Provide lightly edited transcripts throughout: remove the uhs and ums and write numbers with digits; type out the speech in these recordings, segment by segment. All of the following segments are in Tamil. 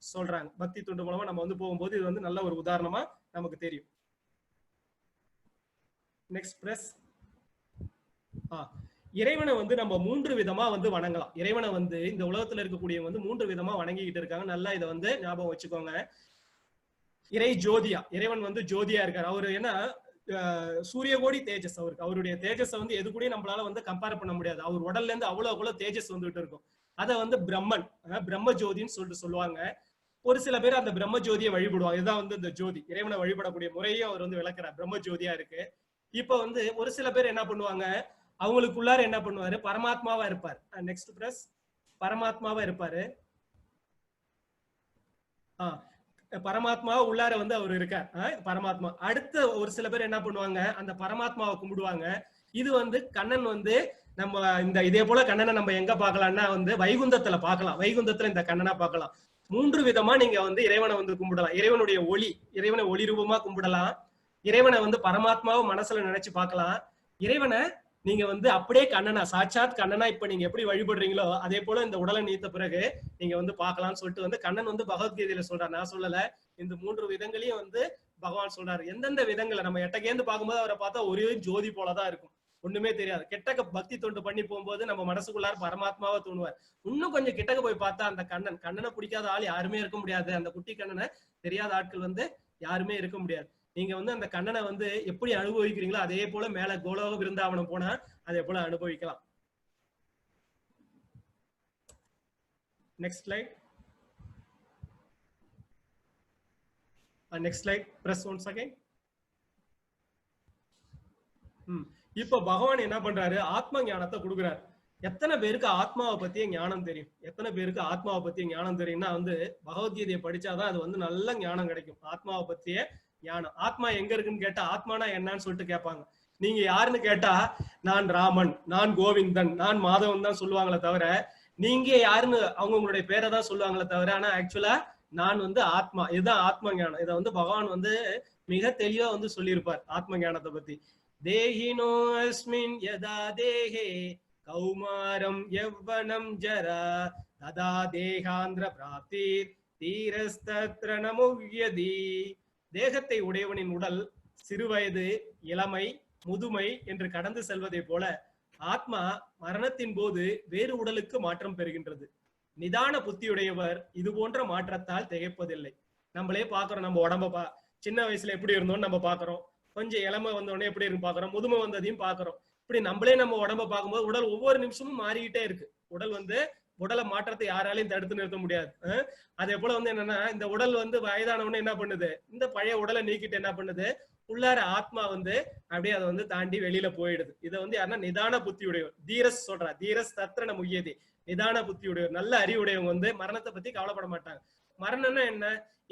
சொல்றாங்க. பக்தி தொண்டு மூலமா நம்ம வந்து போகும்போது இது வந்து நல்ல ஒரு உதாரணமா நமக்கு தெரியும். Next press. இறைவனை வந்து நம்ம 3 விதமா வந்து வணங்கலாம். இறைவனை வந்து இந்த உலகத்துல இருக்கக்கூடிய வந்து 3 விதமா வணங்கிக்கிட்டு இருக்காங்க. நல்லா இதை வந்து ஞாபகம் வச்சுக்கோங்க. இறை ஜோதியா, இறைவன் வந்து ஜோதியா இருக்காரு. அவரு ஏன்னா சூரிய கோடி தேஜஸ் அவருக்கு. அவருடைய தேஜஸ் வந்து எது கூட நம்மளால வந்து கம்பேர் பண்ண முடியாது. அவர் உடல்ல இருந்து அவ்வளவு தேஜஸ் வந்துட்டு இருக்கும். அதை வந்து பிரம்மன், பிரம்ம ஜோதின்னு சொல்லிட்டு சொல்லுவாங்க. ஒரு சில பேர் அந்த பிரம்ம ஜோதியை வழிபடுவாங்க. இதுதான் வந்து இந்த ஜோதி, இறைவனை வழிபடக்கூடிய முறையும் அவர் வந்து விளக்குறார். பிரம்ம ஜோதியா இருக்கு. இப்ப வந்து ஒரு சில பேர் என்ன பண்ணுவாங்க, அவங்களுக்குள்ளார என்ன பண்ணுவாரு, பரமாத்மாவா இருப்பார். Next press. பரமாத்மாவா இருப்பாரு. பரமாத்மா உள்ளார வந்து அவர் இருக்கார். பரமாத்மா. அடுத்த ஒரு சில பேர் என்ன பண்ணுவாங்க, அந்த பரமாத்மாவை கும்பிடுவாங்க. இது வந்து கண்ணன் வந்து நம்ம இந்த இதே போல கண்ணனை நம்ம எங்க பார்க்கலாம்னா வந்து வைகுந்தத்துல பார்க்கலாம். வைகுந்தத்துல இந்த கண்ணனா பார்க்கலாம். 3 விதமா நீங்க வந்து இறைவனை வந்து கும்பிடலாம். இறைவனுடைய ஒளி, இறைவனை ஒளி ரூபமா கும்பிடலாம். இறைவனை வந்து பரமாத்மாவை மனசுல நினைச்சு பார்க்கலாம். இறைவனை நீங்க வந்து அப்படியே கண்ணனா, சாட்சாத் கண்ணனா இப்ப நீங்க எப்படி வழிபடுறீங்களோ அதே போல இந்த உடலை நீத்த பிறகு நீங்க வந்து பார்க்கலாம்னு சொல்லிட்டு வந்து கண்ணன் வந்து பகவத்கீதையில சொல்றாரு. நான் சொல்லல, இந்த 3 விதங்களையும் வந்து பகவான் சொல்றாரு. எந்தெந்த விதங்களை நம்ம எட்டக்கேந்து பார்க்கும்போது அவரை பார்த்தா ஒரே ஜோதி போலதான் இருக்கும், ஒண்ணுமே தெரியாது. கிட்டக்க பக்தி தொண்டு பண்ணி போகும்போது நம்ம மனசுக்குள்ளார பரமாத்மாவை தோணுவார். இன்னும் கொஞ்சம் கிட்டக்க போய் பார்த்தா அந்த கண்ணனை பிடிக்காத ஆள் யாருமே இருக்க முடியாது. அந்த குட்டி கண்ணனை தெரியாத ஆட்கள் வந்து யாருமே இருக்க முடியாது. நீங்க வந்து அந்த கண்ணனை வந்து எப்படி அனுபவிக்கிறீங்களோ அதே போல மேல கோலோக விருந்தாவனம் போனா அதே போல அனுபவிக்கலாம். Next slide. Next slide. Press once again. இப்ப பகவான் என்ன பண்றாரு, ஆத்ம ஞானத்தை கொடுக்குறாரு. எத்தனை பேருக்கு ஆத்மாவை பத்திய ஞானம் தெரியும்? எத்தனை பேருக்கு ஆத்மாவை பத்திய ஞானம் தெரியும்னா வந்து பகவத்கீதையை படிச்சாதான் அது வந்து நல்ல ஞானம் கிடைக்கும். ஆத்மாவை பத்திய ஞானம். ஆத்மா எங்க இருக்குன்னு கேட்டா ஆத்மானா என்னன்னு சொல்லிட்டு கேட்பாங்க. நீங்க யாருன்னு கேட்டா நான் ராமன், நான் கோவிந்தன், நான் மாதவன் தான் சொல்லுவாங்களே தவிர நீங்க யாருன்னு அவங்களுடைய பேரை தான் சொல்லுவாங்களே தவிர ஆனா ஆக்சுவலா நான் வந்து ஆத்மா. இதுதான் ஆத்ம ஞானம். இதை வந்து பகவான் வந்து மிக தெளிவா வந்து சொல்லியிருப்பார் ஆத்ம ஞானத்தை பத்தி. தேஹினோ அஸ்மின் யதா தேஹே கௌமாரம் யவ்வனம் ஜரா ததா தேகாந்திர பிராப்தி தீரஸ்தத்ர நமுக்யதி. தேகத்தை உடையவனின் உடல் சிறுவயது, இளமை, முதுமை என்று கடந்து செல்வதை போல ஆத்மா மரணத்தின் போது வேறு உடலுக்கு மாற்றம் பெறுகின்றது. நிதான புத்தியுடையவர் இது போன்ற மாற்றத்தால் திகைப்பதில்லை. நம்மளே பாக்குறோம், நம்ம உடம்ப சின்ன வயசுல எப்படி இருந்தோம்னு நம்ம பாக்குறோம், கொஞ்சம் இளமை வந்தோடனே எப்படி இருக்கு பாக்குறோம், முதுமை வந்ததையும் பாக்குறோம். இப்படி நம்மளே நம்ம உடம்ப பார்க்கும்போது உடல் ஒவ்வொரு நிமிஷமும் மாறிக்கிட்டே இருக்கு. உடல் வந்து உடலை மாற்றத்தை யாராலையும் தடுத்து நிறுத்த முடியாது. அதே போல வந்து என்னன்னா இந்த உடல் வந்து வயதானவனே என்ன பண்ணுது, இந்த பழைய உடலை நீக்கிட்டு என்ன பண்ணுது, உள்ளார ஆத்மா வந்து அப்படியே அதை வந்து தாண்டி வெளியில போயிடுது. இதை வந்து யாருன்னா நிதான புத்தியுடையவர், தீரஸ் சொல்றா, தீரஸ் தத்ரன முய்யதி. நிதான புத்தியுடையவர், நல்ல அறிவுடையவங்க வந்து மரணத்தை பத்தி கவலைப்பட மாட்டாங்க. மரணம்னா என்ன,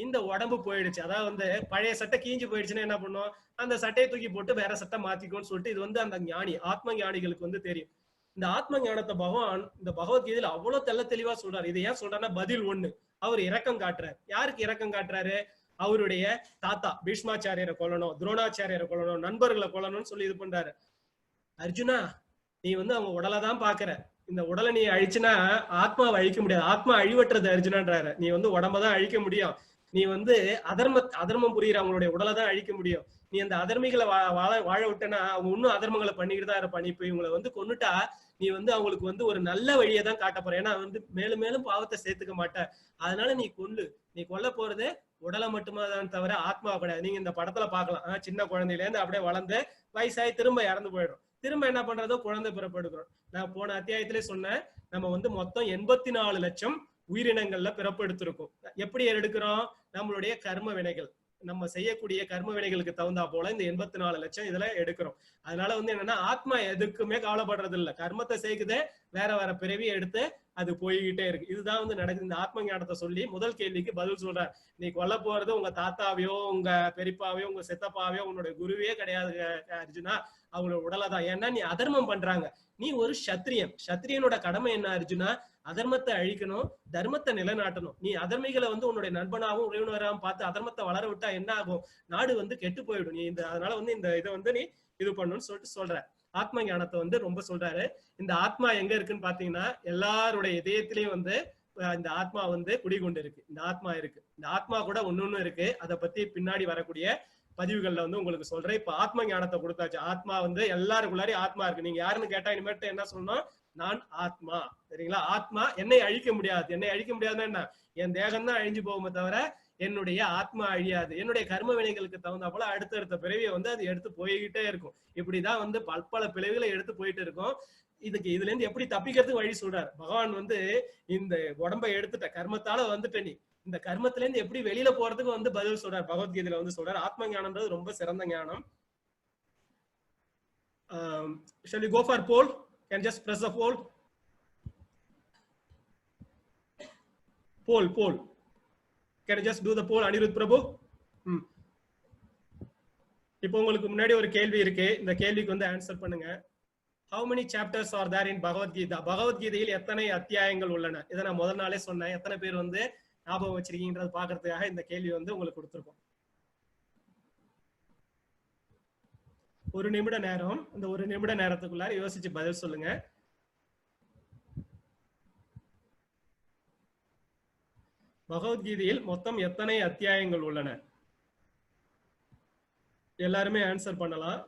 இந்த உடம்பு போயிடுச்சு, அதாவது வந்து பழைய சட்டை கீஞ்சு போயிடுச்சுன்னா என்ன பண்ணும், அந்த சட்டையை தூக்கி போட்டு வேற சட்டை மாத்திக்கும்னு சொல்லிட்டு இது வந்து அந்த ஞானி ஆத்ம ஞானிகளுக்கு வந்து தெரியும். இந்த ஆத்ம ஞானத்தை பகவான் இந்த பகவத்கீதையில அவ்வளவு தெள்ள தெளிவா சொல்றாரு. இதை ஏன் சொல்றாருன்னா பதில் ஒண்ணு, அவர் இரக்கம் காட்டுறாரு. யாருக்கு இரக்கம் காட்டுறாரு, அவருடைய தாத்தா பீஷ்மாச்சாரியரை கொல்லணும், துரோணாச்சாரியரை கொல்லணும், நண்பர்களை கொல்லணும்னு சொல்லி இது பண்றாரு. அர்ஜுனா நீ வந்து அவங்க உடலை தான் பாக்குற, இந்த உடலை நீ அழிச்சுனா ஆத்மாவை அழிக்க முடியாது, ஆத்மா அழிவற்றது அர்ஜுனான்றாரு. நீ வந்து உடம்பதான் அழிக்க முடியும், நீ வந்து அதர்மம் புரியுற அவங்களுடைய உடலை தான் அழிக்க முடியும். நீ அந்த அதர்மிகளை வாழ விட்டனா அவங்க இன்னும் அதர்மங்களை பண்ணிக்கிட்டு தான் இருப்பா. நீ இப்ப இவங்களை வந்து கொன்னுட்டா நீ வந்து அவங்களுக்கு வந்து ஒரு நல்ல வழியை தான் காட்ட போற. ஏன்னா வந்து மேலும் மேலும் பாவத்தை சேர்த்துக்க மாட்ட. அதனால நீ கொல்ல போறது உடலை மட்டுமா தான் தவிர ஆத்மா கிடையாது. நீங்க இந்த படத்துல பாக்கலாம், சின்ன குழந்தையில இருந்து அப்படியே வளர்ந்து வயசாகி திரும்ப இறந்து போயிடும். திரும்ப என்ன பண்றதோ குழந்தை பிறப்பெடுக்கிறோம். நான் போன அத்தியாயத்திலே சொன்னேன், நம்ம வந்து மொத்தம் 84 லட்சம் உயிரினங்கள்ல பிறப்பு எடுத்திருக்கோம். எப்படி எடுக்கிறோம், நம்மளுடைய கர்ம வினைகள், நம்ம செய்யக்கூடிய கர்ம வினைகளுக்கு தகுந்தா போல இந்த 84 லட்சம் இதுல எடுக்கிறோம். அதனால வந்து என்னன்னா ஆத்மா எதுக்குமே கவலைப்படுறது இல்லை, கர்மத்தை சேர்க்குதே, வேற வேற பிறவி எடுத்து அது போய்கிட்டே இருக்கு. இதுதான் வந்து நடக்குது. இந்த ஆத்ம ஞானத்தை சொல்லி முதல் கேள்விக்கு பதில் சொல்றார். நீ கொல்ல போறது உங்க தாத்தாவையோ உங்க பெரியப்பாவையோ உங்க சித்தப்பாவையோ உன்னுடைய குருவே கிடையாது அர்ஜுனா, அவங்களோட உடலை தான். ஏன்னா நீ அதர்மம் பண்றாங்க, நீ ஒரு சத்திரியன், சத்திரியனோட கடமை என்ன அர்ஜுனா, அதர்மத்தை அழிக்கணும், தர்மத்தை நிலைநாட்டணும். நீ அதர்மிகளை வந்து உன்னுடைய நண்பனாகவும் உறவினராகவும் பார்த்து அதர்மத்தை வளர விட்டா என்ன ஆகும், நாடு வந்து கெட்டு போயிடும். நீ இந்த அதனால வந்து இந்த இதை வந்து நீ இது பண்ணணும்னு சொல்லிட்டு சொல்ற. ஆத்ம ஞானத்தை வந்து ரொம்ப சொல்றாரு. இந்த ஆத்மா எங்க இருக்குன்னு பாத்தீங்கன்னா எல்லாருடைய இதயத்திலயும் வந்து இந்த ஆத்மா வந்து குடிகொண்டு இருக்கு, இந்த ஆத்மா இருக்கு. இந்த ஆத்மா கூட ஒன்னொன்னு இருக்கு, அதை பத்தி பின்னாடி வரக்கூடிய பதிவுகள்ல வந்து உங்களுக்கு சொல்றேன். இப்ப ஆத்ம ஞானத்தை கொடுத்தாச்சு. ஆத்மா வந்து எல்லாருக்குள்ளாரையும் ஆத்மா இருக்கு. நீங்க யாருன்னு கேட்டா இனிமேட்டு என்ன சொல்லணும்? நான் ஆத்மா. சரிங்களா? ஆத்மா என்னை அழிக்க முடியாது. என்னை அழிக்க முடியாதுன்னா என்ன? என் தேகம் தான் அழிஞ்சு போகுமே தவிர என்னுடைய ஆத்மா அழியாது. என்னுடைய கர்ம வினைகளுக்கு தகுந்த போல அடுத்தடுத்த பிறவியை வந்து அது எடுத்து போய்கிட்டே இருக்கும். இப்படிதான் வந்து பல பிறவிகளை எடுத்து போயிட்டு இருக்கும். இதுல இருந்து எப்படி தப்பிக்கிறதுக்கு வழி சொல்றாரு பகவான். வந்து இந்த உடம்பை எடுத்துட்ட கர்மத்தால வந்துட்ட, நீ இந்த கர்மத்துல இருந்து எப்படி வெளியில போறதுக்கு வந்து பதில் சொல்றாரு பகவத்கீதையில வந்து சொல்றாரு. ஆத்ம ஞானம்ன்றது ரொம்ப சிறந்த ஞானம். Shall we go for poll? Can just press the poll. Poll. Can you just do the poll, Anirudh Prabhu? இப்போ உங்களுக்கு முன்னாடி ஒரு கேள்வி இருக்கு. இந்த கேள்விக்கு வந்து ஆன்சர் பண்ணுங்க. How many chapters are there in Bhagavad Gita? பகவத்கீதையில் எத்தனை அத்தியாயங்கள் உள்ளன? இதை நான் முதல் நாளே சொன்னேன். எத்தனை பேர் வந்து ஞாபகம் வச்சிருக்கீங்கன்றது பாக்குறதுக்காக இந்த கேள்வி வந்து உங்களுக்கு கொடுத்துருக்கோம். ஒரு நிமிட நேரம், இந்த ஒரு நிமிட நேரத்துக்குள்ளார யோசிச்சு பதில் சொல்லுங்க. பகவத்கீதையில் மொத்தம் எத்தனை அத்தியாயங்கள் உள்ளன? எல்லாருமே ஆன்சர் பண்ணலாம்.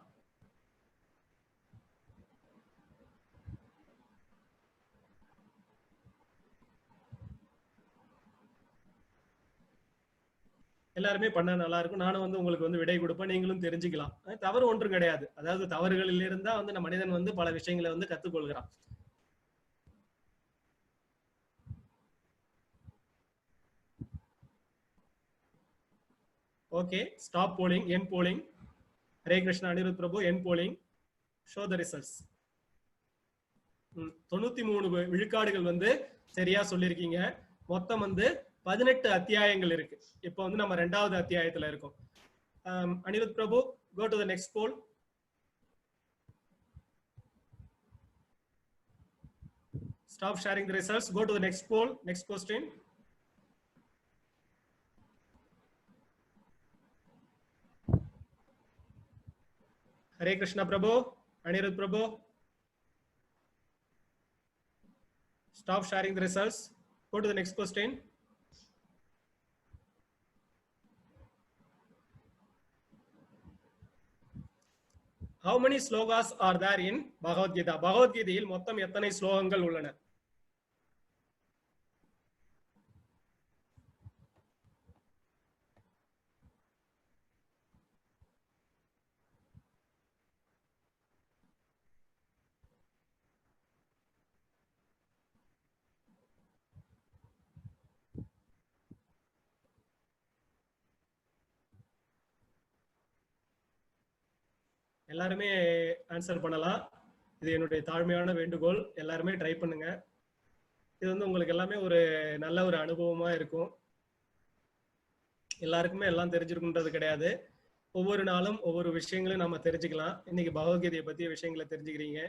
எல்லாருமே பண்ண நல்லா இருக்கும். நானும் வந்து உங்களுக்கு வந்து விடை கொடுப்பேன், நீங்களும் தெரிஞ்சுக்கலாம். தவறு ஒன்றும் கிடையாது. அதாவது தவறுகளில் இருந்தா வந்து நம்ம மனிதன் வந்து பல விஷயங்களை வந்து கத்துக்கொள்கிறான். Okay, stop polling, end polling. Hare Krishna, Anirudh Prabhu, end polling. Show the results. 93 விழுக்காடுகள் வந்து சரியா சொல்லிருக்கீங்க. மொத்தம் வந்து 18 அத்தியாயங்கள் இருக்கு. இப்போ வந்து நம்ம 2வது அத்தியாயத்துல இருக்கோம். Anirudh Prabhu, go to the next poll. Stop sharing the results. Go to the next poll. Next question. Hare Krishna Prabhu, Anirudh Prabhu. Stop sharing the results. Go to the next question. How many slokas are there in Bhagavad Gita? Bhagavad Gita மொத்தம் எத்தனை ஸ்லோகங்கள் உள்ளன? எல்லாருமே ஆன்சர் பண்ணலாம். இது என்னுடைய தாழ்மையான வேண்டுகோள். எல்லாருமே ட்ரை பண்ணுங்க. இது வந்து உங்களுக்கு எல்லாமே ஒரு நல்ல ஒரு அனுபவமா இருக்கும். எல்லாருக்குமே எல்லாம் தெரிஞ்சிருக்குன்றது கிடையாது. ஒவ்வொரு நாளும் ஒவ்வொரு விஷயங்களும் நம்ம தெரிஞ்சுக்கலாம். இன்னைக்கு பகவத்கீதையை பத்திய விஷயங்களை தெரிஞ்சுக்கிறீங்க.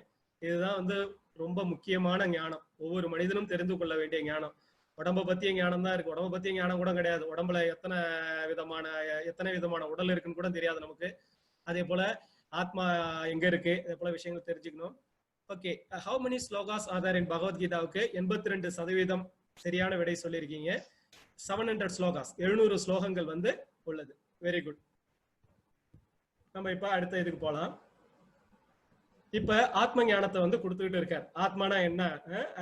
இதுதான் வந்து ரொம்ப முக்கியமான ஞானம். ஒவ்வொரு மனிதனும் தெரிந்து கொள்ள வேண்டிய ஞானம். உடம்பை பத்திய ஞானம் தான் இருக்கு. உடம்பை பத்திய ஞானம் கூட கிடையாது. உடம்புல எத்தனை விதமான உடல் இருக்குன்னு கூட தெரியாது நமக்கு. அதே போல ஆத்மா எங்க இருக்கு, அதே போல விஷயங்கள் தெரிஞ்சுக்கணும். Okay, how many slokas are there in பகவத்கீதாவுக்கு 82% சரியான விடை சொல்லியிருக்கீங்க. 700 ஸ்லோகாஸ், 700 ஸ்லோகங்கள் வந்து உள்ளது. Very good. நம்ம இப்ப அடுத்த இதுக்கு போலாம். இப்ப ஆத்ம ஞானத்தை வந்து கொடுத்துக்கிட்டு இருக்கார். ஆத்மானா என்ன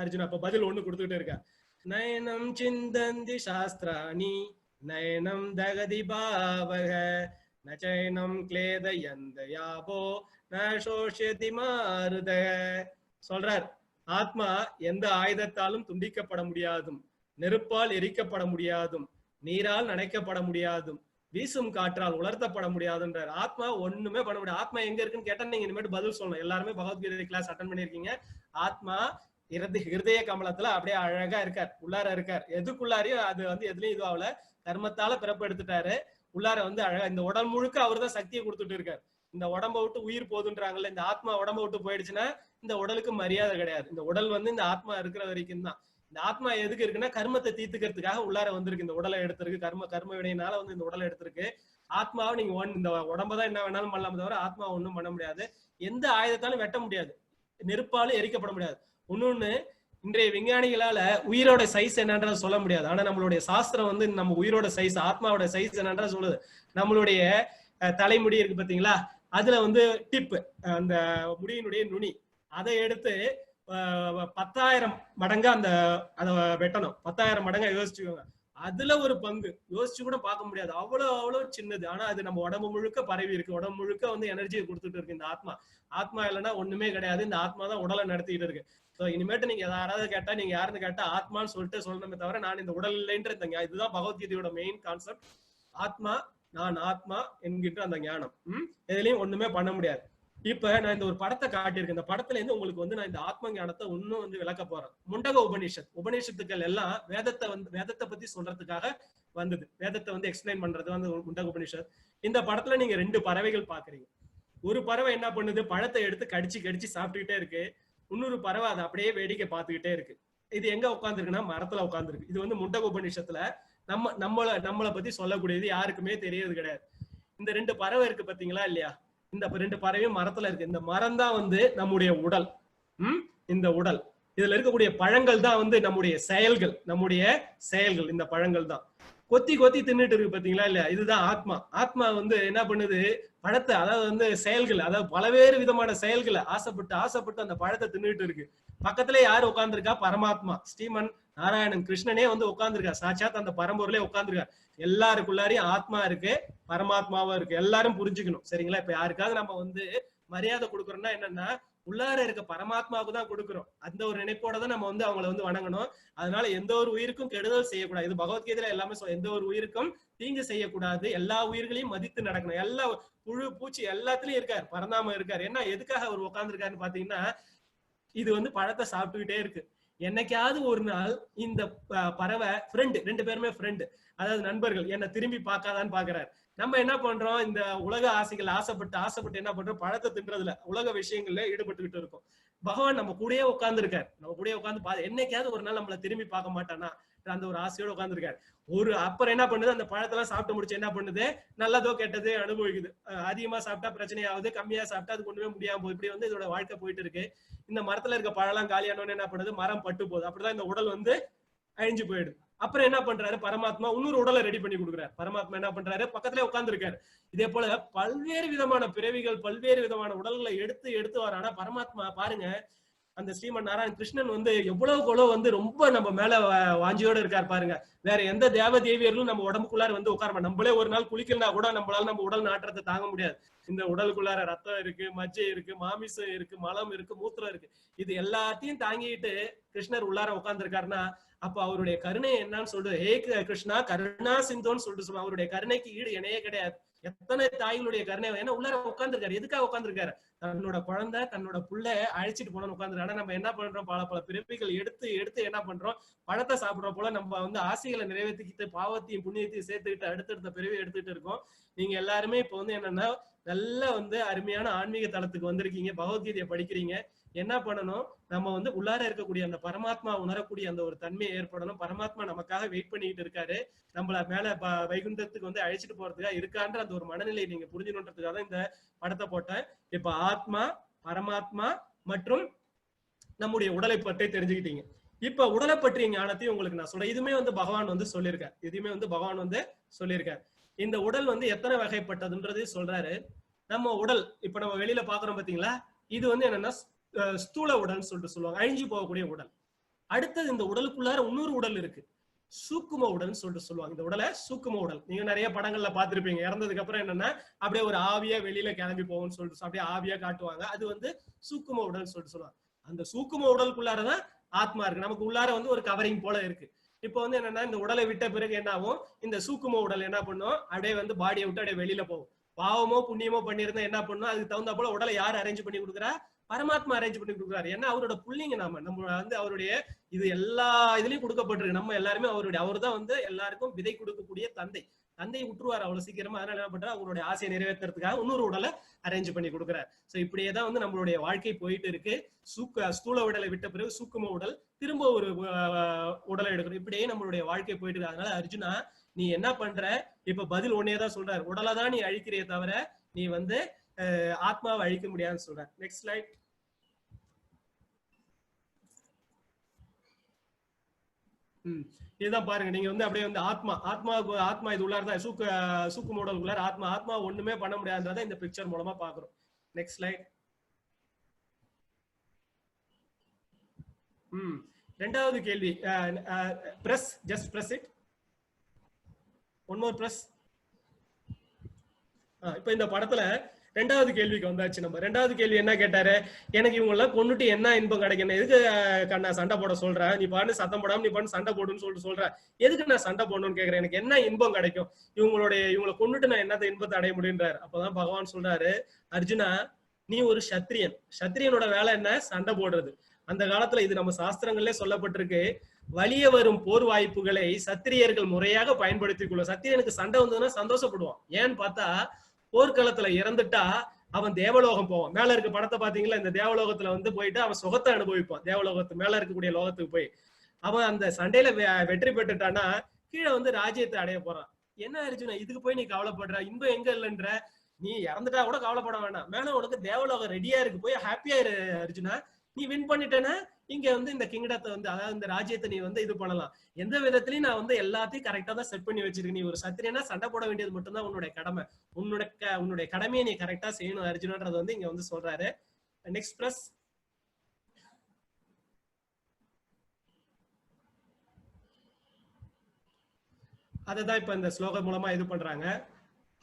அர்ஜுனா? அப்ப பதில் ஒண்ணு கொடுத்துக்கிட்டு இருக்கார். நயனம் சிந்தந்தி சாஸ்திராணி நயனம் தகதி பாவக நச்சைனம் கிளேதயந்தயாபோ நசோஷ்யதி மாருத. சொல்றார், ஆத்மா எந்த ஆயுதத்தாலும் துண்டிக்கப்பட முடியாதும், நெருப்பால் எரிக்கப்பட முடியாதும், நீரால் நனைக்கப்பட முடியாதும், வீசும் காற்றால் உலர்த்தப்பட முடியாதுன்றார். ஆத்மா ஒண்ணுமே பண்ண முடியாது. ஆத்மா எங்க இருக்குன்னு கேட்டா நீங்க இனிமேட்டு பதில் சொல்லணும். எல்லாருமே பகவத்கீதை கிளாஸ் அட்டன் பண்ணிருக்கீங்க. ஆத்மா ஹிருதய கமலத்துல அப்படியே அழகா இருக்கார், உள்ளார இருக்கார். எதுக்குள்ளாரையும் அது வந்து எதுலயும் இது ஆகல. கர்மத்தால பிறப்பு எடுத்துட்டாரு. உள்ளார வந்து அழகா இந்த உடல் முழுக்க அவர் தான் சக்தியை கொடுத்துட்டு இருக்காரு. இந்த உடம்ப விட்டு உயிர் போதுன்றாங்கல்ல, இந்த ஆத்மா உடம்ப விட்டு போயிடுச்சுன்னா இந்த உடலுக்கு மரியாதை கிடையாது. இந்த உடல் வந்து இந்த ஆத்மா இருக்கிற வரைக்கும் தான். இந்த ஆத்மா எதுக்கு இருக்குன்னா கர்மத்தை தீர்த்துக்கிறதுக்காக உள்ளார வந்திருக்கு. இந்த உடலை எடுத்திருக்கு. கர்ம வினையினால வந்து இந்த உடலை எடுத்திருக்கு. ஆத்மாவை நீங்க இந்த உடம்பதான் என்ன வேணாலும் பண்ணலாம் தவிர ஆத்மா ஒண்ணும் பண்ண முடியாது. எந்த ஆயுதத்தாலும் வெட்ட முடியாது, நெருப்பாலும் எரிக்கப்பட முடியாது. இன்னொன்னு, இன்றைய விஞ்ஞானிகளால உயிரோட சைஸ் என்னன்றத சொல்ல முடியாது. ஆனா நம்மளுடைய சாஸ்திரம் வந்து நம்ம உயிரோட சைஸ், ஆத்மாவோட சைஸ் என்னன்றத சொல்லுது. நம்மளுடைய தலைமுடி இருக்கு பாத்தீங்களா, அதுல வந்து டிப், அந்த முடியினுடைய நுனி, அதை எடுத்து 10,000 மடங்கா அதை வெட்டணும். 10,000 மடங்கா யோசிச்சுக்கோங்க. அதுல ஒரு பங்கு யோசிச்சு கூட பார்க்க முடியாது, அவ்வளவு சின்னது. ஆனா அது நம்ம உடம்பு முழுக்க பரவி இருக்கு, உடம்பு முழுக்க வந்து எனர்ஜியை கொடுத்துட்டு இருக்கு இந்த ஆத்மா. ஆத்மா இல்லைன்னா ஒண்ணுமே கிடையாது. இந்த ஆத்மா தான் உடலை நடத்திட்டு இருக்கு. சோ இனிமேட்டு நீங்க யாராவது கேட்டா, நீங்க யாருன்னு கேட்டா ஆத்மான்னு சொல்லிட்டு சொல்லணுமே தவிர நான் இந்த உடல் இல்லைன்ற இதுதான் பகவத்கீதையோட மெயின் கான்செப்ட். ஆத்மா, நான் ஆத்மா என்கின்ற அந்த ஞானம். எதுலயும் ஒண்ணுமே பண்ண முடியாது. இப்ப நான் இந்த ஒரு படத்தை காட்டியிருக்கேன். இந்த படத்துல இருந்து உங்களுக்கு வந்து நான் இந்த ஆத்ம ஞானத்தை இன்னும் வந்து விளக்க போறேன். முண்டக உபநிஷத்துக்கள் எல்லாம் வேதத்தை பத்தி சொல்றதுக்காக வந்தது. வேதத்தை வந்து எக்ஸ்பிளைன் பண்றது வந்து முண்டக உபநிஷத். இந்த படத்துல நீங்க 2 பறவைகள் பாக்குறீங்க. ஒரு பறவை என்ன பண்ணுது, பழத்தை எடுத்து கடிச்சு கடிச்சு சாப்பிட்டுக்கிட்டே இருக்கு. இன்னொரு பறவை அதை அப்படியே வேடிக்கை பார்த்துக்கிட்டே இருக்கு. இது எங்க உட்காந்துருக்குன்னா மரத்துல உட்காந்துருக்கு. இது வந்து முண்டக உபநிஷத்துல நம்மளை பத்தி சொல்லக்கூடியது, யாருக்குமே தெரியறது கிடையாது. இந்த 2 பறவை இருக்கு பாத்தீங்களா இல்லையா, இந்த 2 பறவையும் மரத்துல இருக்கு. இந்த மரம் தான் வந்து நம்முடைய உடல். இந்த உடல், இதுல இருக்கக்கூடிய பழங்கள் தான் வந்து நம்முடைய செயல்கள். இந்த பழங்கள் தான் கொத்தி கொத்தி தின்னுட்டு இருக்கு பாத்தீங்களா இல்லையா, இதுதான் ஆத்மா. ஆத்மா வந்து என்ன பண்ணுது, பழத்தை, அதாவது வந்து செயல்கள், அதாவது பலவேறு விதமான செயல்களை ஆசைப்பட்டு அந்த பழத்தை தின்னுட்டு இருக்கு. பக்கத்துல யாரு உட்கார்ந்துருக்கா, பரமாத்மா, ஸ்ரீமன் நாராயணன் கிருஷ்ணனே வந்து உட்கார்ந்துருக்கா. சாட்சாத் அந்த பரம்பொருளே உட்கார்ந்துருக்கார். எல்லாருக்குள்ளாரையும் ஆத்மா இருக்கு, பரமாத்மாவும் இருக்கு. எல்லாரும் புரிஞ்சுக்கணும், சரிங்களா? இப்ப யாருக்காவது நம்ம வந்து மரியாதை கொடுக்கறோம்னா என்னன்னா, உள்ளார இருக்க பரமாத்மாவுக்கு தான் கொடுக்கிறோம். அந்த ஒரு நினைப்போட தான் நம்ம வந்து அவங்களை வந்து வணங்கணும். அதனால எந்த ஒரு உயிருக்கும் கெடுதல் செய்யக்கூடாது. இது பகவத்கீதையில எல்லாமே எந்த ஒரு உயிருக்கும் தீங்கு செய்யக்கூடாது. எல்லா உயிர்களையும் மதித்து நடக்கணும். எல்லா புழு பூச்சி எல்லாத்துலயும் இருக்காரு, பரந்தாம இருக்காரு. என்ன எதுக்காக அவர் உட்கார்ந்து இருக்காருன்னு பாத்தீங்கன்னா, இது வந்து பழத்தை சாப்பிட்டுக்கிட்டே இருக்கு. என்னைக்காவது ஒரு நாள் இந்த பறவை ஃப்ரெண்டு, 2 பேருமே ஃப்ரெண்டு, அதாவது நண்பர்கள், என்ன திரும்பி பார்க்காதான்னு பாக்குறாரு. நம்ம என்ன பண்றோம், இந்த உலக ஆசைகள் ஆசைப்பட்டு என்ன பண்றோம், பழத்தை தின்றதுல, உலக விஷயங்கள்ல ஈடுபட்டுக்கிட்டு இருக்கோம். பகவான் நம்ம கூடயே உட்கார்ந்துருக்காரு. நம்ம கூடயே உட்கார்ந்து என்னைக்காவது ஒரு நாள் நம்மள திரும்பி பார்க்க மாட்டானா, அந்த ஒரு ஆசையோட உட்கார்ந்துருக்காரு. அப்புறம் என்ன பண்ணுது, அந்த பழத்தெல்லாம் சாப்பிட்டு முடிச்சு என்ன பண்ணுது, நல்லதோ கெட்டது அனுபவிக்குது. அதிகமா சாப்பிட்டா பிரச்சனை ஆகுது, கம்மியா சாப்பிட்டா அது ஒண்ணுமே முடியாம போகுது. இப்படி வந்து இதோட வாழ்க்கை போயிட்டு இருக்கு. இந்த மரத்துல இருக்க பழம் காலியானோன்னு என்ன பண்ணுது, மரம் பட்டு போகுது. அப்படிதான் இந்த உடல் வந்து அழிஞ்சு போயிடுது. அப்புறம் என்ன பண்றாரு, பரமாத்மா இன்னொரு உடலை ரெடி பண்ணி கொடுக்குறாரு. பரமாத்மா என்ன பண்றாரு, பக்கத்துல உட்கார்ந்து இருக்காரு. இதே போல பல்வேறு விதமான பிறவிகள், பல்வேறு விதமான உடல்களை எடுத்து வர. ஆனா பரமாத்மா பாருங்க, அந்த ஸ்ரீமன் நாராயண கிருஷ்ணன் வந்து எவ்வளவு வந்து ரொம்ப நம்ம மேல வாஞ்சியோட இருக்காரு பாருங்க. வேற எந்த தேவ தேவியர்களும் நம்ம உடம்புக்குள்ளார வந்து உட்காரமா. நம்மளே ஒரு நாள் குளிக்கலனா கூட நம்மளால நம்ம உடல் நாற்றத்தை தாங்க முடியாது. இந்த உடலுக்குள்ளார ரத்தம் இருக்கு, மஜ்ஜை இருக்கு, மாமிசம் இருக்கு, மலம் இருக்கு, மூத்திரம் இருக்கு. இது எல்லாத்தையும் தாங்கிட்டு கிருஷ்ணர் உள்ளார உட்கார்ந்து இருக்காருன்னா, அப்ப அவருடைய கருணை என்னன்னு சொல்றது, ஹே கிருஷ்ணா கருணா சிந்தோன்னு சொல்லிட்டு சொல்லுவாங்க. அவருடைய கருணைக்கு ஈடு இணையே கிடையாது. எத்தனை தாய்களுடைய கருணை, ஏன்னா உள்ளார உட்கார்ந்துருக்காரு. எதுக்காக உட்கார்ந்துருக்காரு, தன்னோட குழந்தை, தன்னோட புள்ள அழைச்சிட்டு போனோம்னு உட்கார்ந்து. ஆனா நம்ம என்ன பண்றோம், பல பிறவிகள் எடுத்து என்ன பண்றோம், பழத்தை சாப்பிடுற போல நம்ம வந்து ஆசைகளை நிறைவேற்றிக்கிட்டு பாவத்தையும் புண்ணியத்தையும் சேர்த்துக்கிட்டு அடுத்தடுத்த பிறவி எடுத்துக்கிட்டு இருக்கோம். நீங்க எல்லாருமே இப்ப வந்து என்னன்னா, நல்ல வந்து அருமையான ஆன்மீக தளத்துக்கு வந்திருக்கீங்க, பகவத்கீதையை படிக்கிறீங்க. என்ன பண்ணணும், நம்ம வந்து உள்ளார இருக்கக்கூடிய அந்த பரமாத்மா உணரக்கூடிய அந்த ஒரு தன்மையை ஏற்படணும். பரமாத்மா நமக்காக வெயிட் பண்ணிட்டு இருக்காரு, நம்மள மேல வைகுண்டத்துக்கு வந்து அழைச்சிட்டு போறதுக்காக இருக்கான்ற அந்த ஒரு மனநிலையை நீங்க புரிஞ்சுணுன்றதுக்காக தான் இந்த படத்தை போட்டேன். இப்ப ஆத்மா, பரமாத்மா மற்றும் நம்முடைய உடலை பற்றி தெரிஞ்சுக்கிட்டீங்க. இப்ப உடலை பற்றிய ஞானத்தையும் உங்களுக்கு நான் சொல்றேன். இதுமே வந்து பகவான் வந்து சொல்லியிருக்கார். இந்த உடல் வந்து எத்தனை வகைப்பட்டதுன்றது சொல்றாரு. நம்ம உடல் இப்ப நம்ம வெளியில பாக்குறோம் பாத்தீங்களா, இது வந்து என்னன்னா ஸ்தூல உடல்னு சொல்லிட்டு சொல்லுவாங்க, அழிஞ்சு போகக்கூடிய உடல். அடுத்தது இந்த உடலுக்குள்ளார இன்னொரு உடல் இருக்கு, சூக்கும உடல்னு சொல்லிட்டு சொல்லுவாங்க. இந்த உடலை சூக்கும உடல், நீங்க நிறைய படங்கள்ல பாத்திருப்பீங்க. இறந்ததுக்கு அப்புறம் என்னன்னா அப்படியே ஒரு ஆவியா வெளியில கிளம்பி போகும்னு சொல்லிட்டு அப்படியே ஆவியா காட்டுவாங்க. அது வந்து சூக்கும உடல்னு சொல்லிட்டு சொல்லுவாங்க. அந்த சூக்கும உடலுக்குள்ளாரதான் ஆத்மா இருக்கு. நமக்கு உள்ளார வந்து ஒரு கவரிங் போல இருக்கு. இப்ப வந்து என்னன்னா, இந்த உடலை விட்ட பிறகு என்ன ஆகும், இந்த சூக்கும உடல் என்ன பண்ணும், அப்படியே வந்து பாடியை விட்டு அப்படியே வெளியில போகும். பாவமோ புண்ணியமோ பண்ணிருந்தா என்ன பண்ணும், அதுக்கு தகுந்த போல உடலை யார் அரேஞ்ச் பண்ணி கொடுக்குறா, பரமாத்மா அரேஞ்ச் பண்ணி கொடுக்குறாரு. ஏன்னா அவரோட புள்ளிங்க, நம்ம வந்து அவருடைய இது எல்லா இதுலயும் கொடுக்கப்பட்டிருக்கு. நம்ம எல்லாருமே அவர் தான் வந்து எல்லாருக்கும் விதை கொடுக்கக்கூடிய தந்தையை விட்டுருவாரு அவ்வளவு சீக்கிரமா. அதனால என்ன பண்றாரு, அவங்களுடைய ஆசையை நிறைவேற்றுறதுக்காக இன்னொரு உடலை அரேஞ்ச் பண்ணி கொடுக்குறாரு. சோ இப்படியேதான் வந்து நம்மளுடைய வாழ்க்கை போயிட்டு இருக்கு. ஸ்தூல உடலை விட்ட பிறகு சூக்கும உடல், திரும்ப ஒரு உடலை எடுக்கணும். இப்படியே நம்மளுடைய வாழ்க்கை போயிட்டு இருக்கு. அதனால அர்ஜுனா, நீ என்ன பண்ற, இப்ப பதில் ஒன்னேதான் சொல்றாரு, உடலை தான் நீ அழிக்கிறிய தவிர நீ வந்து ஆத்மாவை அழிக்க முடியாதுன்னு சொல்ற. Next slide. இதுதான் பாருங்க, நீங்க வந்து அப்படியே வந்து ஆத்மா இது உள்ளார தான் சூக்கு மாடல் உள்ளார ஆத்மா ஒண்ணுமே பண்ண முடியாதுன்றதை இந்த பிக்சர் மூலமா பாக்குறோம். Next slide. ரெண்டாவது கேள்வி, press, just press it, one more press. இப்ப இந்த படத்துல ரெண்டாவது கேள்விக்கு வந்தாச்சு. நம்ம ரெண்டாவது கேள்வி என்ன கேட்டாரு, எனக்கு இவங்க எல்லாம் கொண்டுட்டு என்ன இன்பம் கிடைக்கணும், எதுக்கு கண்ணா சண்டை போட சொல்ற, நீ பாட்டு சத்தம் போடாம நீ பாட்டு சண்டை போடுன்னு சொல்ற, எதுக்கு நான் சண்டை போடணும்னு கேக்குறேன், எனக்கு என்ன இன்பம் கிடைக்கும், இவங்களை கொண்டுட்டு நான் என்னத்த இன்பத்தை அடைய முடியுன்றாரு. அப்பதான் பகவான் சொல்றாரு, அர்ஜுனா நீ ஒரு சத்திரியன், சத்திரியனோட வேலை என்ன, சண்டை போடுறது. அந்த காலத்துல இது நம்ம சாஸ்திரங்கள்ல சொல்லப்பட்டிருக்கு, வலிய வரும் போர் வாய்ப்புகளை சத்திரியர்கள் முறையாக பயன்படுத்திக் கொள்ளும். சத்திரியனுக்கு சண்டை வந்ததுன்னா சந்தோஷப்படுவான். ஏன்னு பார்த்தா போர்க்களத்துல இறந்துட்டா அவன் தேவலோகம் போவான். மேல இருக்க படத்தை பாத்தீங்களா, இந்த தேவலோகத்துல வந்து போயிட்டு அவன் சுகத்தை அனுபவிப்பான். தேவலோகத்து மேல இருக்கக்கூடிய லோகத்துக்கு போய் அவன் அந்த சண்டையில வெற்றி பெற்றுட்டான்னா கீழே வந்து ராஜ்யத்தை அடைய போறான். என்ன அர்ஜுனா இதுக்கு போய் நீ கவலைப்படுற, இன்பம் எங்க இல்லைன்ற, நீ இறந்துட்டா கூட கவலைப்பட வேண்டாம், மேல உனக்கு தேவலோகம் ரெடியா இருக்கு, போய் ஹாப்பியா இரு அர்ஜுனா. நீ வின் பண்ணிட்டேன்னா இங்க வந்து இந்த கிங்டத்தை வந்து, அதாவது இந்த ராஜ்யத்தை நீ வந்து இது பண்ணலாம். எந்த விதத்திலயும் நான் வந்து எல்லாத்தையும் கரெக்டா தான் செட் பண்ணி வச்சிருக்கேன். நீ ஒரு சத்திரியனா சண்டை போட வேண்டியது மட்டும்தான் உன்னுடைய கடமை. உன்னுடைய கடமையை நீ கரெக்டா செய்யணும் அர்ஜுனன்றது வந்து இங்க வந்து சொல்றாரு. Next press. அததான் இப்ப இந்த ஸ்லோகம் மூலமா இது பண்றாங்க.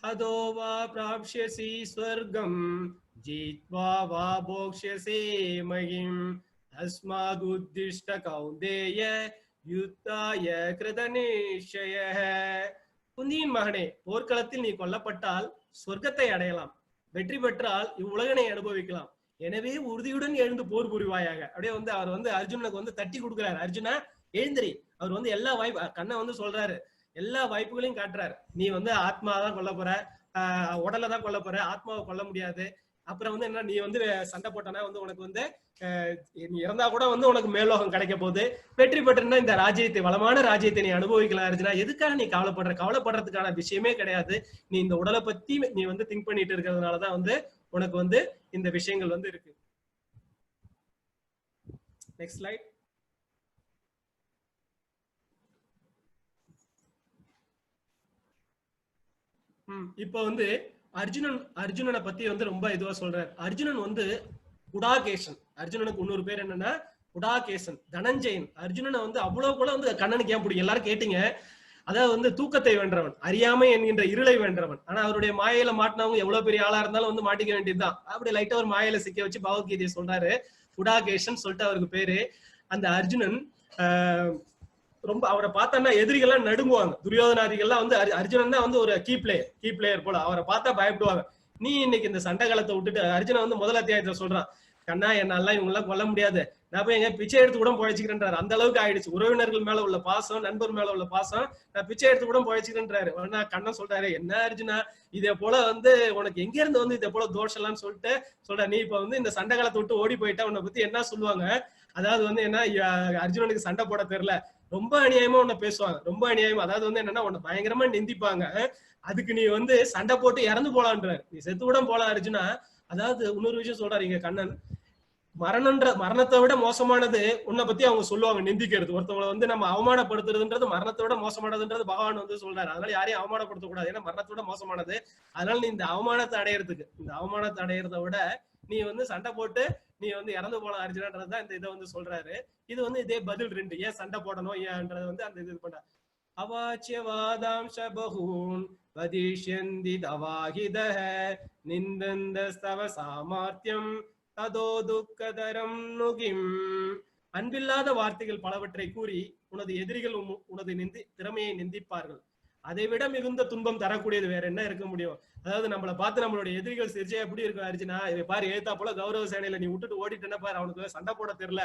அதோவா பிராப்ஷ்யசி ஸ்வர்கம் ஜீத்வா வா போக்ஷ்யசி மகிம் அஸ்மாதுத்திஷ்ட கௌந்தேய யுத்தாய கிருத நிச்சயः. குந்தியின் மகனே, போர்க்களத்தில் நீ கொல்லப்பட்டால் சொர்க்கத்தை அடையலாம், வெற்றி பெற்றால் இவ்வுலகனை அனுபவிக்கலாம். எனவே உறுதியுடன் எழுந்து போர் புரிவாயாக. அப்படியே வந்து அவர் வந்து அர்ஜுனனுக்கு வந்து தட்டி கொடுக்குறாரு, அர்ஜுனா எழுந்திரி. அவர் வந்து எல்லா வாய்ப்பு கண்ணை வந்து சொல்றாரு, எல்லா வாய்ப்புகளையும் காட்டுறாரு. நீ வந்து ஆத்மாதான் கொல்ல போற, உடலை தான் கொல்ல போற, ஆத்மாவை கொல்ல முடியாது. அப்புறம் வந்து என்ன, நீ வந்து சண்டை போட்டனா வந்து உனக்கு வந்து நீ இறந்தா கூட வந்து உனக்கு மேலோகம் கிடைக்க போகுது, வெற்றி பெற்றா இந்த ராஜ்யத்தை, வளமான ராஜ்யத்தை நீ அனுபவிக்கலாம் அர்ஜுனா. எதுக்காக நீ கவலைப்படுறதுக்கான விஷயமே கிடையாது. நீ இந்த உடலை பத்தி நீ வந்து திங்க் பண்ணிட்டு இருக்கிறதுனாலதான் வந்து உனக்கு வந்து இந்த விஷயங்கள் வந்து இருக்கு. Next slide. இப்ப வந்து அர்ஜுனனை பத்தி வந்து ரொம்ப இதுவா சொல்றாரு. அர்ஜுனன் வந்து குடாகேசன். அர்ஜுனனுக்கு இன்னொரு பேர் என்னன்னா குடாகேசன், தனஞ்சயன். அர்ஜுனனை வந்து அவ்வளவு கூட வந்து கண்ணனுக்கு ஏன் பிடிக்கும், எல்லாரும் கேட்டீங்க. அதாவது வந்து தூக்கத்தை வென்றவன், அறியாமை என்கின்ற இருளை வென்றவன். ஆனா அவருடைய மாயையில மாட்டினவங்க எவ்வளவு பெரிய ஆளா இருந்தாலும் வந்து மாட்டிக்க வேண்டியதுதான். அப்படி லைட்டா ஒரு மாயையில சிக்க வச்சு பகவத்கீதையை சொல்றாரு. குடாகேசன் சொல்லிட்டு அவருக்கு பேரு. அந்த அர்ஜுனன் ரொம்ப அவரை பார்த்தா எதிரிகள்லாம் நடுங்குவாங்க. துரியோதனாதிகள்லாம் வந்து அர்ஜுனன் தான் வந்து ஒரு கீ பிளேயர் போல, அவரை பார்த்தா பயப்படுவாங்க. நீ இன்னைக்கு இந்த சண்டை காலத்தை விட்டுட்டு, அர்ஜுனன் வந்து முதல் அத்தியாயத்துல சொல்றான், கண்ணா என்னால இவங்க எல்லாம் கொல்ல முடியாது, நான் போய் எங்க பிச்சை எடுத்து கூட போயிச்சுக்கிறேன்றாரு. அந்த அளவுக்கு ஆயிடுச்சு. உறவினர்கள் மேல உள்ள பாசம், நண்பர் மேல உள்ள பாசம், நான் பிச்சை எடுத்து கூட போயிச்சுக்கிறேன்றாரு. கண்ணன் சொல்றாரு, என்ன அர்ஜுனா இதே போல வந்து உனக்கு எங்க இருந்து வந்து இதே போல தோஷம்லாம்னு சொல்லிட்டு சொல்ற, நீ இப்ப வந்து இந்த சண்டை காலத்தை விட்டு ஓடி போயிட்டா உன்னை பத்தி என்ன சொல்லுவாங்க. அதாவது வந்து என்ன, அர்ஜுனனுக்கு சண்டை போட தெரியல, ரொம்ப அநியாயமா உன்னை பேசுவாங்க, ரொம்ப அநியாயமா. அதாவது வந்து என்னன்னா உன்னை பயங்கரமா நிந்திப்பாங்க. அதுக்கு நீ வந்து சண்டை போட்டு இறந்து போலான்றாரு, நீ செத்து கூட போலாம் அர்ஜுனா. அதாவது இன்னொரு விஷயம் சொல்றாரு இங்க கண்ணன், மரணத்தை விட மோசமானது உன்னை பத்தி அவங்க சொல்லுவாங்க, நிந்திக்கிறது. ஒருத்தவங்களை வந்து நம்ம அவமானப்படுத்துறதுன்றது மரணத்தை விட மோசமானதுன்றது பகவான் வந்து சொல்றாரு. அதனால யாரையும் அவமானப்படுத்த கூடாது, ஏன்னா மரணத்தை விட மோசமானது. அதனால நீ இந்த அவமானத்தை அடையறதை விட நீ வந்து சண்டை போட்டு நீ வந்து இறந்து போலாம் அர்ஜுனான்றதுதான் இந்த இதை வந்து சொல்றாரு. இது வந்து இதே பதில் 2, ஏன் சண்டை போடணும் ஏன்றது வந்து அந்த இது பண்ற. அவாச்சியவாதாம் சபஹூன் வதிஷ்யந்தி தவாஹிதஹ நிந்தந்தஸ்தவ சாமர்த்தியம் ததோ துக்கதரம் நுகிம். அன்பில்லாத வார்த்தைகள் பலவற்றை கூறி உனது எதிரிகள் உனது திறமையை நிந்திப்பார்கள். அதை விட மிகுந்த துன்பம் தரக்கூடியது வேற என்ன இருக்க முடியும். அதாவது நம்மளை பார்த்து நம்மளுடைய எதிரிகள் சிரிச்சா எப்படி இருக்கும் அர்ஜுனா, இதை பாரு எழுத்தா போல கௌரவ சேனையில நீ விட்டுட்டு ஓடிட்டேன்னா பாரு, அவனுக்கு சண்டை போட தெரியல,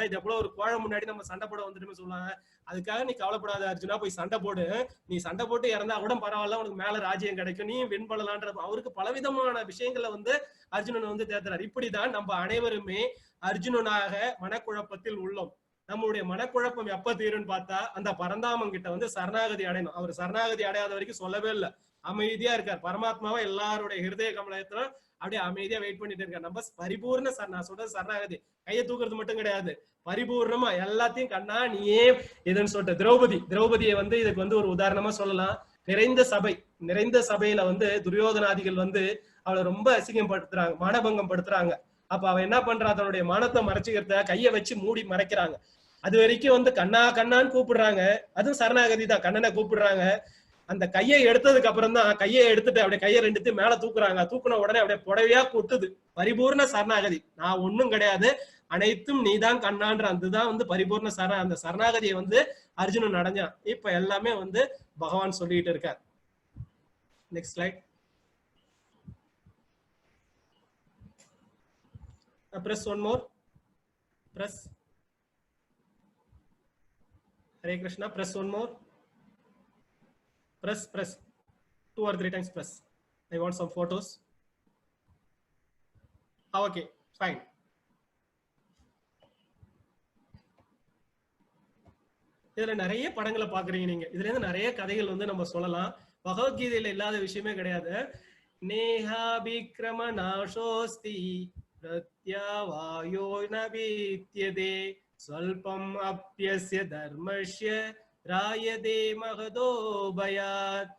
இதை போல ஒரு கோழை முன்னாடி நம்ம சண்டை போட வந்துட்டு சொல்லுவாங்க. அதுக்காக நீ கவலைப்படாத அர்ஜுனா, போய் சண்டை போடு, நீ சண்டை போட்டு இறந்தா கூட பரவாயில்ல, உனக்கு மேல ராஜ்யம் கிடைக்கும், நீ வின் பண்ணலான்ற அவருக்கு பலவிதமான விஷயங்களை வந்து அர்ஜுனன் வந்து தேர்த்துறாரு. இப்படிதான் நம்ம அனைவருமே அர்ஜுனனாக மனக்குழப்பத்தில் உள்ளோம். நம்மளுடைய மனக்குழப்பம் எப்ப தீரும்னு பார்த்தா அந்த பரந்தாமன் கிட்ட வந்து சரணாகதி அடையணும். அவர் சரணாகதி அடையாத வரைக்கும் சொல்லவே இல்லை, அமைதியா இருக்கார். பரமாத்மாவை எல்லாருடைய ஹிருதய கமலத்துல அப்படியே அமைதியா வெயிட் பண்ணிட்டு இருக்காரு. நம்ம பரிபூர்ண நான் சொல்றது சரணாகதி கையை தூக்குறது மட்டும் கிடையாது, பரிபூர்ணமா எல்லாத்தையும் கண்ணா நீயே இதுன்னு சொல்லிட்டு திரௌபதியை வந்து இதுக்கு வந்து ஒரு உதாரணமா சொல்லலாம். நிறைந்த சபையில வந்து துரியோதனாதிகள் வந்து அவளை ரொம்ப அசிங்கப்படுத்துறாங்க, மானபங்கம் படுத்துறாங்க. அப்ப அவ என்ன பண்றா, தன்னுடைய மானத்தை மறைச்சுக்கிறத கையை வச்சு மூடி மறைக்கிறாங்க. அது வரைக்கும் வந்து கண்ணா கண்ணான்னு கூப்பிடுறாங்க, அதுவும் சரணாகதி தான், கண்ணனை கூப்பிடுறாங்க. அந்த கையை எடுத்ததுக்கு அப்புறம் தான் கையை எடுத்துட்டு அப்படியே கையை ரெண்டுத்தையும் மேல தூக்குறாங்க. தூக்குன உடனே அப்படியே புடவையா கொட்டுது. பரிபூர்ண சரணாகதி, நான் ஒண்ணும் கிடையாது, அனைத்தும் நீதான் கண்ணான்ற அதுதான் வந்து பரிபூர்ண அந்த சரணாகதியை வந்து அர்ஜுனன் அடைஞ்சான். இப்ப எல்லாமே வந்து பகவான் சொல்லிட்டு இருக்கார். Next slide. Press one more. Press. Hare Krishna. Press one more. Press. 2 or 3 times press. I want some photos. Okay, fine. இதுல நிறைய படங்களை பாக்குறீங்க நீங்க. இதுல இருந்து நிறைய கதைகள் வந்து நம்ம சொல்லலாம். பகவத்கீதையில இல்லாத விஷயமே கிடையாது. நேஹா விக்ரம நாசோஸ்தி பிரத்யாவாயோ நபீத்யதே ஸ்வல்பம் அப்யஸ்ய தர்மஸ்ய ராயதே மகதோ பயாத்.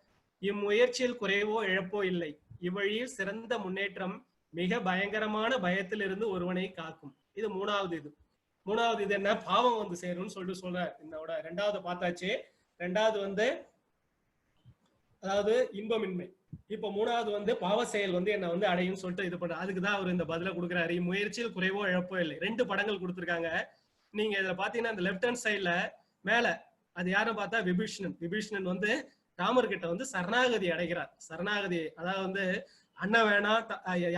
இம்முயற்சியில் குறைவோ இழப்போ இல்லை, இவ்வழியில் சிறந்த முன்னேற்றம் மிக பயங்கரமான பயத்திலிருந்து ஒருவனை காக்கும். இது மூணாவது இது என்ன, பாவம் வந்து சேரும்னு சொல்லிட்டு சொல்றாரு. இதோட ரெண்டாவது பார்த்தாச்சு. ரெண்டாவது வந்து அதாவது இன்பமின்மை. இப்ப மூணாவது வந்து பாவ செயல் வந்து என்ன வந்து அடையும் சொல்லிட்டு இது பண்ற. அதுக்குதான் அவர் இந்த பதில கொடுக்குறாரு, முயற்சியில் குறைவோ இழப்போ இல்லை. 2 படங்கள் கொடுத்திருக்காங்க. நீங்க இதுல பாத்தீங்கன்னா இந்த லெப்ட் ஹேண்ட் சைட்ல மேல அது யாரும் பார்த்தா விபீஷணன் வந்து ராமர் கிட்ட வந்து சரணாகதி அடைகிறார். சரணாகதி அதாவது வந்து அண்ணன் வேணாம்,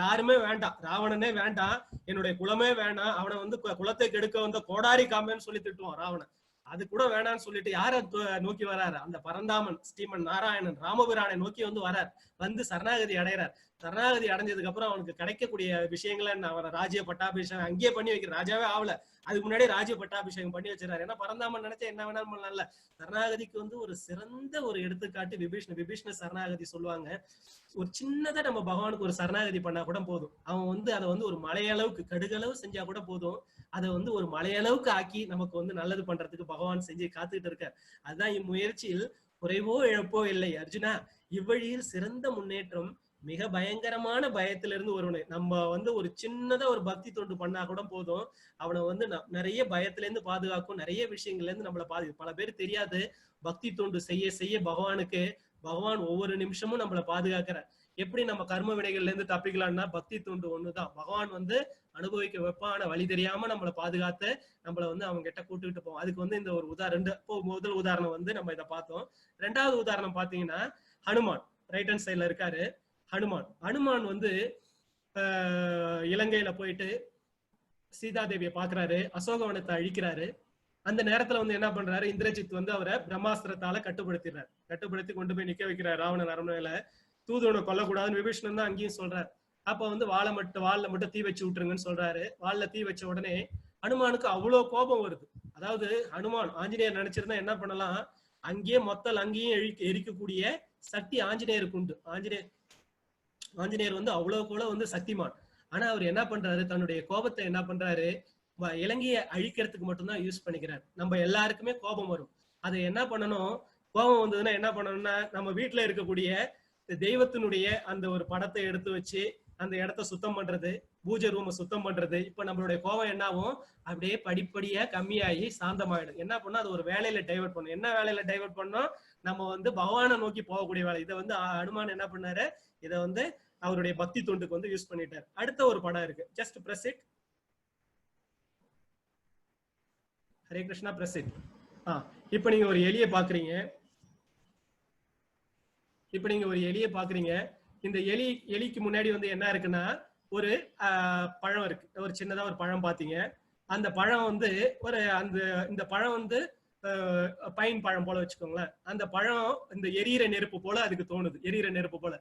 யாருமே வேண்டாம், ராவணனே வேண்டாம், என்னுடைய குலமே வேணாம், அவனை வந்து குலத்தை கெடுக்க வந்த கோடாரி காமன்னு சொல்லி திட்டுவான் ராவணன். அது கூட வேணான்னு சொல்லிட்டு யார நோக்கி வராரு, அந்த பரந்தாமன் ஸ்ரீமன் நாராயணன் ராமபிரானை நோக்கி வந்து வரார். வந்து சரணாகதி அடைகிறார். சரணாகதி அடைஞ்சதுக்கு அப்புறம் அவனுக்கு கிடைக்கக்கூடிய விஷயங்களை அவரை ராஜ்ய பட்டாபிஷேகம் அங்கேயே பண்ணி வைக்கிற. ராஜாவே ஆகல, அதுக்கு முன்னாடி ராஜ்ய பட்டாபிஷேகம் பண்ணி வச்சிருக்காரு. ஏன்னா பரந்தாமன் நினைச்சா என்ன வேணாலும் பண்ணல. சரணாகதிக்கு வந்து ஒரு சிறந்த ஒரு எடுத்துக்காட்டு விபீஷ்ண சரணாகதி சொல்லுவாங்க. ஒரு சின்னதா நம்ம பகவானுக்கு ஒரு சரணாகதி பண்ணா கூட போதும், அவன் வந்து அதை வந்து ஒரு மலையளவுக்கு கடுகளவு செஞ்சா கூட போதும், அதை வந்து ஒரு மலையளவுக்கு ஆக்கி நமக்கு வந்து நல்லது பண்றதுக்கு பகவான் செஞ்சு காத்துக்கிட்டு இருக்கார். அதுதான் இம்முயற்சியில் குறைவோ இழப்போ இல்லை அர்ஜுனா, இவ்வழியில் சிறந்த முன்னேற்றம் மிக பயங்கரமான பயத்திலிருந்து ஒருவனை. நம்ம வந்து ஒரு சின்னதா ஒரு பக்தி தொண்டு பண்ணா கூட போதும், அவனை வந்து நிறைய பயத்துல இருந்து பாதுகாக்கும், நிறைய விஷயங்கள்ல இருந்து நம்மளை பல பேர் தெரியாது. பக்தி தொண்டு செய்ய செய்ய பகவான் ஒவ்வொரு நிமிஷமும் நம்மளை பாதுகாக்கிறார். எப்படி நம்ம கர்ம வினைகள்ல இருந்து தப்பிக்கலாம்னா பக்தி தொண்டு ஒண்ணுதான். பகவான் வந்து அனுபவிக்க வைப்பான வழி தெரியாம நம்மளை பாதுகாத்து நம்மளை வந்து அவங்க கிட்ட கூட்டுக்கிட்டு போவோம். அதுக்கு வந்து இந்த ஒரு முதல் உதாரணம் வந்து நம்ம இதை பார்த்தோம். 2வது உதாரணம் பாத்தீங்கன்னா ஹனுமான் ரைட் ஹேண்ட் சைட்ல இருக்காரு. ஹனுமான் வந்து இலங்கையில போயிட்டு சீதாதேவியை பாக்குறாரு, அசோகவனத்தை அழிக்கிறாரு. அந்த நேரத்துல வந்து என்ன பண்றாரு, இந்திரஜித் வந்து அவரை பிரம்மாஸ்திரத்தால கட்டுப்படுத்தி கொண்டு போய் நிக்க வைக்கிறார் ராவணன் அரண்மனையில. தூதுவனை கொல்லக்கூடாதுன்னு விபீஷணன் தான் அங்கேயும் சொல்றாரு. அப்ப வந்து வாள்ல மட்டும் தீ வச்சு விட்டுருங்கன்னு சொல்றாரு. வாள்ல தீ வச்ச உடனே ஹனுமானுக்கு அவ்வளவு கோபம் வருது. அதாவது ஆஞ்சநேயர் நினைச்சிருந்தா என்ன பண்ணலாம், அங்கேயே அங்கேயும் எரிக்கக்கூடிய சக்தி ஆஞ்சநேயருக்கு உண்டு. ஆஞ்சநேயர் வந்து அவ்வளவு கூட வந்து சக்திமான். ஆனா அவர் என்ன பண்றாரு, தன்னுடைய கோபத்தை என்ன பண்றாரு, இலங்கையை அழிக்கிறதுக்கு மட்டும்தான் யூஸ் பண்ணிக்கிறார். நம்ம எல்லாருக்குமே கோபம் வரும், அதை என்ன பண்ணணும், கோபம் வந்ததுன்னா என்ன பண்ணணும்னா நம்ம வீட்டுல இருக்கக்கூடிய தெய்வத்தினுடைய அந்த ஒரு படத்தை எடுத்து வச்சு அந்த இடத்த சுத்தம் பண்றது, பூஜை ரூமை சுத்தம் பண்றது. இப்ப நம்மளுடைய கோபம் என்னாகும், அப்படியே படிப்படியா கம்மியாகி சாந்தமாயிடும். என்ன பண்ணா அது ஒரு வேலையில டைவர்ட் பண்ணும். என்ன வேலையில டைவர்ட் பண்ணோம், நம்ம வந்து பகவானை நோக்கி போகக்கூடிய வேலை. இதை வந்து ஹனுமான் என்ன பண்ணாரு, இதை வந்து அவருடைய பக்தி தொண்டுக்கு வந்து யூஸ் பண்ணிட்டார். அடுத்த ஒரு படம் இருக்கு, just press it. Hare Krishna, press it. இப்ப நீங்க ஒரு எலியை பாக்குறீங்க. இந்த எலிக்கு முன்னாடி வந்து என்ன இருக்குன்னா ஒரு பழம் இருக்கு. ஒரு சின்னதா ஒரு பழம் பாத்தீங்க. அந்த பழம் வந்து இந்த பழம் வந்து பைன் பழம் போல வச்சுக்கோங்களேன். அந்த பழம் இந்த எரியிற நெருப்பு போல அதுக்கு தோணுது, எரியிற நெருப்பு போல.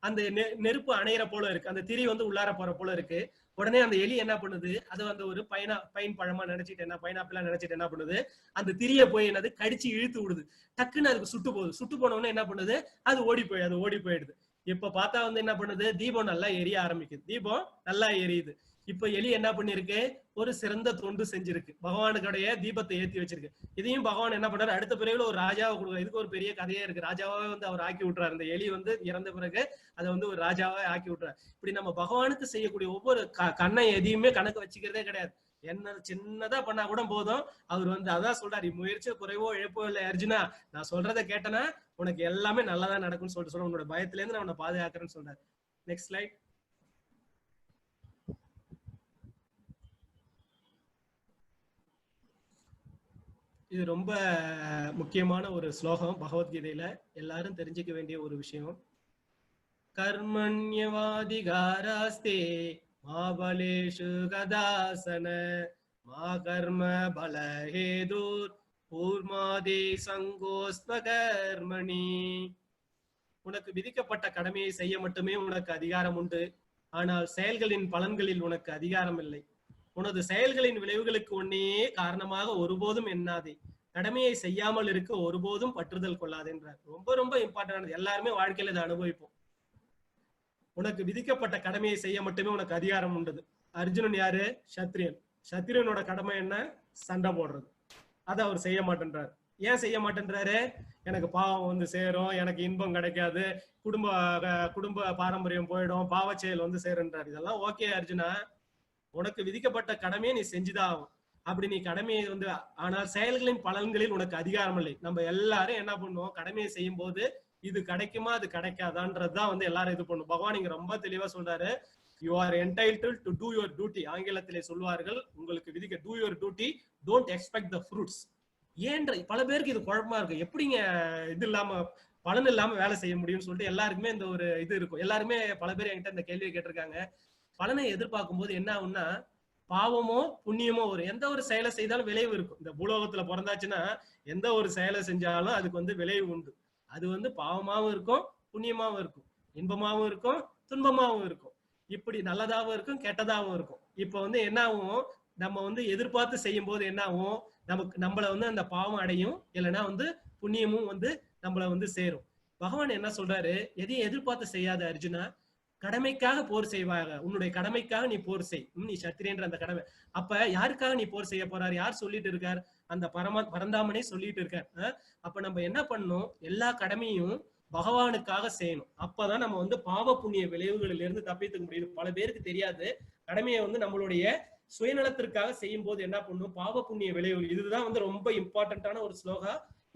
அந்த நெருப்பு அணையிற போல இருக்கு, அந்த திரி வந்து உள்ளார போற போல இருக்கு. உடனே அந்த எலி என்ன பண்ணுது, அது வந்து ஒரு பைன் பழமா நினைச்சிட்டு என்ன பைனாப்பிளா நினைச்சிட்டு என்ன பண்ணுது, அந்த திரிய போய் என்னது கடிச்சு இழுத்து விடுது. டக்குன்னு அதுக்கு சுட்டு போகுது. சுட்டு போன உடனே என்ன பண்ணுது, அது ஓடி போயிடுது. இப்ப பார்த்தா வந்து என்ன பண்ணுது, தீபம் நல்லா எரிய ஆரம்பிக்குது. தீபம் நல்லா எரியுது. இப்ப எலி என்ன பண்ணிருக்கு, ஒரு சிறந்த தொண்டு செஞ்சிருக்கு, பகவானுடைய தீபத்தை ஏத்தி வச்சிருக்கு. இதையும் பகவான் என்ன பண்றாரு, அடுத்த பிறகுல ஒரு ராஜாவை கொடுக்குற. இதுக்கு ஒரு பெரிய கதையே இருக்கு. ராஜாவே வந்து அவர் ஆக்கி விட்டுறாரு. இந்த எலி வந்து இறந்த பிறகு அதை வந்து ஒரு ராஜாவே ஆக்கி விட்டுறாரு. இப்படி நம்ம பகவானுக்கு செய்யக்கூடிய ஒவ்வொரு கண்ணை எதையுமே கணக்கு வச்சுக்கிறதே கிடையாது. என்ன சின்னதா பண்ணா கூட போதும். அவர் வந்து அதான் சொல்றாரு, முயற்சியோ குறைவோ இழப்போ இல்லை அர்ஜுனா, நான் சொல்றதை கேட்டனா உனக்கு எல்லாமே நல்லதான் நடக்கும்னு சொல்லிட்டு உன்னோட பயத்துல இருந்து நான் உன்னை பாதுகாக்கிறேன்னு சொல்றாரு. Next slide. இது ரொம்ப முக்கியமான ஒரு ஸ்லோகம் பகவத்கீதையில, எல்லாரும் தெரிஞ்சுக்க வேண்டிய ஒரு விஷயம். கர்மண்யவாதிகாராஸ்தே மாபலேஷு கதாசன மா கர்ம பலஹேதுர் பூர்மாதே சங்கோஸ்மகர்மணி. உனக்கு விதிக்கப்பட்ட கடமையை செய்ய மட்டுமே உனக்கு அதிகாரம் உண்டு. ஆனால் செயல்களின் பலன்களில் உனக்கு அதிகாரம் இல்லை. உனது செயல்களின் விளைவுகளுக்கு உன்னே காரணமாக ஒருபோதும் எண்ணாதே. கடமையை செய்யாமல் இருக்க ஒருபோதும் பற்றுதல் கொள்ளாதேன்றார். ரொம்ப ரொம்ப இம்பார்ட்டன்டானது. எல்லாருமே வாழ்க்கையில இதை அனுபவிப்போம். உனக்கு விதிக்கப்பட்ட கடமையை செய்ய மட்டுமே உனக்கு அதிகாரம் உண்டு. அர்ஜுனன் யாரு? சத்திரியன். சத்திரியனோட கடமை என்ன? சண்டை போடுறது. அதை அவர் செய்ய மாட்டேன்றாரு. ஏன் செய்ய மாட்டேன்றாரு? எனக்கு பாவம் வந்து சேரும், எனக்கு இன்பம் கிடைக்காது, குடும்ப பாரம்பரியம் போயிடும், பாவ செயல் வந்து சேருன்றாரு. இதெல்லாம் ஓகே அர்ஜுனா, உனக்கு விதிக்கப்பட்ட கடமையை நீ செஞ்சுதான் ஆகும். அப்படி நீ கடமையை வந்து, ஆனால் செயல்களின் பலன்களில் உனக்கு அதிகாரம் இல்லை. நம்ம எல்லாரும் என்ன பண்ணுவோம், கடமையை செய்யும் போது இது கிடைக்குமா அது கிடைக்காதான்றதுதான் வந்து எல்லாரும் இது பண்ணும். பகவான் இங்க ரொம்ப தெளிவா சொல்றாரு, you are entitled to do your duty. ஆங்கிலத்திலே சொல்வார்கள், உங்களுக்கு விதிக்க do your duty, don't expect the fruits. ஏன்ற பல பேருக்கு இது குழப்பமா இருக்கு. எப்படிங்க இது இல்லாம பலன் இல்லாம வேலை செய்ய முடியும்னு சொல்லிட்டு எல்லாருக்குமே இந்த ஒரு இது இருக்கும். எல்லாருமே பல பேர் என்கிட்ட இந்த கேள்வியை கேட்டிருக்காங்க. பலனை எதிர்பார்க்கும் போது என்ன ஆகும்னா, பாவமோ புண்ணியமோ ஒரு எந்த ஒரு செயலை செய்தாலும் விளைவு இருக்கும். இந்த பூலோகத்துல பிறந்தாச்சுன்னா எந்த ஒரு செயலை செஞ்சாலும் அதுக்கு வந்து விளைவு உண்டு. அது வந்து பாவமாவும் இருக்கும், புண்ணியமாவும் இருக்கும், இன்பமாவும் இருக்கும், துன்பமாவும் இருக்கும். இப்படி நல்லதாவும் இருக்கும், கெட்டதாவும் இருக்கும். இப்ப வந்து என்ன ஆகும், நம்ம வந்து எதிர்பார்த்து செய்யும் போது என்ன ஆகும், நம்மள வந்து அந்த பாவம் அடையும், இல்லைன்னா வந்து புண்ணியமும் வந்து நம்மள வந்து சேரும். பகவான் என்ன சொல்றாரு, எதையும் எதிர்பார்த்து செய்யாத அர்ஜுனா, கடமைக்காக போர் செய்வாங்க. உன்னுடைய கடமைக்காக நீ போர் செய். நீ சத்திரியன்ற அந்த கடமை. அப்ப யாருக்காக நீ போர் செய்ய போறாரு? யார் சொல்லிட்டு இருக்கார்? அந்த பரந்தாமனே சொல்லிட்டு இருக்கார். அப்ப நம்ம என்ன பண்ணணும், எல்லா கடமையும் பகவானுக்காக செய்யணும். அப்பதான் நம்ம வந்து பாவ புண்ணிய விளைவுகளில் இருந்து தப்பித்துக்க முடியும். பல பேருக்கு தெரியாது, கடமையை வந்து நம்மளுடைய சுயநலத்திற்காக செய்யும் போது என்ன பண்ணும், பாவ புண்ணிய விளைவுகள். இதுதான் வந்து ரொம்ப இம்பார்ட்டன்டான ஒரு ஸ்லோகா.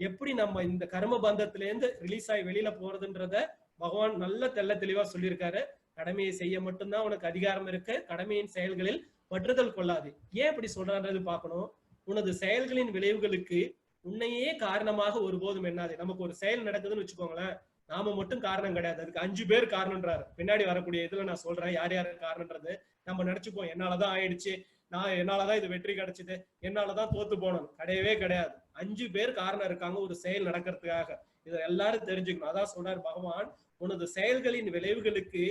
எப்படி நம்ம இந்த கர்ம பந்தத்துல இருந்து ரிலீஸ் ஆகி வெளியில போறதுன்றத பகவான் நல்ல தெளிவா சொல்லியிருக்காரு. கடமையை செய்ய மட்டும்தான் உனக்கு அதிகாரம் இருக்கு, கடமையின் செயல்களில் பற்றுதல் கொள்ளாது. ஏன் இப்படி சொல்றான்றது பார்க்கணும். உனது செயல்களின் விளைவுகளுக்கு உன்னையே காரணமாக ஒருபோதும் எண்ணாது. நமக்கு ஒரு செயல் நடக்குதுன்னு வச்சுக்கோங்களேன், நாம மட்டும் காரணம் கிடையாது, அதுக்கு 5 பேர் காரணம்ன்றாரு. பின்னாடி வரக்கூடிய இதுல நான் சொல்றேன் யார் யாரு காரணம்ன்றது. நம்ம நினைச்சுப்போம், என்னாலதான் ஆயிடுச்சு, என்னாலதான் இது வெற்றி கிடைச்சது, என்னாலதான் தோத்து போனோம். கிடையவே கிடையாது. 5 பேர் காரணம் இருக்காங்க ஒரு செயல் நடக்கிறதுக்காக. இதை எல்லாரும் தெரிஞ்சுக்கணும். அதான் சொல்றாரு பகவான், உனது செயல்களின் விளைவுகளுக்கு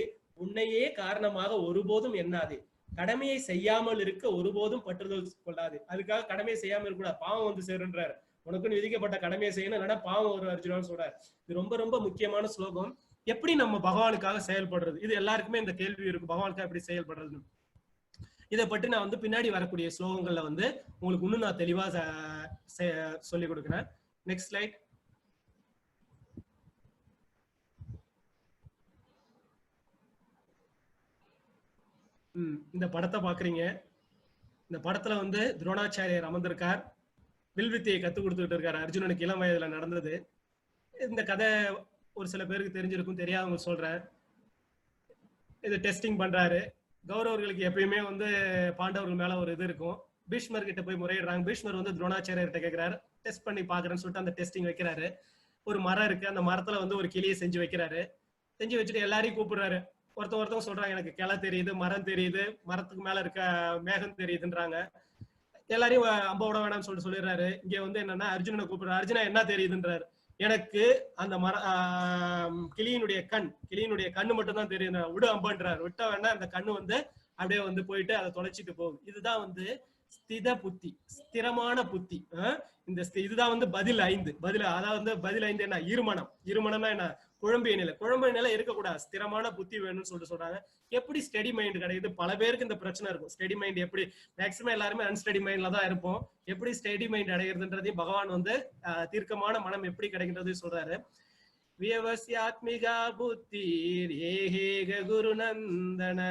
உன்னையே காரணமாக ஒருபோதும் எண்ணாதே. கடமையை செய்யாமல் இருக்க ஒருபோதும் பற்றுதல் கொள்ளாது. அதுக்காக கடமையை செய்யாம இருக்கக்கூடாது, பாவம் வந்து சேருன்றாரு. உனக்குன்னு விதிக்கப்பட்ட கடமையை செய்யணும், இல்லைன்னா பாவம் ஒரு அர்ஜுனான்னு சொல்றாரு. இது ரொம்ப ரொம்ப முக்கியமான ஸ்லோகம். எப்படி நம்ம பகவானுக்காக செயல்படுறது, இது எல்லாருக்குமே இந்த கேள்வி இருக்கு, பகவானுக்காக எப்படி செயல்படுறதுன்னு. இதை பற்றி நான் வந்து பின்னாடி வரக்கூடிய ஸ்லோகங்கள்ல வந்து உங்களுக்கு இன்னும் நான் தெளிவா சொல்லிக் கொடுக்குறேன். Next slide. இந்த படத்தை பாக்குறீங்க. இந்த படத்துல வந்து துரோணாச்சாரியர் அமர்ந்திருக்கார், வில்வித்தையை கத்துக் கொடுத்துட்டு இருக்காரு அர்ஜுனனுக்கு இளம் வயதுல நடந்தது. இந்த கதை ஒரு சில பேருக்கு தெரிஞ்சிருக்கும், தெரியாதவங்க சொல்றேன். இது டெஸ்டிங் பண்றாரு. கௌரவர்களுக்கு எப்பயுமே வந்து பாண்டவர்கள் மேல ஒரு இது இருக்கும். பீஷ்மர் கிட்ட போய் முறையிடுறாங்க. பீஷ்மர் வந்து துரோணாச்சாரியர்கிட்ட கேட்கிறாரு, டெஸ்ட் பண்ணி பாக்குறேன்னு சொல்லிட்டு அந்த டெஸ்டிங் வைக்கிறாரு. ஒரு மரம் இருக்கு, அந்த மரத்துல வந்து ஒரு கிளியை செஞ்சு வைக்கிறாரு. செஞ்சு வச்சுட்டு எல்லாரையும் கூப்பிடுறாரு. ஒருத்தவங்க சொல்றாங்க, எனக்கு கிளை தெரியுது, மரம் தெரியுது, மரத்துக்கு மேல இருக்க மேகம் தெரியுதுன்றாங்க. எல்லாரையும் அம்ப விட வேணாம்னு சொல்லிட்டு சொல்லிடுறாரு. இங்க வந்து என்னன்னா அர்ஜுனனை கூப்பிடுறாரு. அர்ஜுனா என்ன தெரியுதுன்றாரு. எனக்கு அந்த கிளியினுடைய கண்ணு மட்டும் தான் தெரியும். விடு அம்பன்றார், விட்ட வேணா அந்த கண்ணு வந்து அப்படியே வந்து போயிட்டு அதை தொலைச்சிட்டு போகும். இதுதான் வந்து ஸ்தித புத்தி, ஸ்திரமான புத்தி. இதுதான் வந்து பதில் 5. அதாவது பதில் 5 என்ன? இருமனம்னா என்ன? குழம்பிய நிலை இருக்கக்கூடாது. ஸ்திரமான புத்தி வேணும்னு சொல்றாங்க. எப்படி ஸ்டடி மைண்ட் கிடைக்குது? பல பேருக்கு இந்த பிரச்சனை இருக்கும். ஸ்டடி மைண்ட் எப்படி? மேக்சிமம் எல்லாருமே அன்ஸ்டடி மைண்ட்ல தான் இருப்போம். எப்படி ஸ்டடி மைண்ட் அடைகிறதுன்றதையும் பகவான் வந்து தீர்க்கமான மனம் எப்படி கிடைக்கின்றதையும் சொல்றாரு. வியவஸ்யாத்மிகா புத்தி ஏஹேக குருநந்தன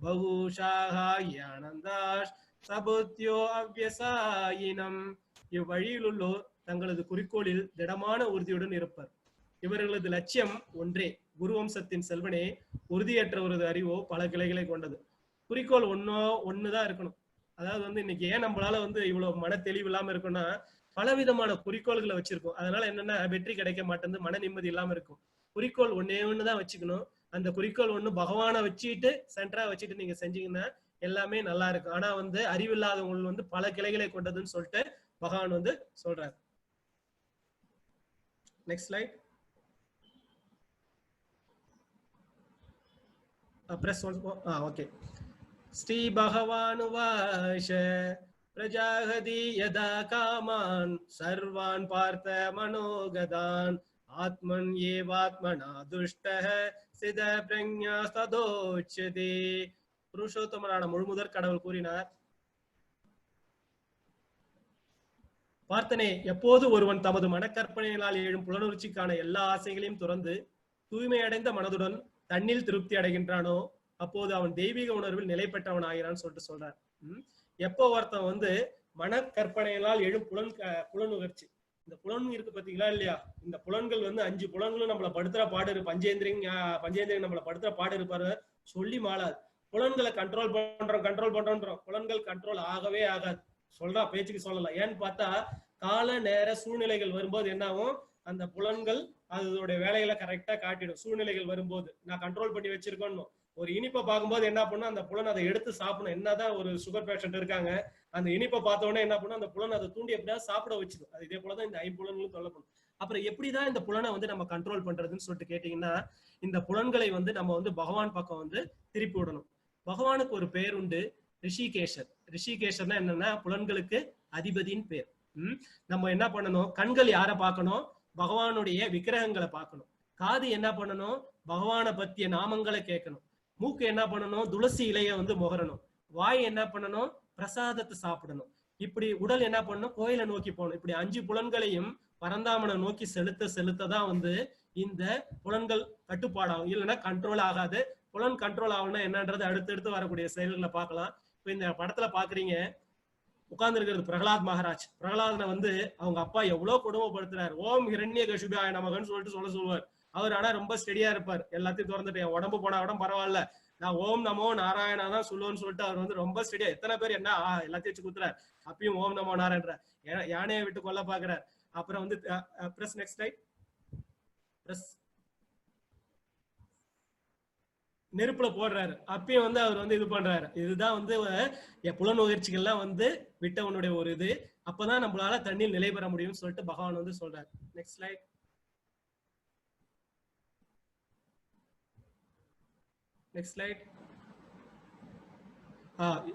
பகுஷாஹாயானந்தாஷ் சபுத்யோ அவ்யசாயினம். இவ்வழியில் உள்ளோர் தங்களது குறிக்கோளில் திடமான உறுதியுடன் இருப்பர். இவர்களது லட்சியம் ஒன்றே. குருவம்சத்தின் செல்வனே, உறுதியற்றவரது அறிவோ பல கிளைகளை கொண்டது. குறிக்கோள் ஒண்ணுதான் இருக்கணும். அதாவது வந்து இன்னைக்கு ஏன் நம்மளால வந்து இவ்வளவு மன தெளிவு இல்லாம இருக்கும்னா, பலவிதமான குறிக்கோள்களை வச்சிருக்கோம். அதனால என்னன்னா வெற்றி கிடைக்க மாட்டேங்குது, மன நிம்மதி இல்லாம இருக்கும். குறிக்கோள் ஒண்ணுதான் வச்சுக்கணும். அந்த குறிக்கோள் ஒண்ணு பகவானை வச்சுட்டு சென்டரா வச்சுட்டு நீங்க செஞ்சீங்கன்னா எல்லாமே நல்லா இருக்கும். ஆனா வந்து அறிவில்லாதவங்க வந்து பல கிளைகளை கொண்டதுன்னு சொல்லிட்டு பகவான் வந்து சொல்றாரு. Next slide. ஓகே. ஸ்ரீ பகவானுவாச பிரஜாகதி யதா காமான் சர்வான் பார்த்த மனோகதான் ஆத்மன் ஏவாத்மனா துஷ்டஹ சித பிரக்ஞா சதோச்சதே. புருஷோத்தமனான முழுமுதற் கடவுள் கூறினார், பார்த்தனே, எப்போது ஒருவன் தமது மனக்கற்பனைகளால் எழும் புலனுணர்ச்சிக்கான எல்லா ஆசைகளையும் துறந்து தூய்மையடைந்த மனதுடன் தன்னில் திருப்தி அடைகின்றானோ அப்போது அவன் தெய்வீக உணர்வில் நிலை பெற்றவன் ஆகிறான்னு சொல்றார். எப்போ ஒருத்தன் வந்து மனக்கற்பனைகளால் எழும் புலனுணர்ச்சி, இந்த புலன் இருக்கு பாத்தீங்களா இல்லையா? இந்த புலன்கள் வந்து 5 புலன்களும் நம்மள படுத்துற பாடு பஞ்சேந்திரியன் நம்மள படுத்துற பாடு இருப்பாரு சொல்லி மாளாது. புலன்களை கண்ட்ரோல் பண்றோம். புலன்கள் கண்ட்ரோல் ஆகவே ஆகாது. சொல்றா பேச்சுக்கு சொல்லலாம். ஏன்னு பார்த்தா கால நேர சூழ்நிலைகள் வரும்போது என்ன ஆகும், அந்த புலன்கள் அதோட வேலைகளை கரெக்டா காட்டிடும். சூழ்நிலைகள் வரும்போது நான் கண்ட்ரோல் பண்ணி வச்சிருக்கணும். ஒரு இனிப்பை பார்க்கும்போது என்ன பண்ணும், அந்த புலன் அதை எடுத்து சாப்பிடணும். என்னதான் ஒரு சுகர் பேஷண்ட் இருக்காங்க, அந்த இனிப்பை பார்த்த உடனே என்ன பண்ணும், அந்த புலன் அதை தூண்டி எப்படியாவது சாப்பிட வச்சிடும். அது இதே போலதான் இந்த 5 புலன்களும் சொல்லப்படும். அப்புறம் எப்படிதான் இந்த புலனை வந்து நம்ம கண்ட்ரோல் பண்றதுன்னு சொல்லிட்டு கேட்டீங்கன்னா, இந்த புலன்களை வந்து நம்ம வந்து பகவான் பக்கம் வந்து திருப்பி விடணும். பகவானுக்கு ஒரு பேர் உண்டு, ரிஷிகேஷர். ரிஷிகேஷர்னா என்னன்னா புலன்களுக்கு அதிபதியின் பேர். நம்ம என்ன பண்ணணும், கண்கள் யாரை பார்க்கணும், பகவானுடைய விக்கிரகங்களை பார்க்கணும். காது என்ன பண்ணணும், பகவானை பத்திய நாமங்களை கேட்கணும். மூக்கு என்ன பண்ணணும், துளசி இலைய வந்து முகரணும். வாய் என்ன பண்ணணும், பிரசாதத்தை சாப்பிடணும். இப்படி உடல் என்ன பண்ணணும், கோயிலை நோக்கி போகணும். இப்படி 5 புலன்களையும் பரந்தாமனை நோக்கி செலுத்ததான் வந்து இந்த புலன்கள் கட்டுப்பாடாகும். இல்லைன்னா கண்ட்ரோல் ஆகாது. புலன் கண்ட்ரோல் ஆகும்னா என்னன்றது அடுத்தடுத்து வரக்கூடிய செயல்களை பார்க்கலாம். இப்ப இந்த படத்துல பாக்குறீங்க, உட்கார்ந்து இருக்கிறது பிரகலாத் மகாராஜ். பிரகலாதனை வந்து அவங்க அப்பா எவ்வளவு கொடுமைப்படுத்துறாரு. ஓம் ஹிரண்ய கசுபாய நமகன்னு சொல்லிட்டு சொல்லுவார். அவர் ஆனா ரொம்ப ஸ்டெடியா இருப்பார். எல்லாத்தையும் திறந்துட்டு என் உடம்பு போனா கூட பரவாயில்ல, நான் ஓம் நமோ நாராயணா தான் சொல்லுவேன்னு சொல்லிட்டு அவர் வந்து ரொம்ப ஸ்டெடியா, எத்தனை பேர் என்ன எல்லாத்தையும் வச்சு குத்துறாரு, அப்பயும் ஓம் நமோ நாராயண யானையை விட்டு கொல்ல பாக்குறாரு. அப்புறம் வந்து பிரஸ் நெக்ஸ்ட் ரைட் பிரஸ் நெருப்புல போடுறாரு. அப்பயும் வந்து அவர் வந்து இது பண்றாரு. இதுதான் வந்து புலன் முயற்சிகள்லாம் வந்து விட்டவனுடைய ஒரு இது. அப்பதான் நம்மளால தண்ணியில் நிலை பெற முடியும்னு சொல்லிட்டு பகவான் வந்து சொல்றாரு. Next slide. Next slide.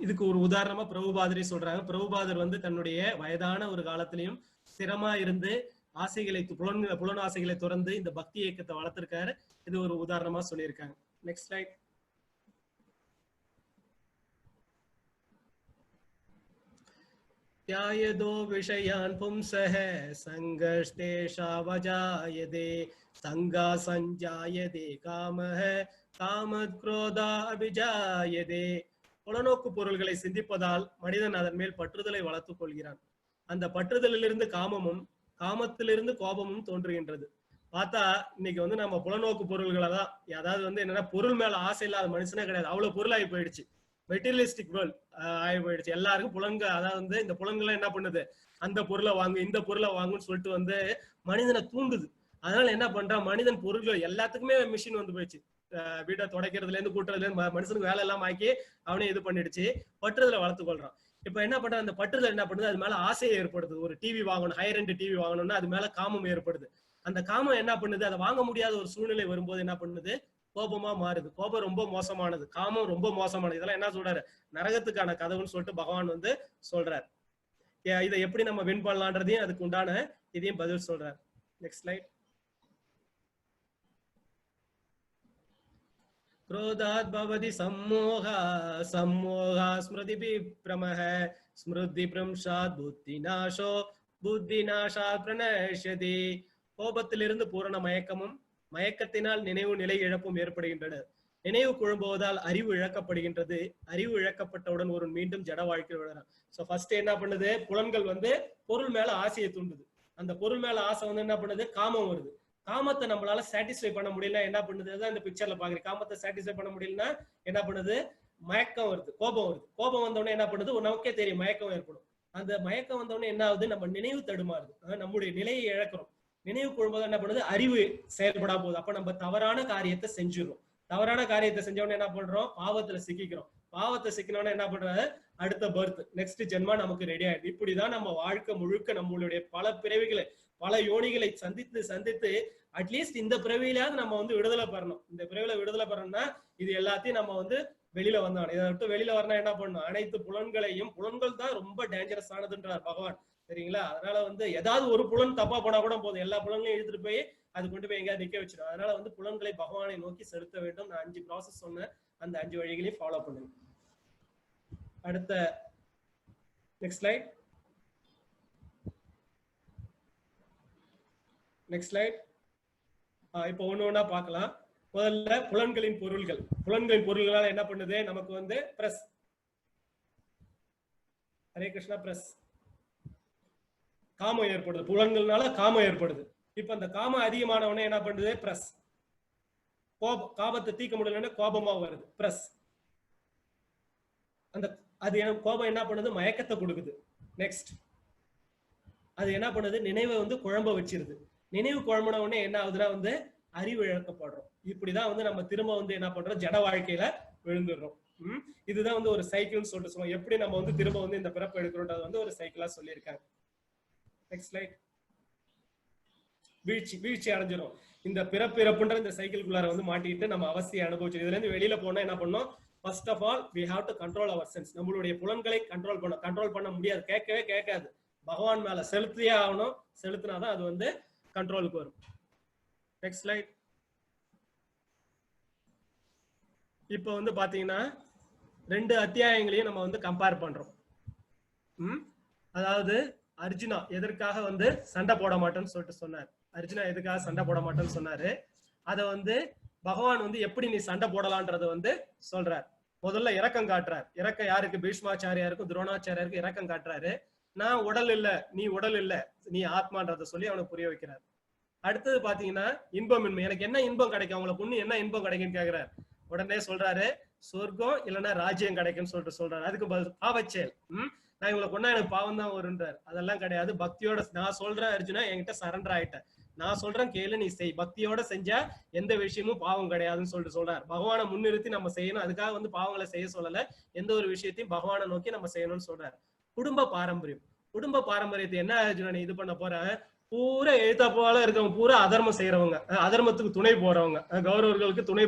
இதுக்கு ஒரு உதாரணமா பிரபுபாதரை சொல்றாங்க. பிரபுபாதர் வந்து தன்னுடைய வயதான ஒரு காலத்திலையும் ஸ்திரமா இருந்து ஆசைகளை புலன் ஆசைகளை துறந்து இந்த பக்தி இயக்கத்தை வளர்த்திருக்காரு. இது ஒரு உதாரணமா சொல்லியிருக்காங்க. Next slide. த்யாயதோ விஷயான் பும்சஹ சங்கர்ஷ்டேஷாவஜாயதே சங்கா சஞ்சாயதே காமஹ காமத் குரோதா அபிஜாயதே. புலனோக்கு பொருள்களை சிந்திப்பதால் மனிதன் அதன் மேல் பற்றுதலை வளர்த்துக் கொள்கிறான். அந்த பற்றுதலிலிருந்து காமமும் காமத்திலிருந்து கோபமும் தோன்றுகின்றது. பார்த்தா இன்னைக்கு வந்து நம்ம புலனோக்கு பொருள்களை தான், அதாவது வந்து என்னன்னா பொருள் மேல ஆசை இல்லாத மனுஷனே கிடையாது. அவ்வளவு பொருள் ஆகி போயிடுச்சு. மெட்டீரியலிஸ்டிக் வேர்ல்ட் ஆகி போயிடுச்சு. எல்லாருக்கும் புலன்கள், அதாவது வந்து இந்த புலன்கள் என்ன பண்ணுது, அந்த பொருளை வாங்கு இந்த பொருளை வாங்குன்னு சொல்லிட்டு வந்து மனிதனை தூண்டுது. அதனால என்ன பண்றான், மனிதன் பொருள்கள் எல்லாத்துக்குமே மிஷின் வந்து போயிடுச்சு. வீட்டை துடைக்கிறதுல இருந்து கூட்டுறதுல இருந்து மனுஷனுக்கு வேலை எல்லாம் ஆக்கி அவனே இது பண்ணிடுச்சு. பற்றுதலை வளர்த்து கொள்றான். இப்ப என்ன பண்றான், அந்த பற்றுதல் என்ன பண்ணுது, அது மேல ஆசையை ஏற்படுது. ஒரு டிவி வாங்கணும், ஹையர் எண்ட் டிவி வாங்கணும்னா அது மேல காமம் ஏற்படுது. அந்த காமம் என்ன பண்ணுது, அதை வாங்க முடியாத ஒரு சூழ்நிலை வரும்போது என்ன பண்ணுது, கோபமா மாறுது. கோபம் ரொம்ப மோசமானது, காமம் ரொம்ப மோசமானது. இதெல்லாம் என்ன சொல்றாரு, நரகத்துக்கான கதவுன்னு சொல்லிட்டு பகவான் வந்து சொல்றார். இதை எப்படி நம்ம வின் பண்ணலான்றதையும் அதுக்கு உண்டான இதையும் பதில் சொல்றார். Next slide. क्रोधात् भवति सम्मोहः सम्मोहः स्मृतिविभ्रमः स्मृतिभ्रंशात् बुद्धिनाशो புத்திநாசாத் பிரணஷ்யதி. கோபத்திலிருந்து பூரண மயக்கமும் மயக்கத்தினால் நினைவு நிலை இழப்பும் ஏற்படுகின்றன. நினைவு குழம்புவதால் அறிவு இழக்கப்படுகின்றது. அறிவு இழக்கப்பட்டவுடன் ஒரு மீண்டும் ஜட வாழ்க்கையில் விழறான். சோ ஃபர்ஸ்ட் என்ன பண்ணுது, புலன்கள் வந்து பொருள் மேல ஆசையை தூண்டுது. அந்த பொருள் மேல ஆசை வந்து என்ன பண்ணுது, காமம் வருது. காமத்தை நம்மளால சாட்டிஸ்ஃபை பண்ண முடியல, என்ன பண்ணுது, அதான் இந்த பிக்சர்ல பாக்குறேன். காமத்தை சாட்டிஸ்ஃபை பண்ண முடியலன்னா என்ன பண்ணுது, மயக்கம் வருது, கோபம் வருது. கோபம் வந்தோடனே என்ன பண்ணுது, நமக்கே தெரியும் மயக்கம் ஏற்படும். அந்த மயக்கம் வந்தோடனே என்ன ஆகுது, நம்ம நினைவு தடுமாறுது, நம்முடைய நிலையை இழக்கிறோம். நினைவு கொள்ளும்போது என்ன பண்ணுது, அறிவு செயல்படா போகுது. அப்ப நம்ம தவறான காரியத்தை செஞ்சிடறோம். தவறான காரியத்தை செஞ்சோடனே என்ன பண்றோம், பாவத்துல சிக்கிக்கிறோம். பாவத்தை சிக்கணும்னா என்ன பண்றாரு, அடுத்த பர்த், நெக்ஸ்ட் ஜென்மா நமக்கு ரெடி ஆயிடுது. இப்படிதான் நம்ம வாழ்க்கை முழுக்க நம்மளுடைய பல பிறவிகளை, பல யோனிகளை சந்தித்து சந்தித்து அட்லீஸ்ட் இந்த பிறவியிலாவது நம்ம வந்து விடுதலை பெறணும். இந்த பிறவில விடுதலை பெறணும்னா இது எல்லாத்தையும் நம்ம வந்து வெளியில வந்தோம். இதை விட்டு வெளியில வரணும் என்ன பண்ணணும், அனைத்து புலன்களையும், புலன்கள் தான் ரொம்ப டேஞ்சரஸ் ஆனதுன்றார் பகவான், சரிங்களா? அதனால வந்து ஏதாவது ஒரு புலன் தப்பா போனா கூட போதும், எல்லா புலன்களையும் எடுத்துட்டு போய் அது கொண்டு போய் எங்கேயாவது நிக்க வச்சிடும். அதனால வந்து புலன்களை பகவானை நோக்கி செலுத்த வேண்டும். நான் 5 ப்ராசஸ் சொன்னேன், அந்த 5 வழிகளையும் ஃபாலோ பண்ணுங்க. அடுத்த நெக்ஸ்ட் ஸ்லைட். Next slide. இப்போ ஒண்ணு ஒண்ணா பார்க்கலாம். முதல்ல புலன்களின் பொருள்கள். புலன்களின் பொருள்களால என்ன பண்ணுது, நமக்கு வந்து பிரஸ், ஹரே கிருஷ்ணா, பிரஸ் காமம் ஏற்படுது. புலன்கள்னால காமம் ஏற்படுது. இப்ப அந்த காமம் அதிகமானவனே என்ன பண்ணுது, பிரஸ். காபத்தை தீர்க்க முடியலன்னா கோபமா வருது, பிரஸ். அந்த அது கோபம் என்ன பண்ணுது, மயக்கத்தை கொடுக்குது. நெக்ஸ்ட் அது என்ன பண்ணுது, நினைவை வந்து குழம்ப வச்சிருது. நினைவு குழம்பின உடனே என்ன ஆகுதுன்னா வந்து அறிவு இழக்கப்படுறோம். இப்படிதான் வந்து நம்ம திரும்ப வந்து என்ன பண்றோம், ஜட வாழ்க்கையில விழுந்துடுறோம். இதுதான் வந்து ஒரு சைக்கிள்னு சொல்லிட்டு சொல்லுவோம். எப்படி நம்ம வந்து திரும்ப வந்து இந்த பிறப்பு எடுக்கிறோம்ன்றது வந்து ஒரு சைக்கிளா சொல்லியிருக்காங்க. Next slide. வீழ்ச்சி அடைஞ்சிடும். இந்த பிறப்புன்ற இந்த சைக்கிள்குள்ளார வந்து மாட்டிக்கிட்டு நம்ம அவசியம் அனுபவிச்சு இதுல இருந்து வெளியில போனா என்ன பண்ணணும், first of all we have to control our sense. நம்மளுடைய புலன்களை கண்ட்ரோல் பண்ண முடியாது, கேட்கவே கேட்காது. பகவான் மேல செலுத்தியே ஆகணும். செலுத்தினாதான் அது வந்து கண்ட்ரோலுக்கு வரும். Next slide. இப்போ வந்து பாத்தீங்கன்னா 2 அத்தியாயங்களையும் நம்ம வந்து கம்பேர் பண்றோம். அதாவது அர்ஜுனா எதற்காக வந்து சண்டை போட மாட்டேன்னு சொல்லிட்டு சொன்னார். அர்ஜுனா எதுக்காக சண்டை போட மாட்டேன்னு சொன்னாரு. அத வந்து பகவான் வந்து எப்படி நீ சண்டை போடலான்றத வந்து சொல்றார். முதல்ல இரக்கம் காட்டுறார். இரக்கம் யாருக்கு, பீஷ்மாச்சாரியாருக்கும் துரோணாச்சாரியாருக்கும் இரக்கம் காட்டுறாரு. நான் உடல் இல்ல, நீ உடல் இல்ல, நீ ஆத்மான்றத சொல்லி அவனுக்கு புரிய வைக்கிறார். அடுத்தது பாத்தீங்கன்னா இன்பமின்மை. எனக்கு என்ன இன்பம் கிடைக்கும், அவங்களை பொண்ணு என்ன இன்பம் கிடைக்கும்னு கேக்குறாரு. உடனே சொல்றாரு சொர்க்கம் இல்லைன்னா ராஜ்யம் கிடைக்கும்னு சொல்லிட்டு சொல்றாரு. அதுக்கு பாவச்செயல், நான் இவங்களை கொண்டா எனக்கு பாவம் தான் வருன்றார். அதெல்லாம் கிடையாது. பக்தியோட நான் சொல்றேன் அர்ஜுனா, என்கிட்ட சரண்டர் ஆயிட்டேன், நான் சொல்றேன் கேளு, நீ செய். பக்தியோட செஞ்சா எந்த விஷயமும் பாவம் கிடையாதுன்னு சொல்லிட்டு சொல்றாரு. பகவானை முன்னிறுத்தி நம்ம செய்யணும். அதுக்காக வந்து பாவங்களை செய்ய சொல்லல, எந்த ஒரு விஷயத்தையும் பகவானை நோக்கி நம்ம செய்யணும்னு சொல்றாரு. குடும்ப பாரம்பரியம். குடும்ப பாரம்பரியத்தை என்ன அர்ஜுனா நீ இது பண்ண போற, பூரா எழுத்தாப்பால இருக்கவங்க பூரா அதர்மம் செய்யறவங்க, அதர்மத்துக்கு துணை போறவங்க, கௌரவர்களுக்கு துணை,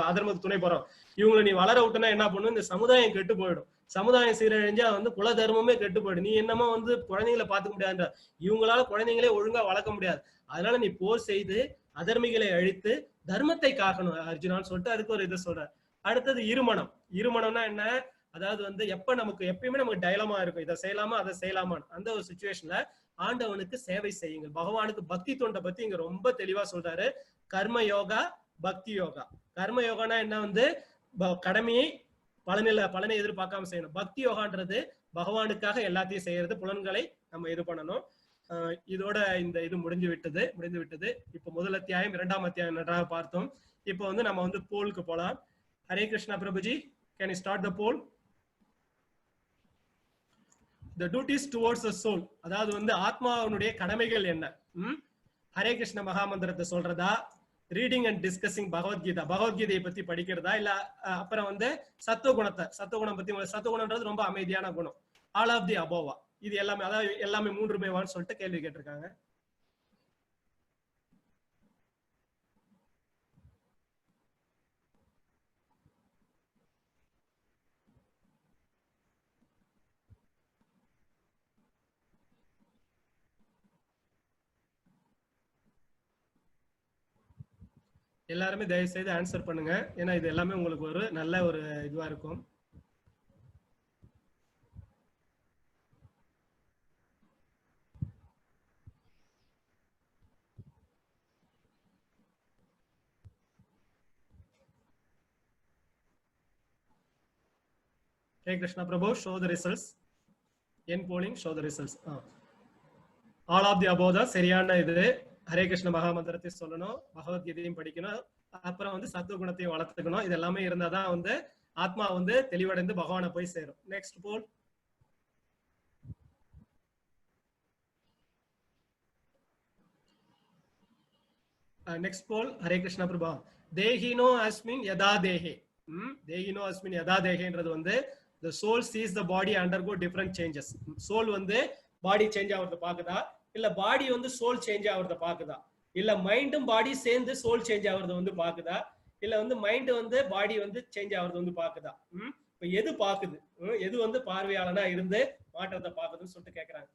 அதர்மத்துக்கு துணை போறவங்க, இவங்களை நீ வளர விட்டுனா என்ன பண்ணும், இந்த சமுதாயம் கெட்டு போயிடும். சமுதாயம் சீரழிஞ்சா வந்து குல தர்மமே கெட்டு போயிடும். நீ என்னமோ வந்து குழந்தைங்களை பார்த்துக்க முடியாதுன்ற, இவங்களால குழந்தைங்களே ஒழுங்கா வளர்க்க முடியாது. அதனால நீ போர் செய்து அதர்மிகளை அழித்து தர்மத்தை காக்கணும் அர்ஜுனான்னு சொல்லிட்டு அதுக்கு ஒரு இது சொல்ற. அடுத்தது இருமணம். இருமணம்னா என்ன, அதாவது வந்து எப்பயுமே நமக்கு டைலமா இருக்கும், இதை செய்யலாமா அதை செய்யலாமான்னு. அந்த ஒரு சிச்சுவேஷன்ல ஆண்டவனுக்கு சேவை செய்யுங்கள். பகவானுக்கு பக்தி தொண்டை பத்தி இங்க ரொம்ப தெளிவா சொல்றாரு. கர்ம யோகா, பக்தி யோகா. கர்ம யோகானா என்ன, வந்து கடமையை பலனை எதிர்பார்க்காம செய்யணும். பக்தி யோகான்றது பகவானுக்காக எல்லாத்தையும் செய்யறது, புலன்களை நம்ம இது பண்ணணும். இதோட இந்த இது முடிந்து விட்டது. இப்போ முதல் அத்தியாயம் 2ஆம் அத்தியாயம் நன்றாக பார்த்தோம். இப்போ வந்து நம்ம வந்து போலுக்கு போலாம். ஹரே கிருஷ்ணா பிரபுஜி, can you start the poll? The duties towards the soul. அதாவது வந்து ஆத்மாவுடைய கடமைகள் என்ன? ஹரே கிருஷ்ண மகாமந்திரத்தை சொல்றதா, ரீடிங் அண்ட் டிஸ்கசிங் பகவத்கீதா, பகவத்கீதையை பத்தி படிக்கிறதா, இல்ல அப்புறம் வந்து சத்துவகுணம் பத்தி. சத்துவகுணம்ன்றது ரொம்ப அமைதியான குணம். ஆல் ஆஃப் தி அபோவா, இது எல்லாமே, அதாவது எல்லாமே 3 வான்னு சொல்லிட்டு கேள்வி கேட்டிருக்காங்க. எல்லாருமே தயவு செய்து ஆன்சர் பண்ணுங்க, ஏன்னா இது எல்லாமே உங்களுக்கு ஒரு நல்ல ஒரு இதுவா இருக்கும். Hey Krishna Prabhu, show the results. In polling, show the results. All of the above தான் சரியான இது. ஹரே கிருஷ்ண மகாமந்திரத்தை சொல்லணும், பகவத்கீதையும் படிக்கணும், அப்புறம் வந்து சத்துவ குணத்தையும் வளர்த்துக்கணும். இது எல்லாமே இருந்தாதான் வந்து ஆத்மா வந்து தெளிவடைந்து பகவானை போய் சேரும். நெக்ஸ்ட் போல். நெக்ஸ்ட் போல். ஹரே கிருஷ்ண பிரபா. தேஹினோ அஸ்மின் யதா தேஹே. தேஹினோ அஸ்மின் யதா தேஹேன்றது வந்து the soul sees the body undergo different changes. soul வந்து பாடி சேஞ்ச் ஆகுறத பாக்குதா, இல்ல பாடி வந்து சோல் சேஞ்ச் ஆகுறத பாக்குதா, இல்ல மைண்டும் பாடி சேர்ந்து சோல் சேஞ்ச் ஆகுறத வந்து பாக்குதா, இல்ல வந்து மைண்ட் வந்து பாடி வந்து சேஞ்ச் ஆகுறது வந்து பாக்குதா? இப்ப எது பாக்குது, எது வந்து பார்வையாளனா இருந்து மாற்றத்தை பாக்குதுன்னு சொல்லிட்டு கேக்குறாங்க.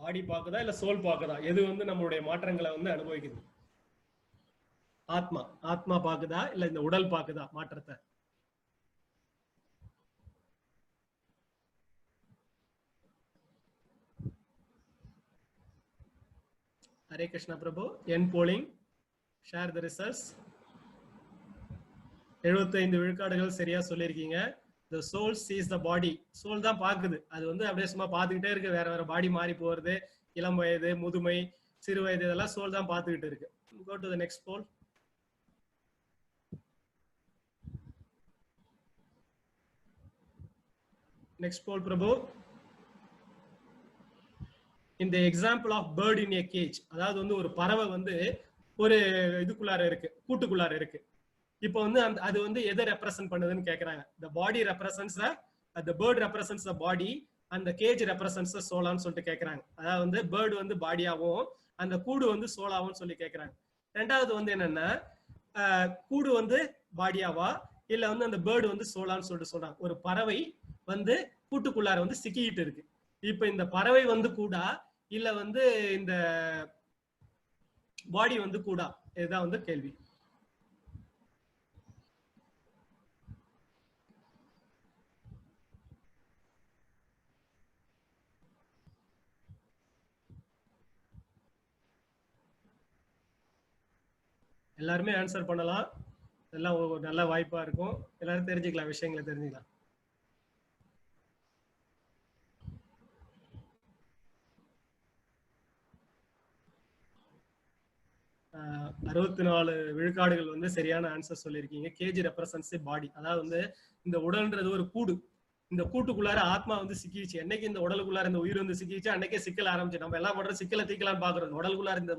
பாடி பாக்குதா இல்ல சோல் பாக்குதா? எது வந்து நம்மளுடைய மாற்றங்களை வந்து அனுபவிக்குது? ஆத்மா. ஆத்மா பாக்குதா இல்ல இந்த உடல் பாக்குதா மாற்றத்தை? ஹரே கிருஷ்ணா பிரபு. End polling, share the results. 75 விழுக்காடுகள் சரியா சொல்லியிருக்கீங்க. the soul sees the body. Soul தான் பாக்குது, அது வந்து அப்படியே சும்மா பாத்துக்கிட்டே இருக்கு, வேற வேற பாடி மாறி போறது, இளம் வயது, முதுமை, சிறு வயது, இதெல்லாம் சோல் தான் பாத்துக்கிட்டு இருக்கு. go to the next poll. next poll பிரபு. இந்த example of bird in a cage, அதாவது வந்து ஒரு பறவை வந்து ஒரு இதுக்குள்ளார இருக்கு, கூட்டுக்குள்ளார இருக்கு. இப்போ வந்து அது வந்து எதை ரெப்ரசென்ட் பண்ணுதுன்னு கேக்குறாங்க. the body represents the bird represents the body and the cage represents the soul ன்னு சொல்லிட்டு கேக்குறாங்க. அதாவது வந்து பேர்டு வந்து பாடியாவும் அந்த கூடு வந்து சோலாவும் சொல்லி கேக்குறாங்க. ரெண்டாவது வந்து என்னன்னா, கூடு வந்து பாடியாவா இல்ல வந்து அந்த பேர்டு வந்து சோலான்னு சொல்லிட்டு சொல்றாங்க. ஒரு பறவை வந்து கூட்டுக்குள்ளார வந்து சிக்கிட்டு இருக்கு. இப்ப இந்த பறவை வந்து கூடா இல்ல வந்து இந்த பாடி வந்து கூடா, இதுதான் வந்து கேள்வி. எல்லாருமே ஆன்சர் பண்ணலாம், எல்லாம் ஒரு நல்ல வாய்ப்பா இருக்கும், எல்லாரும் தெரிஞ்சுக்கலாம், விஷயங்களை தெரிஞ்சுக்கலாம். அஹ் 64 விழுக்காடுகள் வந்து சரியான ஆன்சர் சொல்லியிருக்கீங்க. கேஜ் ரெப்ரசன்ஸ் பாடி, அதாவது வந்து இந்த உடல்ன்றது ஒரு கூடு, இந்த கூட்டுக்குள்ளார ஆத்மா வந்து சிக்கிச்சு. என்னைக்கு இந்த உடலுக்குள்ளார இந்த உயிர் வந்து சிக்கிச்சு, அன்னைக்கே சிக்கல் ஆரம்பிச்சு. நம்ம எல்லாம் பண்ற சிக்கலை தீக்கலாம்னு பாக்குறோம். உடலுக்குள்ளார இந்த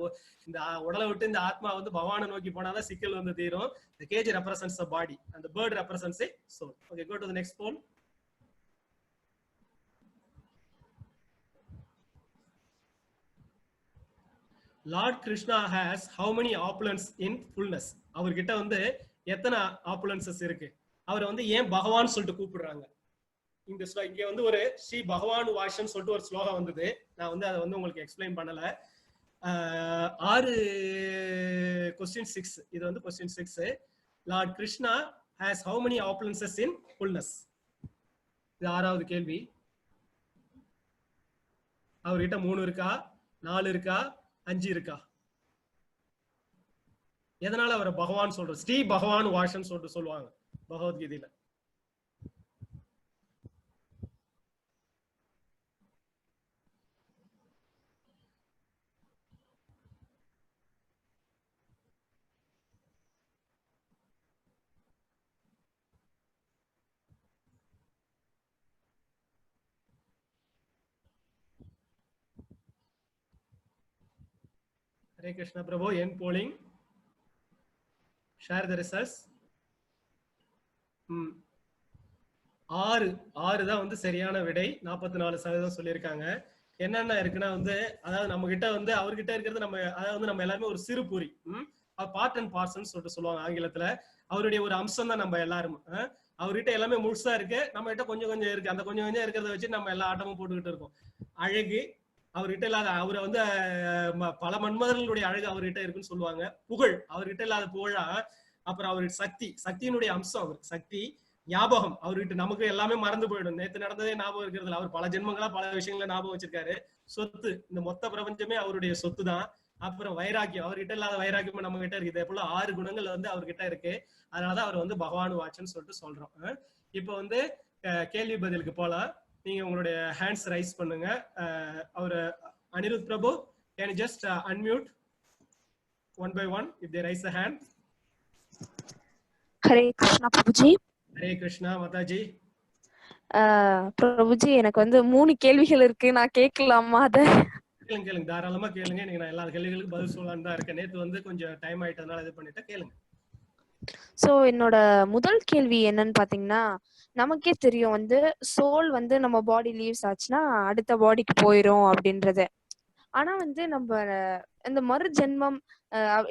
உடலை விட்டு இந்த ஆத்மா வந்து பகவானை நோக்கி போனாதான் சிக்கல் வந்து தீரும். The cage represents the body and the bird represents the soul. Okay, go to the next poll. Lord Krishna has how many opulence in fullness? அவர்கிட்ட வந்து எத்தனை ஆப்புலன்சஸ் இருக்கு? அவரை வந்து ஏன் பகவான் சொல்லிட்டு கூப்பிடுறாங்க? இந்த இங்க வந்து ஒரு ஸ்ரீ பகவான் வாஷன் சொல்லிட்டு ஒரு ஸ்லோகம் வந்தது. நான் வந்து அதை வந்து உங்களுக்கு எக்ஸ்பிளைன் பண்ணல. 6 question 6, இது வந்து question 6. Lord Krishna has how many opulences in fullness? இது 6வது கேள்வி. அவர்கிட்ட 3 இருக்கா, 4 இருக்கா, 5 இருக்கா? எதனால அவரை பகவான் சொல்ற? ஸ்ரீ பகவான் வாஷன் சொல்லிட்டு சொல்லுவாங்க பகவத்கீதையில. Hare Krishna Prabhu. End polling. Share the results. 6 தான் வந்து சரியான விடை. 44% சொல்லியிருக்காங்க. என்னென்ன இருக்குன்னா வந்து, அதாவது நம்ம கிட்ட வந்து அவர்கிட்ட இருக்கிறது நம்ம, அதாவது வந்து நம்ம எல்லாருமே ஒரு சிறு பொறி. பார்ட் அண்ட் பார்சல்னு சொல்லிட்டு சொல்லுவாங்க ஆங்கிலத்துல. அவருடைய ஒரு அம்சம் தான் நம்ம எல்லாரும். அவர்கிட்ட எல்லாமே முழுசா இருக்கு, நம்ம கிட்ட கொஞ்சம் கொஞ்சம் இருக்கு. அந்த கொஞ்சம் கொஞ்சம் இருக்கிறத வச்சு நம்ம எல்லா ஆட்டமும் போட்டுக்கிட்டு இருக்கோம். அழகு அவர்கிட்ட இல்லாத, அவரை வந்து பல மன்மதர்களுடைய அழகு அவர்கிட்ட இருக்குன்னு சொல்லுவாங்க. புகழ் அவர்கிட்ட இல்லாத புகழா. அப்புறம் அவருக்கு சக்தி, சக்தியினுடைய அம்சம் அவர் சக்தி. ஞாபகம் அவர்கிட்ட நமக்கு எல்லாமே மறந்து போயிடும். நேத்து நடந்ததே ஞாபகம் இருக்கிறதுல அவர் பல ஜென்மங்களா பல விஷயங்களை ஞாபகம் வச்சிருக்காரு. சொத்து, இந்த மொத்த பிரபஞ்சமே அவருடைய சொத்து தான். அப்புறம் வைராக்கியம், அவர்கிட்ட இல்லாத வைராக்கியம் நம்ம கிட்ட இருக்குது. போல 6 குணங்கள் வந்து அவர்கிட்ட இருக்கு. அதனாலதான் அவர் வந்து பகவான் வாட்சன்னு சொல்லிட்டு சொல்றோம். இப்ப வந்து கேள்வி பதிலுக்கு போலாம். நீங்க உங்களுடைய ஹேண்ட்ஸ் ரைஸ் பண்ணுங்க. அவர் அனிருத் பிரபு, can you just unmute one by one if they raise the hand? Hare Krishna Prabhuji. Hare Krishna Mataji. Prabhuji, எனக்கு வந்து 3 கேள்விகள் இருக்கு, நான் கேட்கலாமா? அத கேளுங்க தாராளமா கேளுங்க. நீங்க நான் எல்லா கேள்விகளுக்கும் பதில் சொல்லலாம்னு தான் இருக்கேன். நேத்து வந்து கொஞ்சம் டைம் ஆயிட்டதுனால இது பண்ணிட்டேன். கேளுங்க. சோ என்னோட முதல் கேள்வி என்னன்னு பாத்தீங்கன்னா, நமக்கே தெரியும் வந்து சோல் வந்து நம்ம பாடி லீவ்ஸ் ஆச்சுன்னா அடுத்த பாடிக்கு போயிரும் அப்படின்றது. ஆனா வந்து நம்ம இந்த மறு ஜென்மம்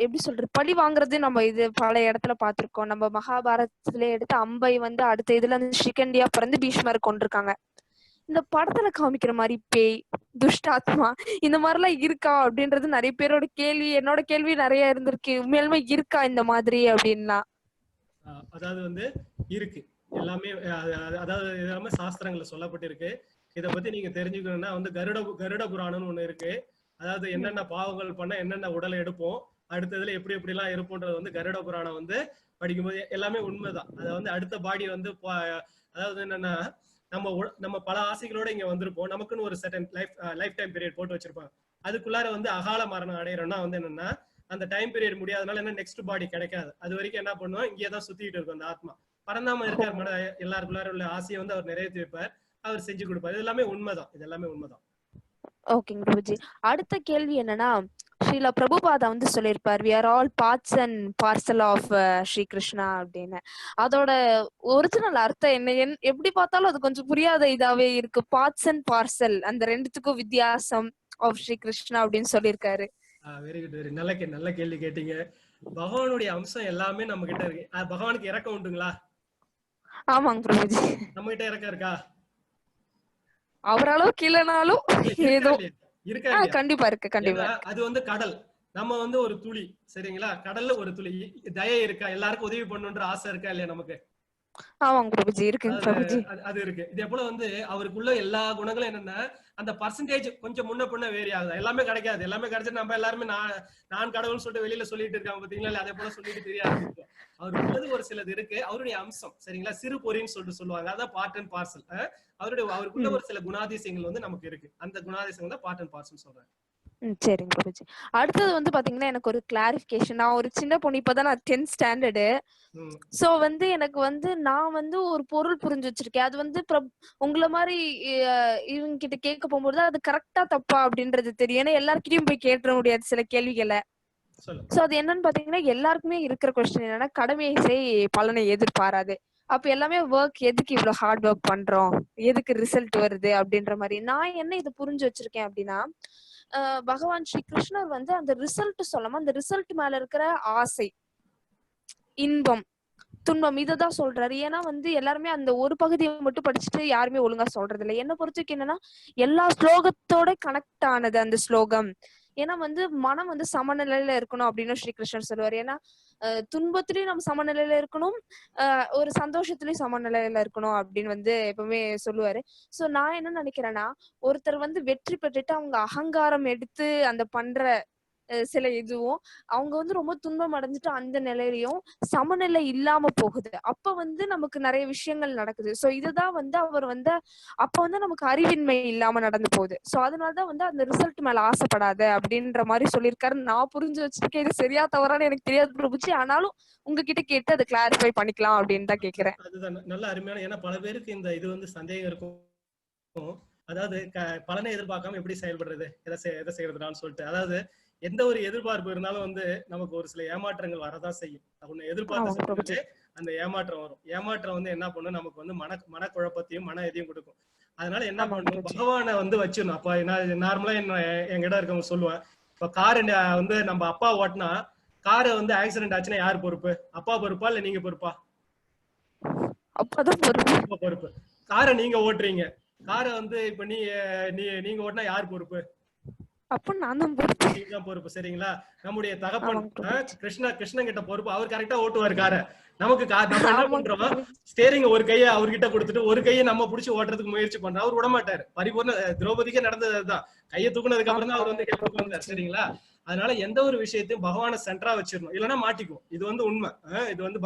எப்படி சொல்றது, பழி வாங்குறது நம்ம இது பல இடத்துல பார்த்திருக்கோம். நம்ம மகாபாரதத்திலே எடுத்து அம்பை வந்து அடுத்த இதுல இருந்து சிகண்டியா பிறந்து பீஷ்மர் கொண்டிருக்காங்க. இந்த படத்துல காமிக்கிற மாதிரி பேய், துஷ்டாத்மா இந்த மாதிரி எல்லாம் இருக்கா அப்படின்றது நிறைய பேரோட கேள்வி. என்னோட கேள்வி நிறைய இருந்திருக்கு, உண்மையிலுமே இருக்கா இந்த மாதிரி அப்படின்னா? அதாவது வந்து இருக்கு எல்லாமே. அதாவது எல்லாமே சாஸ்திரங்கள்ல சொல்லப்பட்டிருக்கு. இத பத்தி நீங்க தெரிஞ்சுக்கணும்னா வந்து கருட புராணம்னு ஒண்ணு இருக்கு. அதாவது என்னென்ன பாவங்கள் பண்ண என்னென்ன உடலை எடுப்போம், அடுத்ததுல எப்படி எப்படி எல்லாம் இருப்போன்றது வந்து கருட புராணம் வந்து படிக்கும்போது எல்லாமே உண்மைதான். அதை வந்து அடுத்த பாடி வந்து அதாவது என்னன்னா, நம்ம பல ஆசைகளோட இங்க வந்திருப்போம். நமக்குன்னு ஒரு செட்டன் லைஃப் டைம் பீரியட் போட்டு வச்சிருப்பாங்க. அதுக்குள்ளார வந்து அகால மரணம் அடையிறோம்னா வந்து என்னன்னா, அந்த டைம் பீரியட் முடியாதனால என்ன நெக்ஸ்ட் பாடி கிடைக்காது. அது வரைக்கும் என்ன பண்ணுவோம், இங்கேதான் சுத்திட்டு இருக்கும் அந்த ஆத்மா. பரந்தாம இருக்காரு, எல்லாருக்குள்ளார உள்ள ஆசையை வந்து அவர் நிறைவேற்றி வைப்பார், அவர் செஞ்சு கொடுப்பார். இது எல்லாமே உண்மைதான், இது எல்லாமே உண்மைதான். ஓகேங்க பிரபுஜி. அடுத்த கேள்வி என்னன்னா, ஸ்ரீல பிரபுபாதா வந்து சொல்லியிருப்பார், we are all parts and parcel of Sri Krishna அப்படின்னு. அதோட ஒரிஜினல் அர்த்தம் என்ன? எப்படி பார்த்தாலும் அது கொஞ்சம் புரியாத இதாவே இருக்கு. பார்ட்ஸ் அண்ட் பார்சல், அந்த ரெண்டுத்துக்கும் வித்தியாசம் ஆஃப் ஸ்ரீ கிருஷ்ணா அப்படின்னு சொல்லியிருக்காரு. வெரி குட், வெரி நல்ல கேள்வி கேட்டீங்க. பகவானுடைய அம்சம் எல்லாமே நம்ம கிட்ட இருக்கு. பகவானுக்கு இறக்கம் உண்டுங்களா? ஆமாங்க பிரபுஜி. நம்ம கிட்ட இறக்கம் இருக்கா? அவரளவுக்கு இல்லனாலும் ஏதோ இருக்கா? கண்டிப்பா இருக்கு, கண்டிப்பா. அது வந்து கடல், நம்ம வந்து ஒரு துளி. சரிங்களா? கடல்ல ஒரு துளி. தயை இருக்கா? எல்லாருக்கும் உதவி பண்ணணும்ன்ற ஆசை இருக்கா இல்லையா நமக்கு? ஆமாங்க பிரபுஜி, இருக்குங்க பிரபுஜி. அது இருக்கு. இதே போல வந்து அவருக்குள்ள எல்லா குணங்களும் என்னன்னா, அந்த பர்சன்டேஜ் கொஞ்சம் முன்ன பின்ன வேரி ஆகுது. எல்லாமே கிடைக்காது. எல்லாமே கிடைச்சு நம்ம எல்லாருமே நான் கடவுள்னு சொல்லிட்டு வெளியில சொல்லிட்டு இருக்காங்க பாத்தீங்களா? அதே போல சொல்லிட்டு தெரிய ஆரம்பிக்கும். அவருக்குள்ளது ஒரு சிலது இருக்கு. அவருடைய அம்சம் சரிங்களா, சிறு பொறின்னு சொல்லிட்டு சொல்லுவாங்க. அதான் பார்ட் அண்ட் பார்சல். அவருக்குள்ள ஒரு சில குணாதிசயங்கள் வந்து நமக்கு இருக்கு. அந்த குணாதிசயங்கள் தான் பார்ட் அண்ட் பார்சல் சொல்றேன். சரிங்க பிரபுஜி. அடுத்தது வந்து பாத்தீங்கன்னா, எனக்கு ஒரு கிளாரிபிகேஷன். நான் ஒரு சின்ன பொண்ணு, இப்பதான் நான் 10th ஸ்டாண்டர்டு. சோ வந்து எனக்கு வந்து நான் வந்து ஒரு பொருள் புரிஞ்சு வச்சிருக்கேன். அது வந்து உங்களை மாதிரி இவங்க கிட்ட கேட்க போகும்போது அது கரெக்டா தப்பா அப்படின்றது தெரியும். ஏன்னா எல்லார்கிட்டயும் போய் கேட்டுற முடியாது சில கேள்விகளை. சோ அது என்னன்னு பாத்தீங்கன்னா, எல்லாருக்குமே இருக்கிற கொஸ்டின் என்னன்னா, கடமையை செய் பலனை எதிர்பாராது. அப்ப எல்லாமே ஒர்க், எதுக்கு இவ்வளவு ஹார்ட் ஒர்க் பண்றோம், எதுக்கு ரிசல்ட் வருது அப்படின்ற மாதிரி. நான் என்ன இதை புரிஞ்சு வச்சிருக்கேன் அப்படின்னா, பகவான் ஸ்ரீ கிருஷ்ணர் வந்து அந்த ரிசல்ட் சொல்லாம அந்த ரிசல்ட் மேல இருக்கிற ஆசை, இன்பம், துன்பம் இததான் சொல்றாரு. ஏன்னா வந்து எல்லாருமே அந்த ஒரு பகுதியை மட்டும் படிச்சுட்டு யாருமே ஒழுங்கா சொல்றது இல்லை. என்ன பொறுத்தவரைக்கும் என்னன்னா, எல்லா ஸ்லோகத்தோட கனெக்ட் ஆனது அந்த ஸ்லோகம். ஏன்னா வந்து மனம் வந்து சமநிலையில இருக்கணும் அப்படின்னு ஸ்ரீகிருஷ்ணர் சொல்லுவார். ஏன்னா துன்பத்திலயும் நம்ம சமநிலையில இருக்கணும், ஒரு சந்தோஷத்திலயும் சமநிலையில இருக்கணும் அப்படின்னு வந்து எப்பவுமே சொல்லுவாரு. சோ நான் என்ன நினைக்கிறேன்னா, ஒருத்தர் வந்து வெற்றி பெற்றுட்டு அவங்க அகங்காரம் எடுத்து அந்த பண்ற சில இதுவும், அவங்க வந்து ரொம்ப துன்பம் அடைஞ்சிட்டு அந்த நிலையிலையும் சமநிலை இல்லாம போகுது. அப்ப வந்து நமக்கு நிறைய விஷயங்கள் நடக்குது. சோ இதுதான் வந்து அவர் வந்து அப்ப வந்து நமக்கு அறிவின்மை இல்லாம நடந்து போகுது. சோ அதனாலதான் வந்து அந்த ரிசல்ட் மேல ஆசைப்படாத அப்படின்ற மாதிரி சொல்லியிருக்காரு. நான் புரிஞ்சு வச்சிருக்கேன். இது சரியா தவறான்னு எனக்கு தெரியாது பிரபுஜி. ஆனாலும் உங்ககிட்ட கேட்டு அதை கிளாரிஃபை பண்ணிக்கலாம் அப்படின்னு தான் கேட்கிறேன். அதுதான் நல்ல அருமையான. ஏன்னா பல பேருக்கு இந்த இது வந்து சந்தேகம் இருக்கும். அதாவது பலனை எதிர்பார்க்காம எப்படி செயல்படுறது, எதை செய்யறதுன்னு சொல்லிட்டு. அதாவது எந்த ஒரு எதிர்பார்ப்பு இருந்தாலும் வந்து நமக்கு ஒரு சில ஏமாற்றங்கள் வரதான் செய்யும். ஒண்ணு எதிர்பார்த்து அந்த ஏமாற்றம் வரும். ஏமாற்றம் வந்து என்ன பண்ணும், நமக்கு வந்து மனக்குழப்பத்தையும் மன எதையும் கொடுக்கும். அதனால என்ன ஆமா பண்ணணும், பிரபுஜி. பகவானை வந்து வச்சிடணும். அப்ப நான் நார்மலா என்கிட்ட இருக்கவங்க சொல்லுவேன், இப்ப கார் வந்து நம்ம அப்பா ஓட்டினா காரை வந்து ஆக்சிடென்ட் ஆச்சுன்னா யார் பொறுப்பு? அப்பா பொறுப்பா இல்ல நீங்க பொறுப்பா? அப்பதான் பொறுப்பு. அப்பா பொறுப்பு. காரை நீங்க ஓட்டுறீங்க, காரை வந்து இப்ப நீங்க ஓட்டினா யார் பொறுப்பு? அப்ப நான் தான் பொறுப்பு. நீங்க தான் பொறுப்பு. சரிங்களா? நம்முடைய தகப்பன் ஆமாங்க பிரபுஜி. கிருஷ்ணன் கிட்ட பொறுப்பு. அவர் கரெக்டா ஓட்டுவார் காரை. நமக்கு நம்ம என்ன ஆமாங்க பண்றோம், பிரபுஜி. ஸ்டேரிங் ஒரு கையை அவர்கிட்ட கொடுத்துட்டு ஒரு கையை நம்ம புடிச்சு ஓட்டுறதுக்கு முயற்சி பண்றோம். அவர் விட மாட்டாரு. பரிபூர்ண திரௌபதிக்கே நடந்தது அதுதான். கையை தூக்குனதுக்கு அப்புறம் தான் அவர் வந்து ஹெல்ப் பண்ணார். சரிங்களா? அதனால எந்த ஒரு விஷயத்தையும் பகவானை சென்டரா வச்சிடணும், இல்லைன்னா மாட்டிக்கும். இது வந்து உண்மை. இது வந்து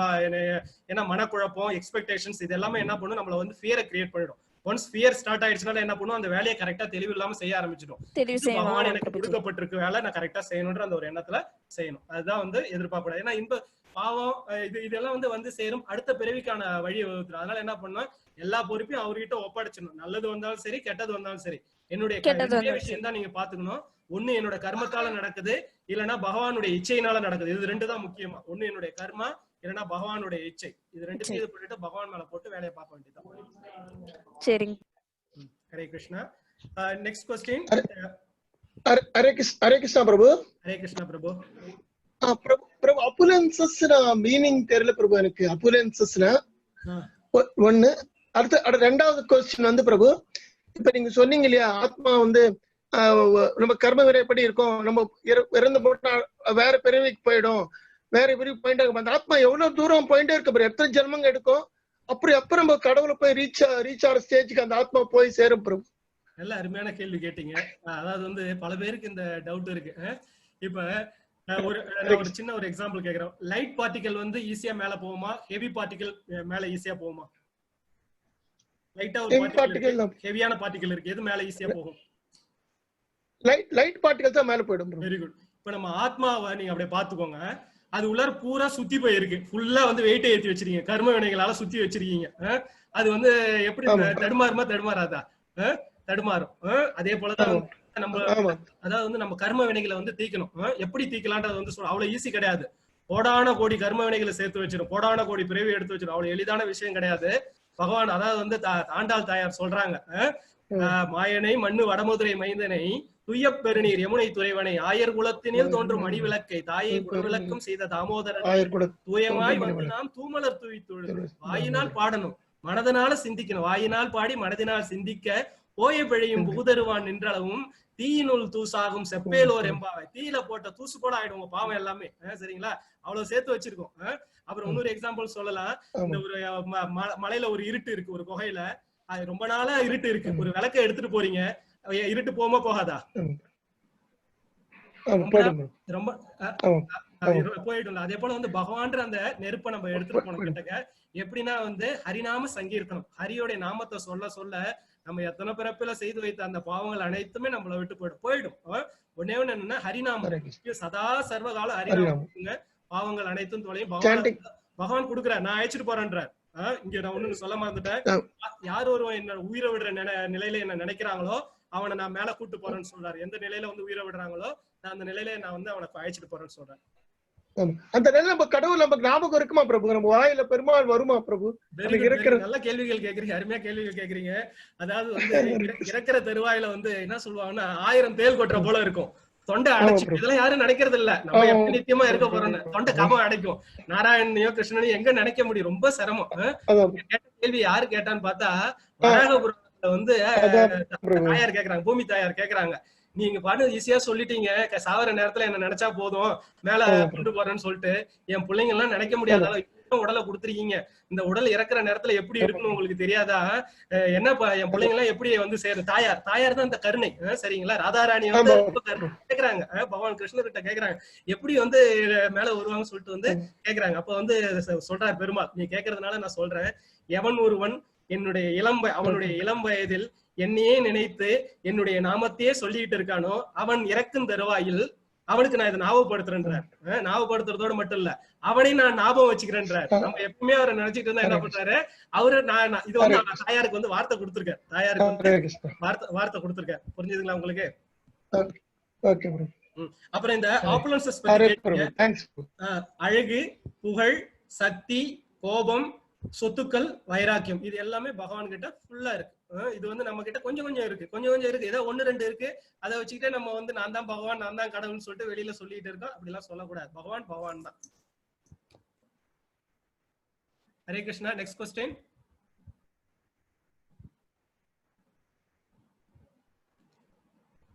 ஏன்னா மனக்குழப்பம், எக்ஸ்பெக்டேஷன்ஸ் இது எல்லாமே என்ன பண்ணும், நம்மள வந்து ஃபியரை கிரியேட் பண்ணிடும். ஒன்ஸ் ஃபியர் ஸ்டார்ட் ஆயிடுச்சுனால என்ன பண்ணும், அந்த வேலையை கரெக்டா தெளிவு இல்லாம செய்ய ஆரம்பிச்சிடும். தெளிவு இது செய்யணும். பகவான் ஆமாங்க எனக்கு பிரபுஜி. கொடுக்கப்பட்டிருக்கு வேலை, நான் கரெக்டா செய்யணும்ன்ற அந்த ஒரு எண்ணத்துல செய்யணும். அதுதான் வந்து எதிர்பார்க்கக்கூடாது. ஏன்னா இந்த பாவம் இதெல்லாம் வந்து சேரும், அடுத்த பிறவிக்கான வழியை வகுத்துரும். அதனால என்ன பண்ணணும், எல்லா பொறுப்பையும் அவர்கிட்ட ஒப்படைச்சிடணும். நல்லது வந்தாலும் சரி, கெட்டது வந்தாலும் சரி. என்னுடைய கெட்டது ரெண்டே வந்தாலும் விஷயம் தான் நீங்க பாத்துக்கணும். ஒண்ணு என்னோட கர்மத்தால நடக்குது, இல்லைன்னா பகவானுடைய இச்சையினால நடக்குது. இது ரெண்டு தான் முக்கியமா. ஒண்ணு என்னுடைய கர்மா, இல்லைன்னா பகவானுடைய இச்சை. இது ரெண்டுத்தையும் இது பண்ணிட்டு பகவான் மேல போட்டு வேலையை பார்க்க வேண்டியதுதான். சரிங்க. Hare Krishna. Next question. Hare Krishna Prabhu. Hare Krishna Prabhu. Prabhu opulences meaning தெரியல பிரபு எனக்கு. அப்புலன்சஸ்னா ஒண்ணு. அடுத்த ரெண்டாவது கொஸ்டின் வந்து பிரபு, இப்ப நீங்க சொன்னீங்க இல்லையா, ஆத்மா வந்து நம்ம கர்ம வினைப்படி இருக்கோம், நம்ம இறந்து போட்டா வேற பிறவிக்கு போயிடும், வேற பிறவி போயிட்டே இருக்கும். அந்த ஆத்மா எவ்வளவு தூரம் போயிட்டே இருக்கு பிரபு, எத்தனை ஜென்மங்க எடுக்கும், அப்புறம் நம்ம கடவுளை போய் ரீச் ஆகிற ஸ்டேஜுக்கு அந்த ஆத்மா போய் சேரும் பிரபு. நல்ல அருமையான கேள்வி கேட்டீங்க. அதாவது வந்து பல பேருக்கு இந்த டவுட் இருக்கு. இப்ப ஒரு சின்ன ஒரு எக்ஸாம்பிள் கேக்குறேன். லைட் பார்ட்டிகல் வந்து ஈஸியா மேல போகுமா, ஹெவி பார்ட்டிகல் மேல ஈஸியா போகுமா? லைட்டா ஒரு பார்ட்டிகல், ஹெவியான பார்ட்டிகல் இருக்கு, எது மேல ஈஸியா போகும்? லைட் பார்ட்டிகல் தான் மேல போயிடும். Very good. இப்ப நம்ம ஆத்மாவை நீங்க அப்படியே பாத்துக்கோங்க, அது உள்ளார பூரா சுத்தி போயிருக்கு, ஃபுல்லா வந்து வெயிட்டை ஏத்தி வச்சிருக்கீங்க, கர்ம வினைகளால சுத்தி வச்சிருக்கீங்க. அது வந்து எப்படி தடுமாறாதா? தடுமாறும். அதே போலதான் நம்ம அதாவது வந்து நம்ம கர்ம வினைகளை வந்து தீக்கணும். எப்படி தீக்கலான்றது வந்து அவ்வளவு ஈஸி கிடையாது. கோடான கோடி கர்ம வினைகளை சேர்த்து வச்சிடும், கோடான கோடி பிறவி எடுத்து வச்சிடும். அவ்வளவு எளிதான விஷயம் கிடையாது. பகவான் அதாவது வந்து ஆண்டாள் தாயார் சொல்றாங்க, மாயனை மண்ணு வடமதுரை மைந்தனை துய்ய பெருநீர் யமுனை துறைவனை ஆயர் குலத்தினில் தோன்றும் மணி விளக்கை தாயை குலவிளக்கம் செய்த தாமோதரன் தூயமாய் வந்து நாம் தூமலர் தூவி தொழுது வாயினால் பாடணும், மனதனால சிந்திக்கணும். வாயினால் பாடி மனதினால் சிந்திக்க போய பிழையும் புகுதருவான் நின்றளவும் தீயினுள் தூசாகும் செப்பேலோர் எம்பாவை. தீயில போட்ட தூசு கூட ஆயிடுவோம் பாவம் எல்லாமே. சரிங்களா? அவ்வளவு சேர்த்து வச்சிருக்கோம். அப்புறம் இன்னொரு எக்ஸாம்பிள் சொல்லலாம். இந்த ஒரு மலையில ஒரு இருட்டு இருக்கு, ஒரு குகையில அது ரொம்ப நாளா இருட்டு இருக்கு. ஒரு விளக்க எடுத்துட்டு போறீங்க, இருட்டு போமா போகாதா? ரொம்ப போயிடும். அதே போல வந்து பகவான்ற அந்த நெருப்பை நம்ம எடுத்துட்டு போன கிட்டக்க எப்படின்னா வந்து ஹரிநாம சங்கீர்த்தனம், ஹரியோடைய நாமத்தை சொல்ல சொல்ல நம்ம எத்தனை பிறப்பில செய்து வைத்த அந்த பாவங்கள் அனைத்துமே நம்மளை விட்டு போயிடும். ஒன்னே ஒண்ணு என்னன்னா, ஹரிநாமம் சதா சர்வகால ஹரிநாமம், பாவங்கள் அனைத்தும் தொலையும். பகவான் கொடுக்குறார், நான் அழைச்சிட்டு போறேன்றார். இங்க நான் ஒண்ணு சொல்ல மறந்துட்டேன். யார் ஒருவன் என்ன உயிரை விடுற நிலையில என்ன நினைக்கிறாங்களோ அவனை நான் மேல கூட்டு போறேன்னு சொல்றாரு. எந்த நிலையில வந்து உயிரை விடுறாங்களோ நான் அந்த நிலையில நான் வந்து அவனை அழைச்சிட்டு போறேன்னு சொல்றேன். அந்த நிலையில நம்ம கடவுள் நமக்கு ஞாபகம் இருக்குமா பிரபு? நம்ம வாயில பெருமாள் வருமா பிரபு? நல்ல கேள்விகள் கேக்குறீங்க, அருமையா கேள்விகள் கேக்குறீங்க. அதாவது வந்து இறக்குற தெருவாயில வந்து என்ன சொல்லுவாங்கன்னா 1000 தேல் கொட்டுற போல இருக்கும், தொண்டை அடைச்சு. இதெல்லாம் யாரும் நினைக்கிறது இல்ல. நம்ம எப்படி நித்தியமா இருக்க போறோம்னு தொண்டை கமம் அடைக்கும். நாராயணனையோ கிருஷ்ணனையும் எங்க நினைக்க முடியும், ரொம்ப சிரமம். கேள்வி யாரு கேட்டான்னு பார்த்தா வராகபுரத்துல வந்து தாயார் கேக்குறாங்க, பூமி தாயார் கேக்குறாங்க, நீங்க பாட்டு ஈஸியா சொல்லிட்டீங்க, சாவர நேரத்துல என்ன நினைச்சா போதும் மேல கொண்டு போறேன்னு சொல்லிட்டு, என் பிள்ளைங்க எல்லாம் நினைக்க முடியாத உடலை கொடுத்துருக்கீங்க, இந்த உடல் இறக்குற நேரத்துல எப்படி இருக்குன்னு உங்களுக்கு தெரியாதா? என்னப்பா என் பிள்ளைங்க எல்லாம் எப்படி வந்து சேரும்? தாயார் தான் இந்த கருணை. சரிங்களா? ராதாராணி வந்து கேக்குறாங்க, பகவான் கிருஷ்ணர்கிட்ட கேக்குறாங்க எப்படி வந்து மேல வருவாங்கன்னு சொல்லிட்டு வந்து கேக்குறாங்க. அப்ப வந்து சொல்றாரு பெருமாள், நீ கேக்குறதுனால நான் சொல்றேன், எவன் ஒருவன் அவனுடைய இளம் வயதில் என்னையே நினைத்து என்னுடைய நாமத்தையே சொல்லிட்டு இருக்கானோ அவன் இறக்கும் தருவாயில் அவனுக்கு நான் இதை ஞாபகப்படுத்துறேன்றார். ஞாபகப்படுத்துறதோட மட்டும் இல்ல, அவனை நான் ஞாபகம் வச்சுக்கிறேன்றார். நம்ம எப்பவுமே அவரை நினைச்சிட்டு இருந்தா என்ன பண்றாரு அவரு, நான் இது வந்து தாயாருக்கு வந்து வார்த்தை கொடுத்திருக்கேன், தாயாருக்கு வந்து வார்த்தை கொடுத்திருக்கேன். புரிஞ்சுதுங்களா உங்களுக்கு? அப்புறம் இந்த ஆப்புலன்சஸ் அழகு, புகழ், சக்தி, கோபம், சொத்துக்கள், வைராக்கியம், இது எல்லாமே பகவான் கிட்ட ஃபுல்லா இருக்கு. இது வந்து நம்ம கிட்ட கொஞ்சம் கொஞ்சம் இருக்கு ஏதோ 1-2 இருக்கு. அதை வச்சுக்கிட்டே நம்ம வந்து நான் தான் பகவான் நான் தான் கடவுள்னு சொல்லிட்டு வெளியில சொல்லிட்டு இருக்கோம். அப்படிலாம் சொல்லக்கூடாது. பகவான் பகவான் தான். Hare Krishna. Next question.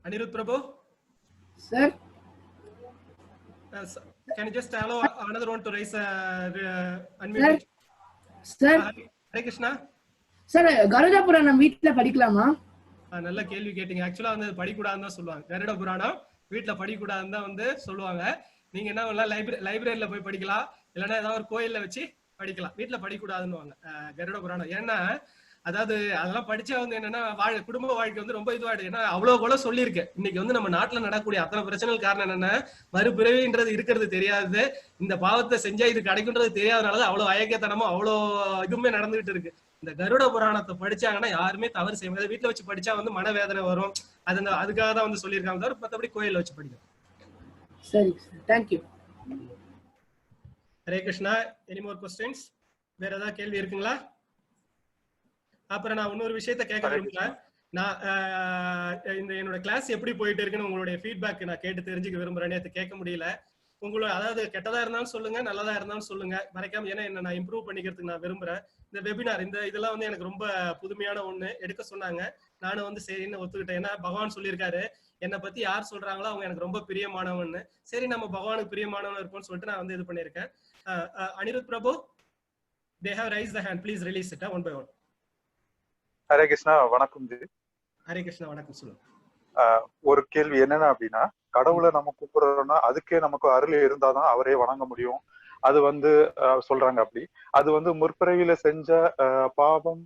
Anirudh Prabhu. Sir. Can you just allow another one to raise unmute? Sir. Hare Krishna. Sir, Garuda Puranam வீட்ல படிக்கலாமா? நல்ல கேள்வி கேட்டீங்க. ஆக்சுவலா வந்து படிக்கூடாதுன்னு தான் சொல்லுவாங்க. கருட புராணம் வீட்டுல படிக்கூடாதுன்னு தான் வந்து சொல்லுவாங்க. நீங்க என்ன பண்ணலாம், லைப்ரரியில போய் படிக்கலாம், இல்லைன்னா ஏதாவது ஒரு கோயில்ல வச்சு படிக்கலாம். வீட்டுல படிக்கூடாதுன்னு கருட புராணம். ஏன்னா அதாவது அதெல்லாம் படிச்சா வந்து என்னன்னா குடும்ப வாழ்க்கை வந்து ரொம்ப இதுவாயிடு. ஏன்னா அவ்வளவு போல சொல்லியிருக்கு. இன்னைக்கு வந்து நம்ம நாட்டுல நடக்கக்கூடிய அத்தனை பிரச்சனைகள் காரணம் என்னன்னா மறுபிறவின்றது இருக்கிறது தெரியாது, இந்த பாவத்தை செஞ்சா இது கிடைக்குன்றது தெரியாதனாலதான் அவ்வளவு அயக்கத்தனமும் அவ்வளவு இதுவுமே நடந்துகிட்டு இருக்கு. இந்த கருட புராணத்தை படிச்சாங்கன்னா யாருமே தவறு செய்ய முடியாது. வீட்டுல வச்சு படிச்சா வந்து மனவேதனை வரும். அதுக்காக தான் வந்து சொல்லியிருக்காங்க. தவிர மற்றபடி கோயில்ல வச்சு படிக்கணும். சரி, thank you. Hare Krishna. Any more questions? வேற ஏதாவது கேள்வி இருக்குங்களா? அப்புறம் நான் இன்னொரு விஷயத்த கேட்க விரும்புறேன். நான் இந்த என்னோட கிளாஸ் எப்படி போயிட்டு இருக்குன்னு உங்களுடைய ஃபீட்பேக் நான் கேட்டு தெரிஞ்சுக்க விரும்புறேன். நேற்று கேட்க முடியல. உங்களோட அதாவது கெட்டதா இருந்தாலும் சொல்லுங்க, நல்லதா இருந்தாலும் சொல்லுங்க, மறைக்காம. ஏன்னா என்ன நான் இம்ப்ரூவ் பண்ணிக்கிறதுக்கு நான் விரும்புறேன். இந்த வெபினார் இதெல்லாம் வந்து எனக்கு ரொம்ப புதுமையான ஒண்ணு. எடுக்க சொன்னாங்க, நானும் வந்து சரின்னு ஒத்துக்கிட்டேன். ஏன்னா பகவான் சொல்லியிருக்காரு, என்னை பத்தி யார் சொல்றாங்களோ அவங்க எனக்கு ரொம்ப பிரியமானவன்னு. சரி, நம்ம பகவானுக்கு பிரியமானவன் இருப்போம்னு சொல்லிட்டு நான் வந்து இது பண்ணியிருக்கேன். அனிருத் பிரபு, they have raised the hand. Please release it one by one. Hare Krishna. வணக்கம் ஜி. ஹரே கிருஷ்ணா. வணக்கம். சொல்லுங்க. ஒரு கேள்வி என்னன்னா அப்படின்னா, கடவுளை நம்ம கூப்பிடுறோம்னா அதுக்கே நமக்கு அருள் இருந்தாதான் அவரே வணங்க முடியும். அது வந்து சொல்றாங்க. அப்படி அது வந்து முற்பிறவியில செஞ்ச பாவம்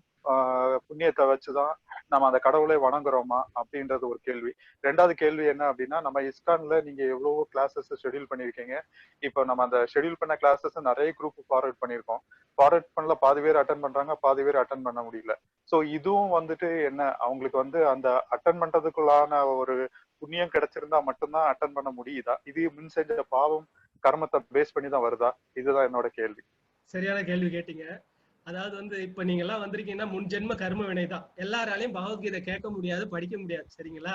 புண்ணியத்தை வச்சுதான் நம்ம அந்த கடவுளை வணங்குறோமா அப்படின்றது ஒரு கேள்வி. ரெண்டாவது கேள்வி என்ன அப்படின்னா, நம்ம இஸ்கான்ல நீங்க எவ்வளவோ கிளாஸஸ் ஷெட்யூல் பண்ணிருக்கீங்க. இப்போ நம்ம அந்த ஷெட்யூல் பண்ண கிளாஸஸ் நிறைய குரூப் ஃபார்வர்ட் பண்ணிருக்கோம். ஃபார்வர்ட் பண்ணல, பாதி பேர் அட்டன் பண்றாங்க, பாதி பேர் அட்டன் பண்ண முடியல. சோ இதுவும் வந்துட்டு என்ன, அவங்களுக்கு வந்து அந்த அட்டன் பண்றதுக்குள்ளான ஒரு புண்ணியம் கிடைச்சிருந்தா மட்டும்தான் அட்டன் பண்ண முடியுதா? இது முன் செஞ்ச பாவம் கர்மத்தை பேஸ் பண்ணி தான் வருதா? இதுதான் என்னோட கேள்வி. சரியான கேள்வி கேட்டீங்க. அதாவது வந்து இப்ப நீங்க எல்லாம் வந்திருக்கீங்கன்னா முன் ஜென்ம கர்ம வினை தான். எல்லாராலையும் பகவத்கீதை கேட்க முடியாது, படிக்க முடியாது. சரிங்களா?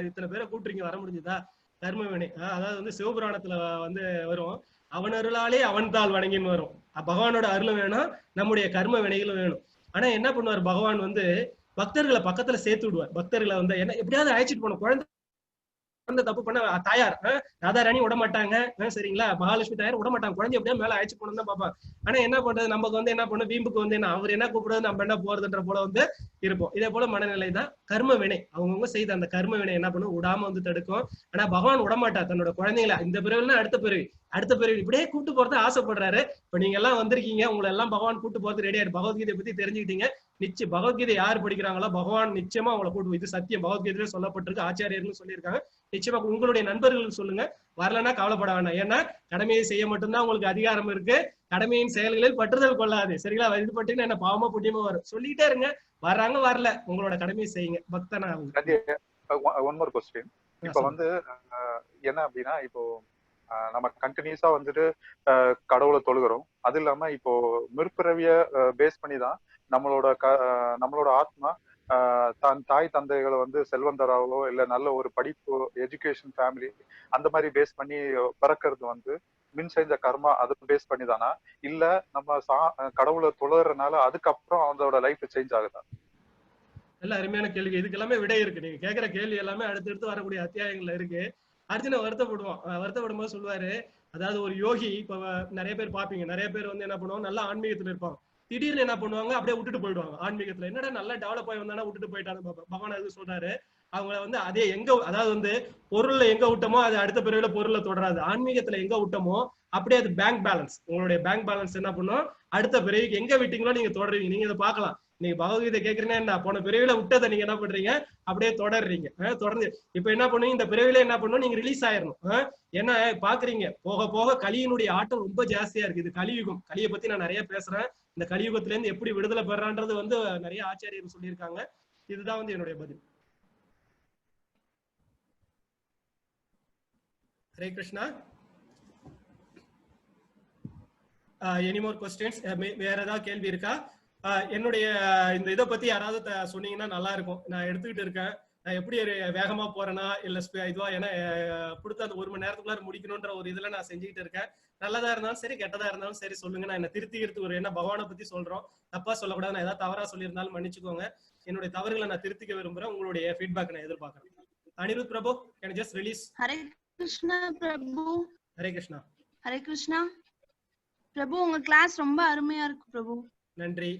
இத்தனை பேரை கூப்பிட்டுருங்க, வர முடிஞ்சதா? கர்ம வினை. அதாவது வந்து சிவபுராணத்துல வந்து வரும், அவன் அருளாலே அவன் தாள் வணங்கின்னு வரும். பகவானோட அருள் வேணும், நம்முடைய கர்ம வினைகளும் வேணும். ஆனா என்ன பண்ணுவார் பகவான் வந்து, பக்தர்களை பக்கத்துல சேர்த்து விடுவார். பக்தர்களை வந்து என்ன எப்படியாவது அழைச்சிட்டு போகணும். குழந்தை தப்பு பண்ண தாயார் ராதாராணி விட மாட்டாங்க. சரிங்களா? மகாலட்சுமி தாயார் விட மாட்டாங்க. குழந்தை எப்படியா மேல அழைச்சு போகணும் தான் பாப்பாங்க. ஆனா என்ன பண்றது, நமக்கு வந்து என்ன பண்ண, வீம்புக்கு வந்து என்ன, அவர் என்ன கூப்பிடுறது, நம்ம என்ன போறதுன்ற போல வந்து இருப்போம். இதே போல மனநிலை தான் கர்ம வினை. அவங்கவுங்க செய்த அந்த கர்ம வினை என்ன பண்ணும், விடாம வந்து தடுக்கும். ஆனா பகவான் விடமாட்டார் தன்னோட குழந்தைங்களை. இந்த பிறவினா அடுத்த பிறவி இப்படியே கூட்டு போறது ஆசைப்படுறாரு. இப்ப நீங்க எல்லாம் வந்திருக்கீங்க, உங்களை எல்லாம் பகவான் கூட்டு போறது ரெடியாரு. பகவத்கீதை பத்தி தெரிஞ்சுக்கிட்டீங்க. நிச்சயம் பகவத்கீதை யார் படிக்கிறாங்களோ பகவான் நிச்சயமா அவங்களை கூட்டு, இது சத்தியம், பகவத்கீதையில சொல்லப்பட்டிருக்கு, ஆச்சாரியர்கள் சொல்லியிருக்காங்க. நிச்சயமா உங்களுடைய நண்பர்களுக்கு சொல்லுங்க. வரலன்னா கவலைப்பட வேண்டாம். ஏன்னா கடமையை செய்ய மட்டும்தான் உங்களுக்கு அதிகாரம் இருக்கு. கடமையின் செயல்களில் பற்றுதல் கொள்ளாது. சரிங்களா? இது பட்டீங்கன்னா என்ன பாவமா புண்ணியமா வரும். சொல்லிட்டே இருங்க. வர்றாங்க, வரல, உங்களோட கடமையை செய்யுங்க. பக்தனா ஒன் மோர் கொஸ்டின். இப்ப வந்து என்ன அப்படின்னா, இப்போ நம்ம கண்டினியூஸா வந்துட்டு கடவுளை தொழுகிறோம். அது இல்லாம இப்போ முற்பிறவிய பேஸ் பண்ணிதான் நம்மளோட ஆத்மா தான் தாய் தந்தைகளை வந்து செல்வந்தராகவோ இல்ல நல்ல ஒரு படிப்பு, எஜுகேஷன், ஃபேமிலி அந்த மாதிரி பேஸ் பண்ணி பிறக்கிறது வந்து மின் செஞ்ச கர்மா அதை பேஸ் பண்ணிதானா, இல்ல நம்ம கடவுளை தொழுறதுனால அதுக்கப்புறம் அதோட லைஃப் சேஞ்ச் ஆகுதா? நல்ல அருமையான கேள்வி. இதுக்கு எல்லாமே விடை இருக்கு. நீங்க கேட்கிற கேள்வி எல்லாமே அடுத்தடுத்து வரக்கூடிய அத்தியாயங்கள்ல இருக்கு. அர்ஜுன வருத்தப்படும் போது சொல்லுவாரு, அதாவது ஒரு யோகி, இப்ப நிறைய பேர் பாப்பீங்க, நிறைய பேர் வந்து என்ன பண்ணுவாங்க, நல்லா ஆன்மீகத்துல இருப்பாங்க. திடீர்னு என்ன பண்ணுவாங்க, அப்படியே விட்டுட்டு போயிடுவாங்க. ஆன்மீகத்துல என்னடா நல்லா டெவலப் ஆகி வந்தானா விட்டுட்டு போயிட்டாங்க. பகவான் அது சொல்றாரு, அவங்கள வந்து அதே அதாவது வந்து பொருள்ல எங்க விட்டமோ அது அடுத்த பிறவில பொருளை தொடராது. ஆன்மீகத்துல எங்க விட்டமோ அப்படியே அது பேங்க் பேலன்ஸ், உங்களுடைய பேங்க் பேலன்ஸ் என்ன பண்ணும், அடுத்த பிறவிக்கு எங்க விட்டீங்களோ நீங்க தொடருவீங்க. நீங்க இதை பார்க்கலாம். நீங்க பகவத்கீதை கேட்கறீங்கன்னா போன பிறவில விட்டதை நீங்க என்ன பண்றீங்க, அப்படியே தொடர்றீங்க. தொடர்ந்து இப்ப என்ன பண்ணுவீங்க, இந்த பிறவில என்ன பண்ணும், நீங்க ரிலீஸ் ஆயிடணும். ஏன்னா பாக்குறீங்க, போக போக கலியினுடைய ஆட்டம் ரொம்ப ஜாஸ்தியா இருக்கு. இது கலியுகம். கலியை பத்தி நான் நிறைய பேசுறேன். இந்த கலியுகத்துல இருந்து எப்படி விடுதலை பெறான்றது வந்து நிறைய ஆச்சாரியர்கள் சொல்லியிருக்காங்க. இதுதான் வந்து என்னுடைய பதில். Hare Krishna. Any more questions? வேற ஏதாவது கேள்வி இருக்கா? என்னுடைய இந்த இதை பத்தி யாராவது சொன்னீங்கன்னா நல்லா இருக்கும். நான் எடுத்துக்கிட்டு இருக்கேன். நான் எப்படி வேகமா போறேனா இல்ல இதுவா, ஏன்னா கொடுத்த அந்த 1 மணி நேரத்துக்குள்ளார முடிக்கணும்ன்ற ஒரு இதுல நான் செஞ்சுக்கிட்டு இருக்கேன். நல்லதா இருந்தாலும் சரி, கெட்டதா இருந்தாலும் சரி சொல்லுங்க. நான் என்ன திருத்திக்கிறது ஒரு என்ன பகவானை பத்தி சொல்றோம், தப்பா சொல்லக்கூடாது. நான் ஏதாவது தவறா சொல்லியிருந்தாலும் மன்னிச்சுக்கோங்க. என்னுடைய தவறுகளை நான் திருத்திக்க விரும்புறேன். உங்களுடைய ஃபீட்பேக் நான் எதிர்பார்க்கிறேன். அனிருத் பிரபு, can you just release? Hare Krishna Prabhu. Hare Krishna. Hare Krishna பிரபு, உங்க கிளாஸ் ரொம்ப அருமையா இருக்கு பிரபு. நன்றி.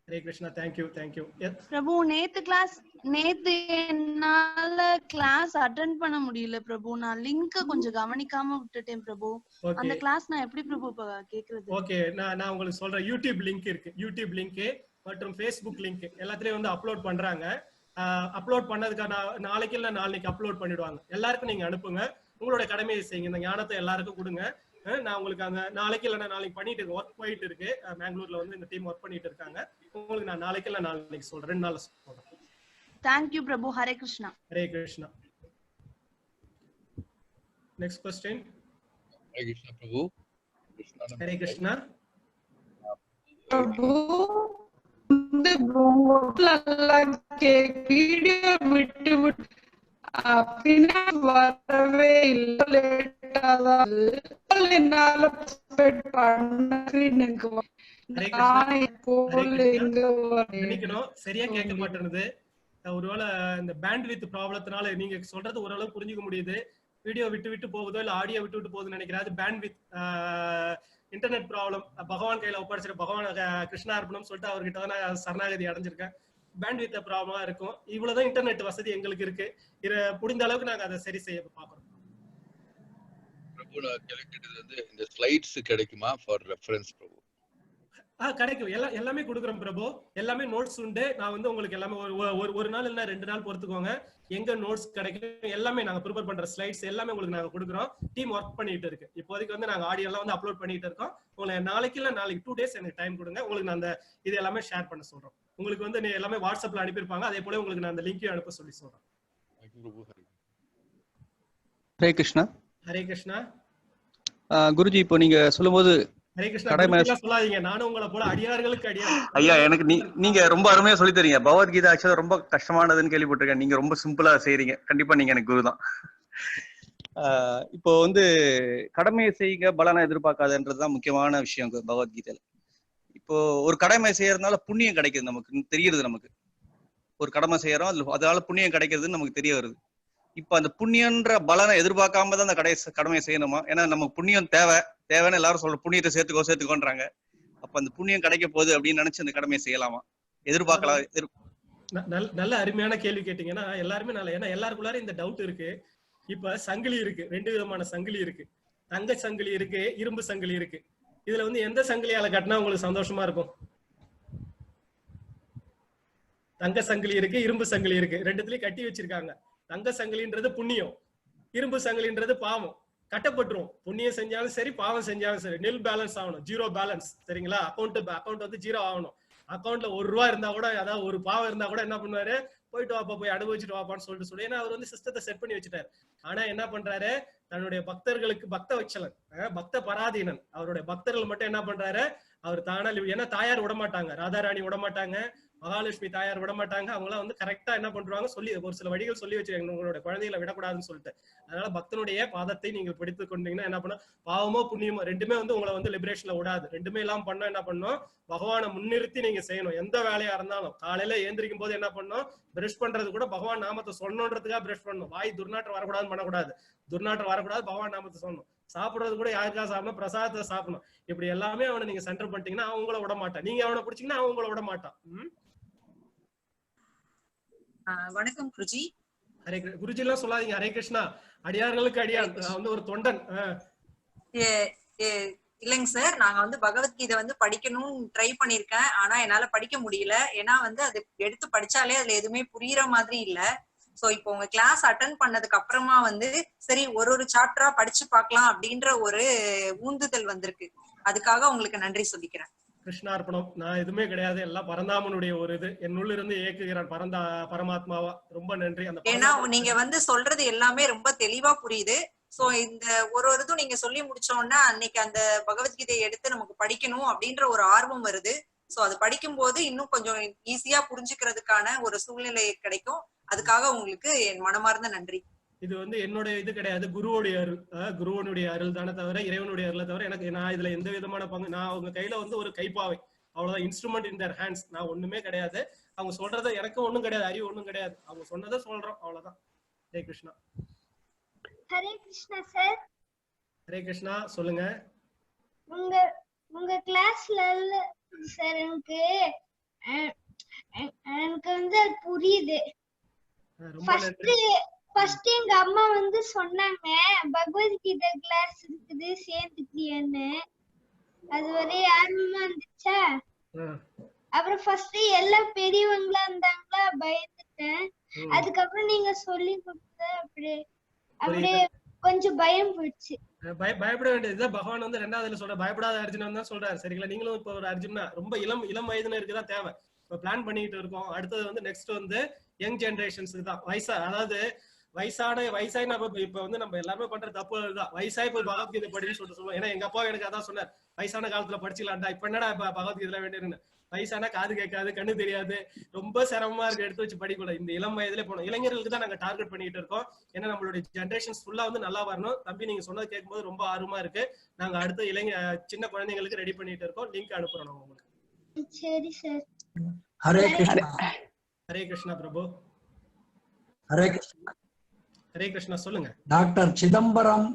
ஹரே கிருஷ்ணா. Thank you thank you. பிரபு, நேத்து என்னால கிளாஸ் அட்டெண்ட் பண்ண முடியல பிரபு. நான் லிங்க் கொஞ்சம் கவனிக்காம விட்டுட்டேன் பிரபு. அந்த கிளாஸ் நான் எப்படி பிரபு கேக்குறது? ஓகே, நான் உங்களுக்கு சொல்றேன். யூடியூப் லிங்க் இருக்கு. யூடியூப் லிங்க் மற்றும் ஃபேஸ்புக் லிங்க் எல்லாத்துலயும் வந்து அப்லோட் பண்றாங்க. அப்லோட் பண்ணதுக்கான நாளைக்கு இல்ல நாளைக்கு அப்லோட் பண்ணிடுவாங்க. எல்லாருக்கும் நீங்க அனுப்புங்க. உங்களோட கடமையை செய்யுங்க. இந்த ஞானத்தை எல்லாருக்கும் கொடுங்க. நான் உங்களுக்கு அந்த நாளைக்கு இல்ல நாளைக்கு பண்ணிட்டு இருக்கு, ஒர்க் போயிட்டு இருக்கு. பெங்களூர்ல வந்து இந்த டீம் ஒர்க் பண்ணிட்டு இருக்காங்க. உங்களுக்கு நான் நாளைக்கு இல்ல நாளைக்கு சொல்றேன், 2 நாள்ல சொல்றேன். Thank you Prabhu. Hare Krishna. Hare Krishna. Next question. Hare Krishna Prabhu. Hare Krishna. Prabhu video விட்டு வரவே இல்லை. சரியா கேட்க மாட்டேங்குது. ஒருவேளை இந்த பேண்ட்வித் ப்ராப்ளத்தினால நீங்க சொல்றது ஓரளவு புரிஞ்சுக்க முடியுது. வீடியோ விட்டு போகுதோ இல்ல ஆடியோ விட்டு போகுதுன்னு நினைக்கிறேன். அது பேண்ட்வித் இன்டர்நெட் ப்ராப்ளம். பகவான் கையில ஒப்படைச்சிட்டு பகவான் கிருஷ்ணா அர்ப்பணம் சொல்லிட்டு அவர்கிட்ட தான் நான் சரணாகதி அடைஞ்சிருக்கேன். பேண்ட்வித் ப்ராப்ளமா இருக்கும். இவ்வளவுதான் இன்டர்நெட் வசதி எங்களுக்கு இருக்கு. இத முடிந்த அளவுக்கு நாங்க அதை சரி செய்ய பாக்குறோம். பிரபு, நான் கேட்கிறது வந்து இந்த ஸ்லைட்ஸ் கிடைக்குமா ஃபார் ரெஃபரன்ஸ் பிரபு? கிடைக்கும். எல்லாமே கொடுக்குறோம் பிரபு. எல்லாமே நோட்ஸ் உண்டு. நான் வந்து உங்களுக்கு எல்லாமே ஒரு நாள் இல்ல 2 நாள் பொறுத்துக்கோங்க. எங்க நோட்ஸ் கிடைக்கும் எல்லாமே நாங்க ப்ரிப்பேர் பண்ற ஸ்லைட்ஸ் எல்லாமே உங்களுக்கு நாங்க கொடுக்குறோம். டீம் ஒர்க் பண்ணிட்டு இருக்கு. இப்போதைக்கு வந்து நாங்க ஆடியோ எல்லாம் வந்து அப்லோட் பண்ணிட்டு இருக்கோம். உங்களுக்கு நாளைக்கு இல்ல நாளைக்கு 2 days எனக்கு டைம் கொடுங்க. உங்களுக்கு நான் அந்த இது எல்லாமே ஷேர் பண்ண சொல்றோம். உங்களுக்கு வந்து எல்லாமே வாட்ஸ்அப்ல அனுப்பியிருப்பாங்க. அதே போல உங்களுக்கு நான் அந்த லிங்கையும் அனுப்ப சொல்லி சொல்றேன். ஹரே கிருஷ்ணா. ஹரே கிருஷ்ணா. குருஜி, இப்போ நீங்க சொல்லும்போது ஹரே கிருஷ்ணா சொல்லாதீங்க. நானும் உங்களை போல அடியார்களுக்கு அடியார். ஐயா, எனக்கு நீங்க ரொம்ப அருமையா சொல்லி தரீங்க. பகவத்கீதை ஆக்சுவலா ரொம்ப கஷ்டமானதுன்னு கேள்விப்பட்டிருக்கேன். நீங்க ரொம்ப சிம்பிளா செய்றீங்க. கண்டிப்பா நீங்க எனக்கு குரு தான். இப்போ வந்து கடமையை செய்யுங்க, பலனை எதிர்பார்க்காதுன்றதுதான் முக்கியமான விஷயம் பகவத்கீதையில. இப்போ ஒரு கடமை செய்யறதுனால புண்ணியம் கிடைக்குது, நமக்கு தெரியுது. நமக்கு ஒரு கடமை செய்யறோம், அதனால புண்ணியம் கிடைக்கிறதுன்னு நமக்கு தெரிய வருது. இப்ப அந்த புண்ணியன்ற பலனை எதிர்பார்க்காம தான் அந்த கடமையை செய்யணுமா? ஏன்னா நமக்கு புண்ணியம் தேவைன்னு எல்லாரும் சொல்ற புண்ணியத்தை சேர்த்துக்கோன்றாங்க. அப்ப அந்த புண்ணியம் கிடைக்க போகுது அப்படின்னு நினைச்சு அந்த கடமையை செய்யலாமா? எதிர்பார்க்கலாம். நல்ல அருமையான கேள்வி கேட்டீங்கன்னா எல்லாருமே ஏன்னா எல்லாருக்குள்ளார இந்த டவுட் இருக்கு. இப்ப சங்கிலி இருக்கு, 2 விதமான சங்கிலி இருக்கு. தங்க சங்கிலி இருக்கு, இரும்பு சங்கிலி இருக்கு. இதுல வந்து எந்த சங்கிலியால கட்டினா உங்களுக்கு சந்தோஷமா இருக்கும்? தங்க சங்கிலி இருக்கு, இரும்பு சங்கிலி இருக்கு. 2த்துலயும் கட்டி வச்சிருக்காங்க. தங்க சங்கிலின்றது புண்ணியம், இரும்பு சங்கிலின்றது பாவம். கட்டப்பட்டுரும். புண்ணியம் செஞ்சாலும் சரி, பாவம் செஞ்சாலும் சரி, நில் பேலன்ஸ் ஆகணும், 0 பேலன்ஸ். சரிங்களா? அக்கௌண்ட் வந்து 0 ஆகணும். அக்கௌண்ட்ல 1 ரூபா இருந்தா கூட, அதாவது ஒரு பாவம் இருந்தா கூட என்ன பண்ணுவாரு, போயிட்டு வாப்பா, போய் அனுபவிச்சுட்டு வாப்பான்னு சொல்லிட்டு ஏன்னா அவர் வந்து சிஸ்டத்தை செட் பண்ணி வச்சுட்டாரு. ஆனா என்ன பண்றாரு, தன்னுடைய பக்தர்களுக்கு பக்த வச்சலன், பக்த பராதீனன், அவருடைய பக்தர்கள் மட்டும் என்ன பண்றாரு, அவர் தானா, ஏன்னா தாயார் விடமாட்டாங்க, ராதாராணி விடமாட்டாங்க, மகாலட்சுமி தாயார் விட மாட்டாங்க. அவங்க எல்லாம் வந்து கரெக்டா என்ன பண்றாங்க, சொல்லி ஒரு சில வழிகள் சொல்லி வச்சிருக்காங்க, உங்களோட குழந்தைகளை விடக்கூடாதுன்னு சொல்லிட்டு. அதனால பக்தனுடைய பாதத்தை நீங்கள் பிடித்து கொண்டீங்கன்னா என்ன பண்ண, பாவமோ புண்ணியமோ ரெண்டுமே வந்து உங்களை வந்து லிபரேஷன்ல விடாது. ரெண்டுமே எல்லாம் பண்ணா என்ன பண்ணும், பகவானை முன்னிறுத்தி நீங்க செய்யணும். எந்த வேலையா இருந்தாலும் காலையில ஏந்திரிக்கும் போது என்ன பண்ணும், பிரஷ் பண்றது கூட பகவான் நாமத்தை சொல்லணுன்றதுக்காக பிரஷ் பண்ணணும். வாய் துர்நாற்றம் வரக்கூடாதுன்னு பண்ணக்கூடாது, துர்நாற்றம் வரக்கூடாது, பகவான் நாமத்தை சொல்லணும். சாப்பிடுறது கூட யாருக்காக சாப்பிடணும், பிரசாதத்தை சாப்பிடணும். இப்படி எல்லாமே அவனை நீங்க சென்டர் பண்ணிட்டீங்கன்னா அவன் உங்களை விட மாட்டான். நீங்க அவனை பிடிச்சீங்கன்னா அவன் உங்களை விட மாட்டான். வணக்கம் குருஜி. ஹரே குருஜி எல்லாம் சொல்லாதீங்க. ஹரே கிருஷ்ணா. அடியார்களுக்கு அடியார், வந்து ஒரு தொண்டன். இல்லைங்க சார், நாங்க வந்து பகவத்கீதை வந்து படிக்கணும்னு ட்ரை பண்ணிருக்கேன். ஆனா என்னால படிக்க முடியல. ஏன்னா வந்து அது எடுத்து படிச்சாலே அதுல எதுவுமே புரியுற மாதிரி இல்ல. சோ இப்போ உங்க கிளாஸ் அட்டென்ட் பண்ணதுக்கு அப்புறமா வந்து சரி ஒரு சாப்டரா படிச்சு பார்க்கலாம் அப்படின்ற ஒரு ஊந்துதல் வந்திருக்கு. அதுக்காக உங்களுக்கு நன்றி சொல்லிக்கிறேன். கிருஷ்ணார்ப்பணம். நான் எதுவுமே கிடையாது, எல்லாம் பரந்தாமனுடைய ஒரு இது. என்னுள்ள இருந்து இயக்குகிறான் பரமாத்மாவா. ரொம்ப நன்றி. அந்த ஏன்னா நீங்க வந்து சொல்றது எல்லாமே ரொம்ப தெளிவா புரியுது. சோ இந்த ஒரு இதுவும் நீங்க சொல்லி முடிச்சோம்னா அன்னைக்கு அந்த பகவத்கீதையை எடுத்து நமக்கு படிக்கணும் அப்படின்ற ஒரு ஆர்வம் வருது. சோ அது படிக்கும் போது இன்னும் கொஞ்சம் ஈஸியா புரிஞ்சுக்கிறதுக்கான ஒரு சூழ்நிலை கிடைக்கும். அதுக்காக உங்களுக்கு என் மனமார்ந்த நன்றி. இது வந்து என்னுடைய இது கிடையாது, குருவோடைய அருள். குருவனுடைய அருள் தானே தவிர இறைவனுடைய அருளை தவிர எனக்கு நான் இதுல எந்த விதமான பங்கு. நான் அவங்க கையில வந்து ஒரு கைப்பாவை, அவ்வளவுதான். Instrument in their hands. நான் ஒண்ணுமே கிடையாது. அவங்க சொல்றத எனக்கும் ஒண்ணும் கிடையாது, அறிவு ஒண்ணும் கிடையாது. அவங்க சொன்னதை சொல்றோம், அவ்வளவுதான். ஹரே கிருஷ்ணா. ஹரே கிருஷ்ணா சார். ஹரே கிருஷ்ணா, சொல்லுங்க. உங்க கிளாஸ்ல சார் எனக்கு வந்து அது புரியுது. ஃபர்ஸ்ட் எங்க அம்மா வந்து சொன்னாங்க பகவத்கீதை கிளாஸ் இருக்குது சேர்ந்துக்கிறியான்னு. அது ஒரே ஆர்வமா இருந்துச்சா. அப்புறம் ஃபர்ஸ்ட் எல்லாம் பெரியவங்களா இருந்தாங்களா, பயந்துட்டேன். அதுக்கப்புறம் நீங்க சொல்லி கொடுத்த அப்படியே கொஞ்சம் பயம் போயிடுச்சு. பயப்பட வேண்டியது பகவான் வந்து ரெண்டாவதுல சொல்ற பயப்படாத அர்ஜுனன் தான் சொல்றாரு. சரிங்களா? நீங்களும் இப்ப ஒரு அர்ஜுனா ரொம்ப இளம் வயதினருக்கு தான் தேவை. இப்ப பிளான் பண்ணிட்டு இருக்கோம். அடுத்தது வந்து நெக்ஸ்ட் வந்து யங் ஜெனரேஷன்ஸுக்கு தான். அதாவது வயசான இப்ப வந்து நம்ம எல்லாருமே பண்ற தப்பு தான். வயசாய் போய் பகவத்கீதை படின்னு சொல்லுவோம். ஏன்னா எங்க அப்பா எனக்கு அதான் சொன்னார், வயசான காலத்துல படிச்சுக்கலாம்டா. இப்ப என்னடா இப்ப பகவத்கீதை வேண்டியதுன்னு. வயசானா காது கேட்காது, கண்ணு தெரியாது, ரொம்ப சிரமமா இருக்கு, எடுத்து வச்சு படிக்கூடாது. இந்த இளம் வயதுல போனோம். இளைஞர்களுக்கு தான் நாங்க டார்கெட் பண்ணிட்டு இருக்கோம். ஏன்னா நம்மளுடைய ஜெனரேஷன்ஸ் ஃபுல்லா வந்து நல்லா வரணும். தம்பி நீங்க சொன்னது கேட்கும்போது ரொம்ப ஆர்வமா இருக்கு. நாங்க அடுத்த சின்ன குழந்தைங்களுக்கு ரெடி பண்ணிட்டு இருக்கோம். லிங்க் அனுப்புறோம் உங்களுக்கு. சரி சார். ஹரே கிருஷ்ணா. ஹரே கிருஷ்ணா பிரபு. ஹரே கிருஷ்ணா. ஹரே கிருஷ்ணா, சொல்லுங்க. டாக்டர் சிதம்பரம்,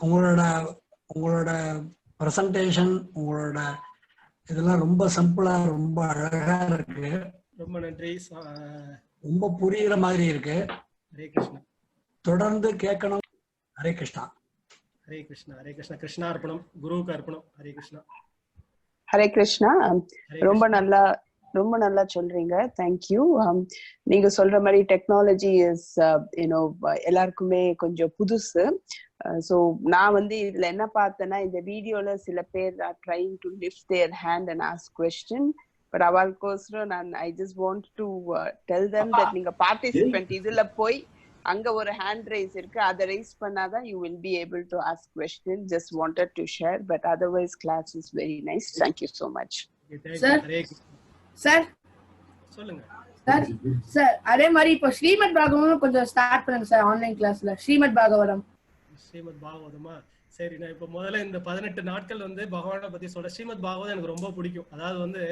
உங்களோட பிரசன்டேஷன், உங்களோட இதெல்லாம் ரொம்ப சிம்பிளா ரொம்ப அழகா இருக்கு. ரொம்ப நன்றி. ரொம்ப புரியுற மாதிரி இருக்கு. ஹரே கிருஷ்ணா. தொடர்ந்து கேட்கணும். ஹரே கிருஷ்ணா. ஹரே கிருஷ்ணா. ஹரே கிருஷ்ணா. கிருஷ்ணா அர்ப்பணம், குருவுக்கு அர்ப்பணம். ஹரே கிருஷ்ணா. ஹரே கிருஷ்ணா. ரொம்ப நல்லா சொல்றீங்க. தேங்க்யூ. நீங்க சொல்ற மாதிரி டெக்னாலஜி இஸ் எல்லாருக்குமே கொஞ்சம் புதுசு. ஸோ நான் வந்து இதுல என்ன பார்த்தேன்னா, இந்த வீடியோல சில பேர் are trying to lift their hand and ask question. But அவளுக்கோசரம் I just want to tell them that நீங்க பார்ட்டிசிபென்ட் இதுல போய் அங்க ஒரு ஹேண்ட் ரைஸ் இருக்கு, அதை ரைஸ் பண்ணாதான் you will be able to ask questions. Just wanted to share, but otherwise class is very nice. Thank you so much. Sir சொல்லுங்க சார். அதே மாதிரி இப்போ ஸ்ரீமத் பாகவதம் கொஞ்சம் ஸ்டார்ட் பண்ணுங்க சார் ஆன்லைன் கிளாஸ்ல. ஸ்ரீமத் பாகவதம். ஸ்ரீமத் பாகவதமா? சரி, நான் இப்ப முதல்ல இந்த 18 நாட்கள் வந்து பகவானை பத்தி சொல்றேன். ஸ்ரீமத் பாகவதம் எனக்கு ரொம்ப பிடிக்கும். அதாவது வந்து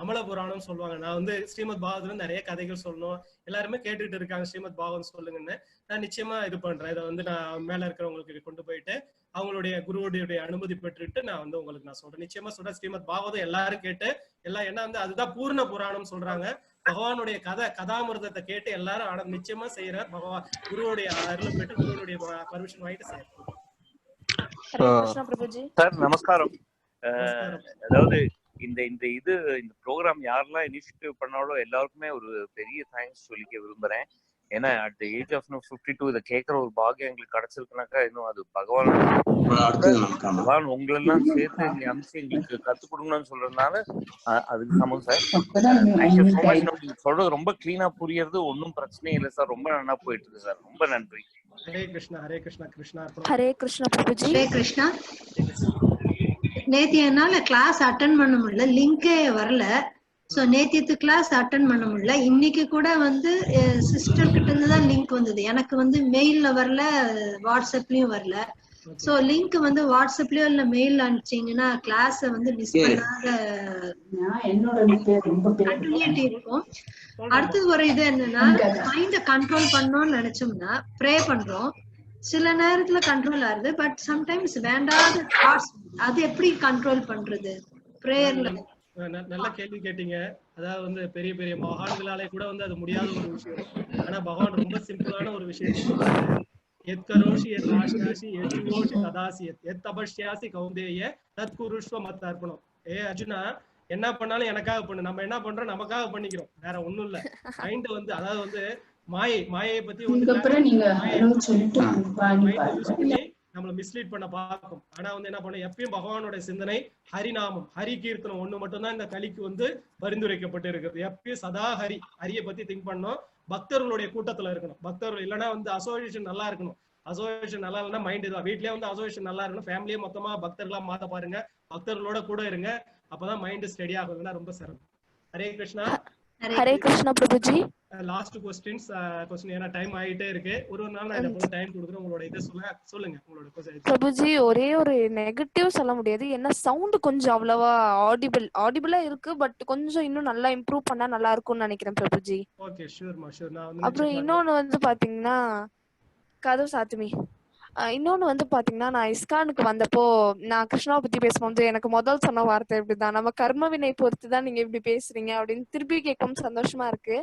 அமல புராணம் சொல்லுவாங்க. நான் வந்து ஸ்ரீமத் பாகவத்துல நிறைய கதைகள் சொல்லணும், எல்லாருமே கேட்டுட்டு இருக்காங்க ஸ்ரீமத் பாகவதம் சொல்லுங்கன்னு. நான் நிச்சயமா இது பண்றேன். இதை வந்து நான் மேல இருக்கிறவங்களுக்கு கொண்டு போயிட்டு அவங்களுடைய குருவுடைய அனுமதி பெற்றுட்டு நான் வந்து உங்களுக்கு நான் சொல்றேன். நிச்சயமா சொல்றேன். ஸ்ரீமத் பாகவதம் எல்லாரும் கேட்டு எல்லாம் என்ன வந்து அதுதான் பூர்ண புராணம் சொல்றாங்க. பகவானுடைய கதாமிருதத்தை கேட்டு எல்லாரும் நிச்சயமா செய்யற பகவான் குருவுடைய அருள் பெற்று குருவுடைய பர்மிஷன் வாங்கிட்டு செய்யறோம். சார் நமஸ்காரம். அதாவது இந்த ப்ரோக்ராம் யாரெல்லாம் இனிஷியேட்டிவ் பண்ணாலும் எல்லாருக்குமே ஒரு பெரிய தேங்க்ஸ் சொல்லிக்க விரும்புறேன். ஏன்னா அட் த ஏஜ் ஆஃப் 52 இதை கேட்கற ஒரு பாக்கியம் எங்களுக்கு கிடைச்சிருக்குனாக்கா இன்னும் அது பகவான் உங்களெல்லாம் சேர்த்து இங்க அமிச்சு எங்களுக்கு கத்துக் கொடுங்கன்னு சொல்றதுனால அதுக்கு சமம் சார். சொல்றது ரொம்ப கிளீனா புரியறது, ஒன்னும் பிரச்சனையும் இல்லை சார். ரொம்ப நல்லா போயிட்டு இருக்கு சார். ரொம்ப நன்றி. ஹரே கிருஷ்ணா. ஹரே கிருஷ்ணா. கிருஷ்ணா ஹரே கிருஷ்ணா பிரபுஜி. ஹரே கிருஷ்ணா. நேத்து என்னால கிளாஸ் அட்டென்ட் பண்ண முடியல, லிங்கே வரல. சோ நேத்தியத்து கிளாஸ் அட்டென்ட் பண்ண முடியல. இன்னைக்கு கூட வந்து சிஸ்டர் கிட்ட இருந்து தான் லிங்க் வந்தது. எனக்கு வந்து மெயில்ல வரல, வாட்ஸ்அப்லயும் வரல. சோ லிங்க் வந்து வாட்ஸ்அப்லயோ இல்ல மெயில்ல அனுப்பிச்சீங்கன்னா கிளாஸ வந்து மிஸ் பண்ணாத கண்டினியூட்டி இருக்கும். அடுத்தது ஒரு இது என்னன்னா, மைண்ட கண்ட்ரோல் பண்ணணும்னு நினைச்சோம்னா ப்ரே பண்றோம், சில நேரத்துல கண்ட்ரோல் ஆகுது. பட் சம்டைம்ஸ் வேண்டாத தாட்ஸ், அது எப்படி கண்ட்ரோல் பண்றது பிரேயர்ல? நல்ல கேள்வி கேட்டீங்க. அதாவது வந்து பெரிய பெரிய மகான்களாலே கூட வந்து அது முடியாத ஒரு விஷயம். ஆனா பகவான் ரொம்ப சிம்பிளான ஒரு விஷயம். எத்கரோஷி எத் ஆஷ்டாசி எத்யோஷி ததாசி எத் தபஸ்யாசி கௌந்தேய தத்குருஷ்வ மத் அர்ப்பணம். அர்ஜுனா, என்ன பண்ணாலும் எனக்காக பண்ணு. நம்ம என்ன பண்றோம், நமக்காக பண்ணிக்கிறோம், வேற ஒண்ணும் இல்ல. மைண்ட் வந்து அதாவது வந்து மாயை பத்தி நம்மள மிஸ்லீட் பண்ண பார்க்கும். ஆனா வந்து என்ன பண்ண, எப்பயும் பகவானோட சிந்தனை ஹரிநாமம், ஹரி கீர்த்தனம் ஒண்ணு மட்டும் தான் இந்த கலிக்கு வந்து பரிந்துரைக்கப்பட்டு இருக்கிறது. எப்பயும் சதா ஹரியை பத்தி திங்க் பண்ணோம். பக்தர்களுடைய கூட்டத்துல இருக்கணும். பக்தர்கள் இல்லைன்னா வந்து அசோசியேஷன் நல்லா இருக்கணும். அசோசியேஷன் நல்லா இல்லைன்னா மைண்ட் இதுவா. வீட்லயே வந்து அசோசியேஷன் நல்லா இருக்கணும், ஃபேமிலியே மொத்தமா பக்தர்களா மாத்த பாருங்க, பக்தர்களோட கூட இருங்க, அப்பதான் மைண்ட் ஸ்டெடி ஆகுதுன்னா ரொம்ப சிரமம். ஹரே கிருஷ்ணா. ஹரே கிருஷ்ணா பிரபுஜி. லாஸ்ட் கொஸ்டின் ஏன்னா டைம் ஆயிட்டே இருக்கு. ஒரு நாள் நான் இதை டைம் கொடுக்குறேன். உங்களோட இதை சொல்லுங்க உங்களோட கொஸ்டின். பிரபுஜி ஒரே ஒரு நெகட்டிவ் சொல்ல முடியாது, என்ன சவுண்ட் கொஞ்சம் அவ்வளவா ஆடிபிளா இருக்கு, பட் கொஞ்சம் இன்னும் நல்லா இம்ப்ரூவ் பண்ணா நல்லா இருக்கும்னு நினைக்கிறேன் பிரபுஜி. Okay ஷூர்மா sure. நான் வந்து அப்புறம் இன்னொன்னு வந்து பாத்தீங்கன்னா கதவு சாத்துமி. இன்னொன்னு வந்து பாத்தீங்கன்னா நான் இஸ்கானுக்கு வந்தப்போ நான் கிருஷ்ணாவை பத்தி பேசும்போது எனக்கு முதல் சொன்ன வார்த்தை இப்படிதான், நம்ம கர்ம வினை பொறுத்துதான் நீங்க இப்படி பேசுறீங்க அப்படின்னு திருப்பி கேட்கும் சந்தோஷமா இருக்கு.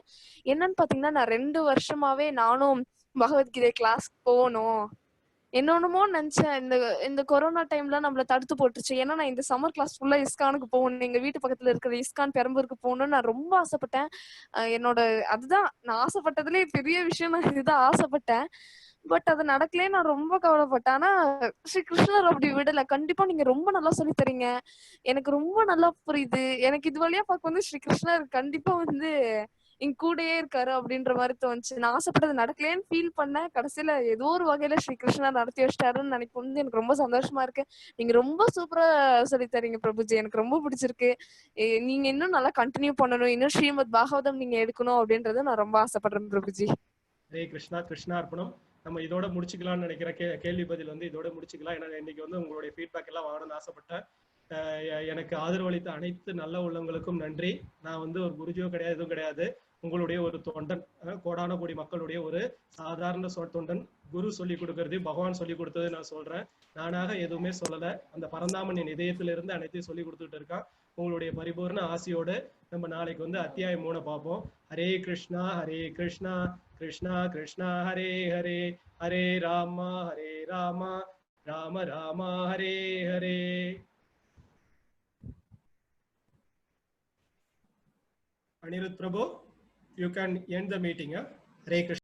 என்னன்னு பாத்தீங்கன்னா நான் 2 வருஷமாவே நானும் பகவத்கீதை கிளாஸ் போகணும் என்னொன்னுமோ நினைச்சேன். இந்த கொரோனா டைம்ல நம்மள தடுத்து போட்டுருச்சு. ஏன்னா நான் இந்த சம்மர் கிளாஸ் ஃபுல்லா இஸ்கானுக்கு போகணும், எங்க வீட்டு பக்கத்துல இருக்கிற இஸ்கான் பெரம்பூருக்கு போகணும்னு நான் ரொம்ப ஆசைப்பட்டேன். அதுதான் நான் ஆசைப்பட்டதுலேயே பெரிய விஷயம், நான் இதுதான் ஆசைப்பட்டேன். பட் அது நடக்கலே, நான் ரொம்ப கவலைப்பட்டேன். ஆனா ஸ்ரீ கிருஷ்ணர் அப்படி விடல, கண்டிப்பா நீங்க ரொம்ப நல்லா சொல்லி தரீங்க, எனக்கு ரொம்ப நல்லா புரியுது, எனக்கு இது வழியா பார்க்க வந்து ஸ்ரீ கிருஷ்ணர் கண்டிப்பா வந்து என் கூடயே இருக்காரு அப்படின்ற மாதிரி தோணுச்சு. நான் ஆசைப்பட்டது நடக்கலேன்னு ஃபீல் பண்ணேன், கடைசியில ஏதோ ஒரு வகையில ஸ்ரீ கிருஷ்ணர் நடத்தி வச்சிட்டாருன்னு நினைக்கும் போது எனக்கு ரொம்ப சந்தோஷமா இருக்கு. நீங்க ரொம்ப சூப்பரா சொல்லி தரீங்க பிரபுஜி, எனக்கு ரொம்ப பிடிச்சிருக்கு. நீங்க இன்னும் நல்லா கண்டினியூ பண்ணணும், இன்னும் ஸ்ரீமத் பாகவதம் நீங்க எடுக்கணும் அப்படின்றத நான் ரொம்ப ஆசைப்படுறேன் பிரபுஜி. ஹரே கிருஷ்ணா. கிருஷ்ணா அர்ப்பணம். நம்ம இதோட முடிச்சுக்கலாம்னு நினைக்கிற கேள்வி பதில் வந்து இதோட முடிச்சுக்கலாம். ஏன்னா இன்னைக்கு வந்து உங்களுடைய ஃபீட்பேக் எல்லாம் வாங்கணும்னு ஆசைப்பட்டேன். எனக்கு ஆதரவளித்த அனைத்து நல்ல உள்ளங்களுக்கும் நன்றி. நான் வந்து ஒரு குருஜியோ கிடையாது, எதுவும் கிடையாது, உங்களுடைய ஒரு தொண்டன், கோடான கோடி மக்களுடைய ஒரு சாதாரண தொண்டன். குரு சொல்லி கொடுக்கறது, பகவான் சொல்லி கொடுத்தது நான் சொல்றேன், நானாக எதுவுமே சொல்லல. அந்த பரந்தாமன் என் இதயத்திலிருந்து அனைத்தையும் சொல்லி கொடுத்துட்டு இருக்கான். உங்களுடைய பரிபூர்ண ஆசையோடு நம்ம நாளைக்கு வந்து அத்தியாயம் 3 பார்ப்போம். Hare Krishna Hare Krishna Krishna Krishna Hare Hare, Hare Rama Rama Rama Hare Hare. Anirudh Prabhu, you can end the meeting. Hare Krishna.